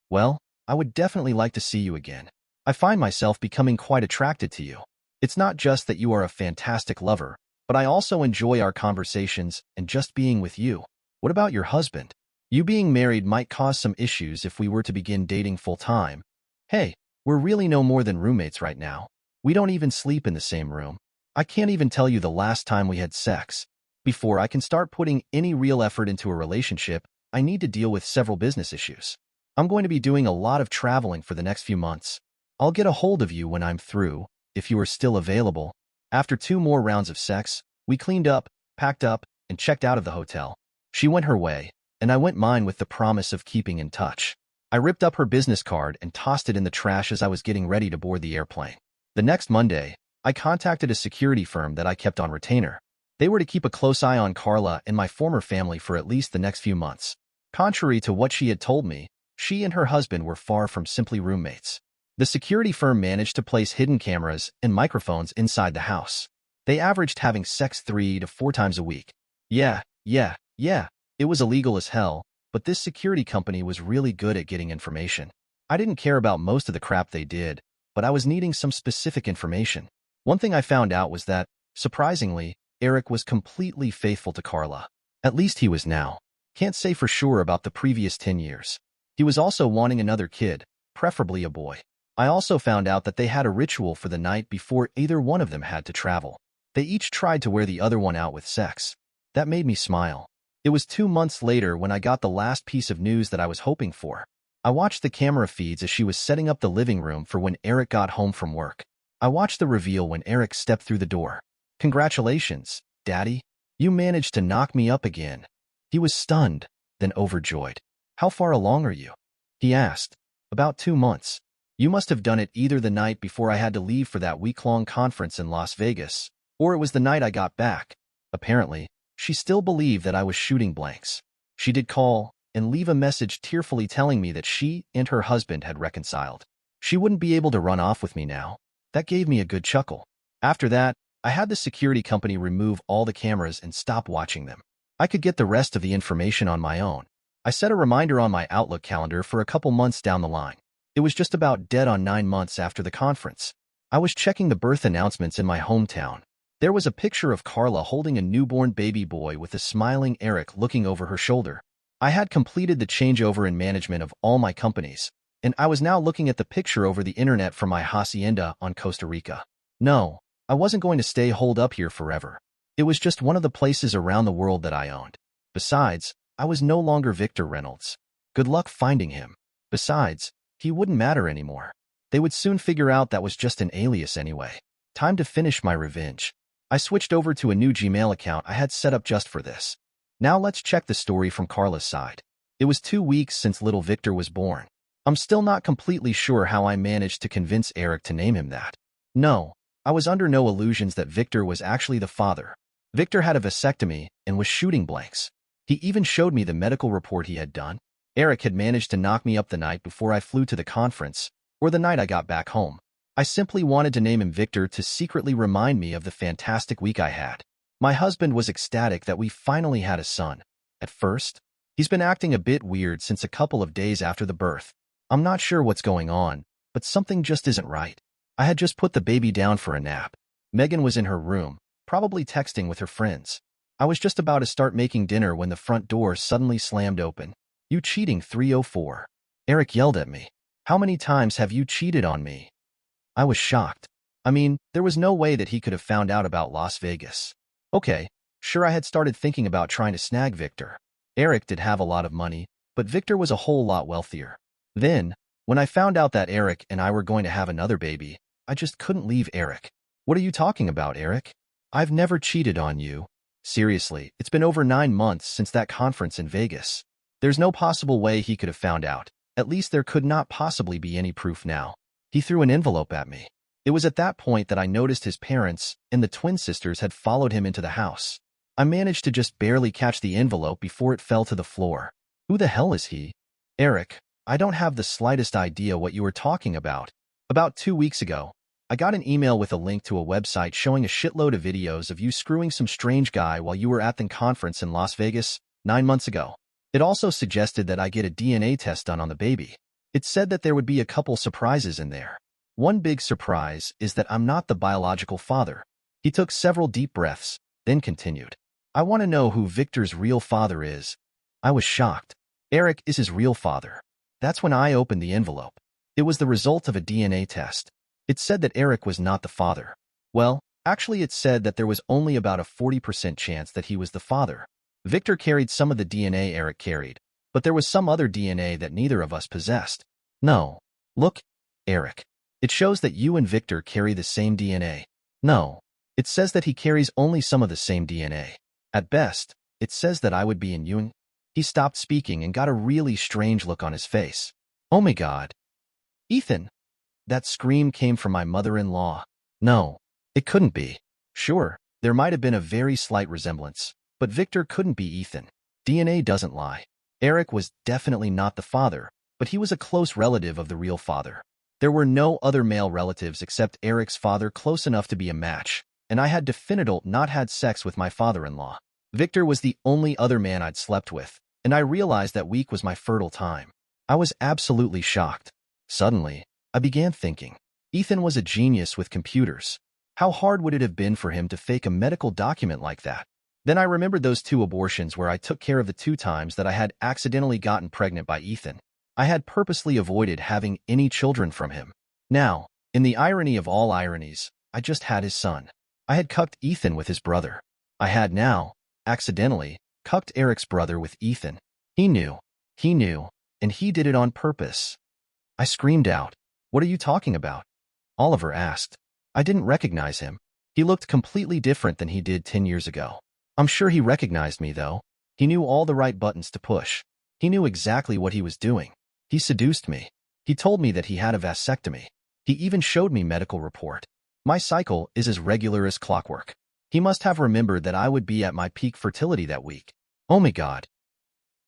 Well, I would definitely like to see you again. I find myself becoming quite attracted to you. It's not just that you are a fantastic lover, but I also enjoy our conversations and just being with you. What about your husband? You being married might cause some issues if we were to begin dating full-time. Hey, we're really no more than roommates right now. We don't even sleep in the same room. I can't even tell you the last time we had sex. Before I can start putting any real effort into a relationship, I need to deal with several business issues. I'm going to be doing a lot of traveling for the next few months. I'll get a hold of you when I'm through, if you are still available. After 2 more rounds of sex, we cleaned up, packed up, and checked out of the hotel. She went her way, and I went mine with the promise of keeping in touch. I ripped up her business card and tossed it in the trash as I was getting ready to board the airplane. The next Monday, I contacted a security firm that I kept on retainer. They were to keep a close eye on Carla and my former family for at least the next few months. Contrary to what she had told me, she and her husband were far from simply roommates. The security firm managed to place hidden cameras and microphones inside the house. They averaged having sex 3 to 4 times a week. Yeah. It was illegal as hell, but this security company was really good at getting information. I didn't care about most of the crap they did, but I was needing some specific information. One thing I found out was that, surprisingly, Eric was completely faithful to Carla. At least he was now. Can't say for sure about the previous 10 years. He was also wanting another kid, preferably a boy. I also found out that they had a ritual for the night before either one of them had to travel. They each tried to wear the other one out with sex. That made me smile. It was 2 months later when I got the last piece of news that I was hoping for. I watched the camera feeds as she was setting up the living room for when Eric got home from work. I watched the reveal when Eric stepped through the door. Congratulations, Daddy. You managed to knock me up again. He was stunned, then overjoyed. How far along are you? He asked. About 2 months. You must have done it either the night before I had to leave for that week-long conference in Las Vegas, or it was the night I got back. Apparently, she still believed that I was shooting blanks. She did call and leave a message tearfully telling me that she and her husband had reconciled. She wouldn't be able to run off with me now. That gave me a good chuckle. After that, I had the security company remove all the cameras and stop watching them. I could get the rest of the information on my own. I set a reminder on my Outlook calendar for a couple months down the line. It was just about dead on 9 months after the conference. I was checking the birth announcements in my hometown. There was a picture of Carla holding a newborn baby boy with a smiling Eric looking over her shoulder. I had completed the changeover in management of all my companies, and I was now looking at the picture over the internet from my hacienda on Costa Rica. No, I wasn't going to stay holed up here forever. It was just one of the places around the world that I owned. Besides, I was no longer Victor Reynolds. Good luck finding him. Besides, he wouldn't matter anymore. They would soon figure out that was just an alias anyway. Time to finish my revenge. I switched over to a new Gmail account I had set up just for this. Now let's check the story from Carla's side. It was 2 weeks since little Victor was born. I'm still not completely sure how I managed to convince Eric to name him that. No, I was under no illusions that Victor was actually the father. Victor had a vasectomy and was shooting blanks. He even showed me the medical report he had done. Eric had managed to knock me up the night before I flew to the conference, or the night I got back home. I simply wanted to name him Victor to secretly remind me of the fantastic week I had. My husband was ecstatic that we finally had a son. At first, he's been acting a bit weird since a couple of days after the birth. I'm not sure what's going on, but something just isn't right. I had just put the baby down for a nap. Megan was in her room, probably texting with her friends. I was just about to start making dinner when the front door suddenly slammed open. "You cheating 304. Eric yelled at me. "How many times have you cheated on me?" I was shocked. I mean, there was no way that he could have found out about Las Vegas. Okay, sure, I had started thinking about trying to snag Victor. Eric did have a lot of money, but Victor was a whole lot wealthier. Then, when I found out that Eric and I were going to have another baby, I just couldn't leave Eric. "What are you talking about, Eric? I've never cheated on you. Seriously, it's been over 9 months since that conference in Vegas. There's no possible way he could have found out. At least there could not possibly be any proof now." He threw an envelope at me. It was at that point that I noticed his parents and the twin sisters had followed him into the house. I managed to just barely catch the envelope before it fell to the floor. Who the hell is he? "Eric, I don't have the slightest idea what you were talking about. About 2 weeks ago, I got an email with a link to a website showing a shitload of videos of you screwing some strange guy while you were at the conference in Las Vegas 9 months ago. It also suggested that I get a DNA test done on the baby. It said that there would be a couple surprises in there. One big surprise is that I'm not the biological father. He took several deep breaths, then continued. I want to know who Victor's real father is. I was shocked. Eric is his real father. That's when I opened the envelope. It was the result of a DNA test. It said that Eric was not the father. Well, actually it said that there was only about a 40% chance that he was the father. Victor carried some of the DNA Eric carried, but there was some other DNA that neither of us possessed. No. Look, Eric. It shows that you and Victor carry the same DNA. No. It says that he carries only some of the same DNA. At best, it says that I would be in you. He stopped speaking and got a really strange look on his face. Oh my God. Ethan. That scream came from my mother-in-law. No, it couldn't be. Sure, there might have been a very slight resemblance, but Victor couldn't be Ethan. DNA doesn't lie. Eric was definitely not the father, but he was a close relative of the real father. There were no other male relatives except Eric's father close enough to be a match, and I had definitively not had sex with my father-in-law. Victor was the only other man I'd slept with, and I realized that week was my fertile time. I was absolutely shocked. Suddenly, I began thinking. Ethan was a genius with computers. How hard would it have been for him to fake a medical document like that? Then I remembered those 2 abortions where I took care of the 2 times that I had accidentally gotten pregnant by Ethan. I had purposely avoided having any children from him. Now, in the irony of all ironies, I just had his son. I had cucked Ethan with his brother. I had now, accidentally, cucked Eric's brother with Ethan. He knew, and he did it on purpose. I screamed out. What are you talking about? Oliver asked. I didn't recognize him. He looked completely different than he did 10 years ago. I'm sure he recognized me, though. He knew all the right buttons to push. He knew exactly what he was doing. He seduced me. He told me that he had a vasectomy. He even showed me medical report. My cycle is as regular as clockwork. He must have remembered that I would be at my peak fertility that week. Oh my God.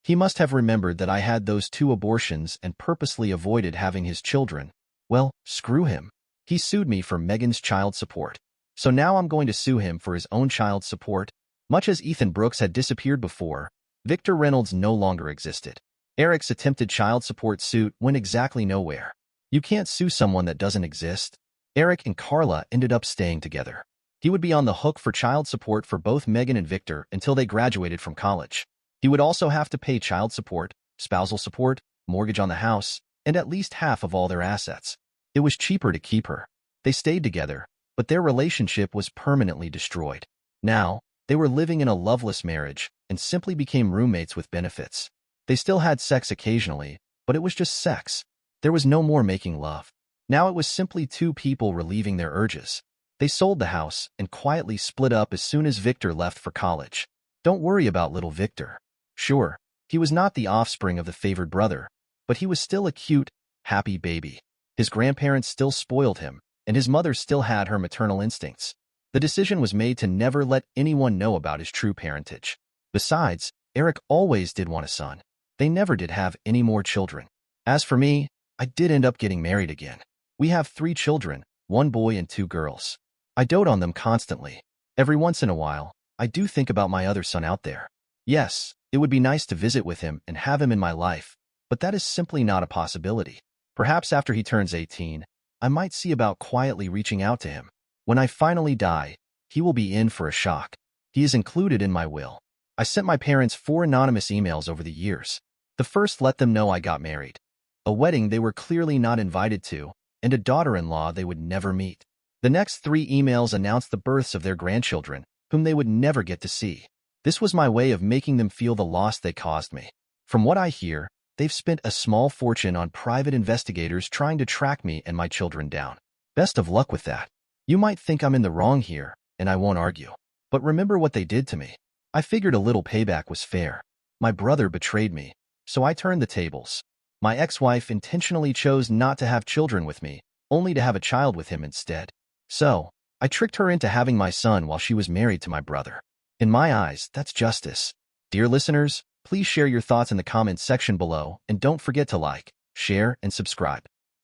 He must have remembered that I had those 2 abortions and purposely avoided having his children. Well, screw him. He sued me for Megan's child support. So now I'm going to sue him for his own child support. Much as Ethan Brooks had disappeared before, Victor Reynolds no longer existed. Eric's attempted child support suit went exactly nowhere. You can't sue someone that doesn't exist. Eric and Carla ended up staying together. He would be on the hook for child support for both Megan and Victor until they graduated from college. He would also have to pay child support, spousal support, mortgage on the house, and at least half of all their assets. It was cheaper to keep her. They stayed together, but their relationship was permanently destroyed. Now, they were living in a loveless marriage and simply became roommates with benefits. They still had sex occasionally, but it was just sex. There was no more making love. Now it was simply 2 people relieving their urges. They sold the house and quietly split up as soon as Victor left for college. Don't worry about little Victor. Sure, he was not the offspring of the favored brother, but he was still a cute, happy baby. His grandparents still spoiled him, and his mother still had her maternal instincts. The decision was made to never let anyone know about his true parentage. Besides, Eric always did want a son. They never did have any more children. As for me, I did end up getting married again. We have 3 children, 1 boy and 2 girls. I dote on them constantly. Every once in a while, I do think about my other son out there. Yes, it would be nice to visit with him and have him in my life, but that is simply not a possibility. Perhaps after he turns 18, I might see about quietly reaching out to him. When I finally die, he will be in for a shock. He is included in my will. I sent my parents 4 anonymous emails over the years. The first let them know I got married, a wedding they were clearly not invited to, and a daughter-in-law they would never meet. The next 3 emails announced the births of their grandchildren, whom they would never get to see. This was my way of making them feel the loss they caused me. From what I hear, they've spent a small fortune on private investigators trying to track me and my children down. Best of luck with that. You might think I'm in the wrong here, and I won't argue. But remember what they did to me. I figured a little payback was fair. My brother betrayed me, so I turned the tables. My ex-wife intentionally chose not to have children with me, only to have a child with him instead. So, I tricked her into having my son while she was married to my brother. In my eyes, that's justice. Dear listeners, please share your thoughts in the comments section below, and don't forget to like, share, and subscribe.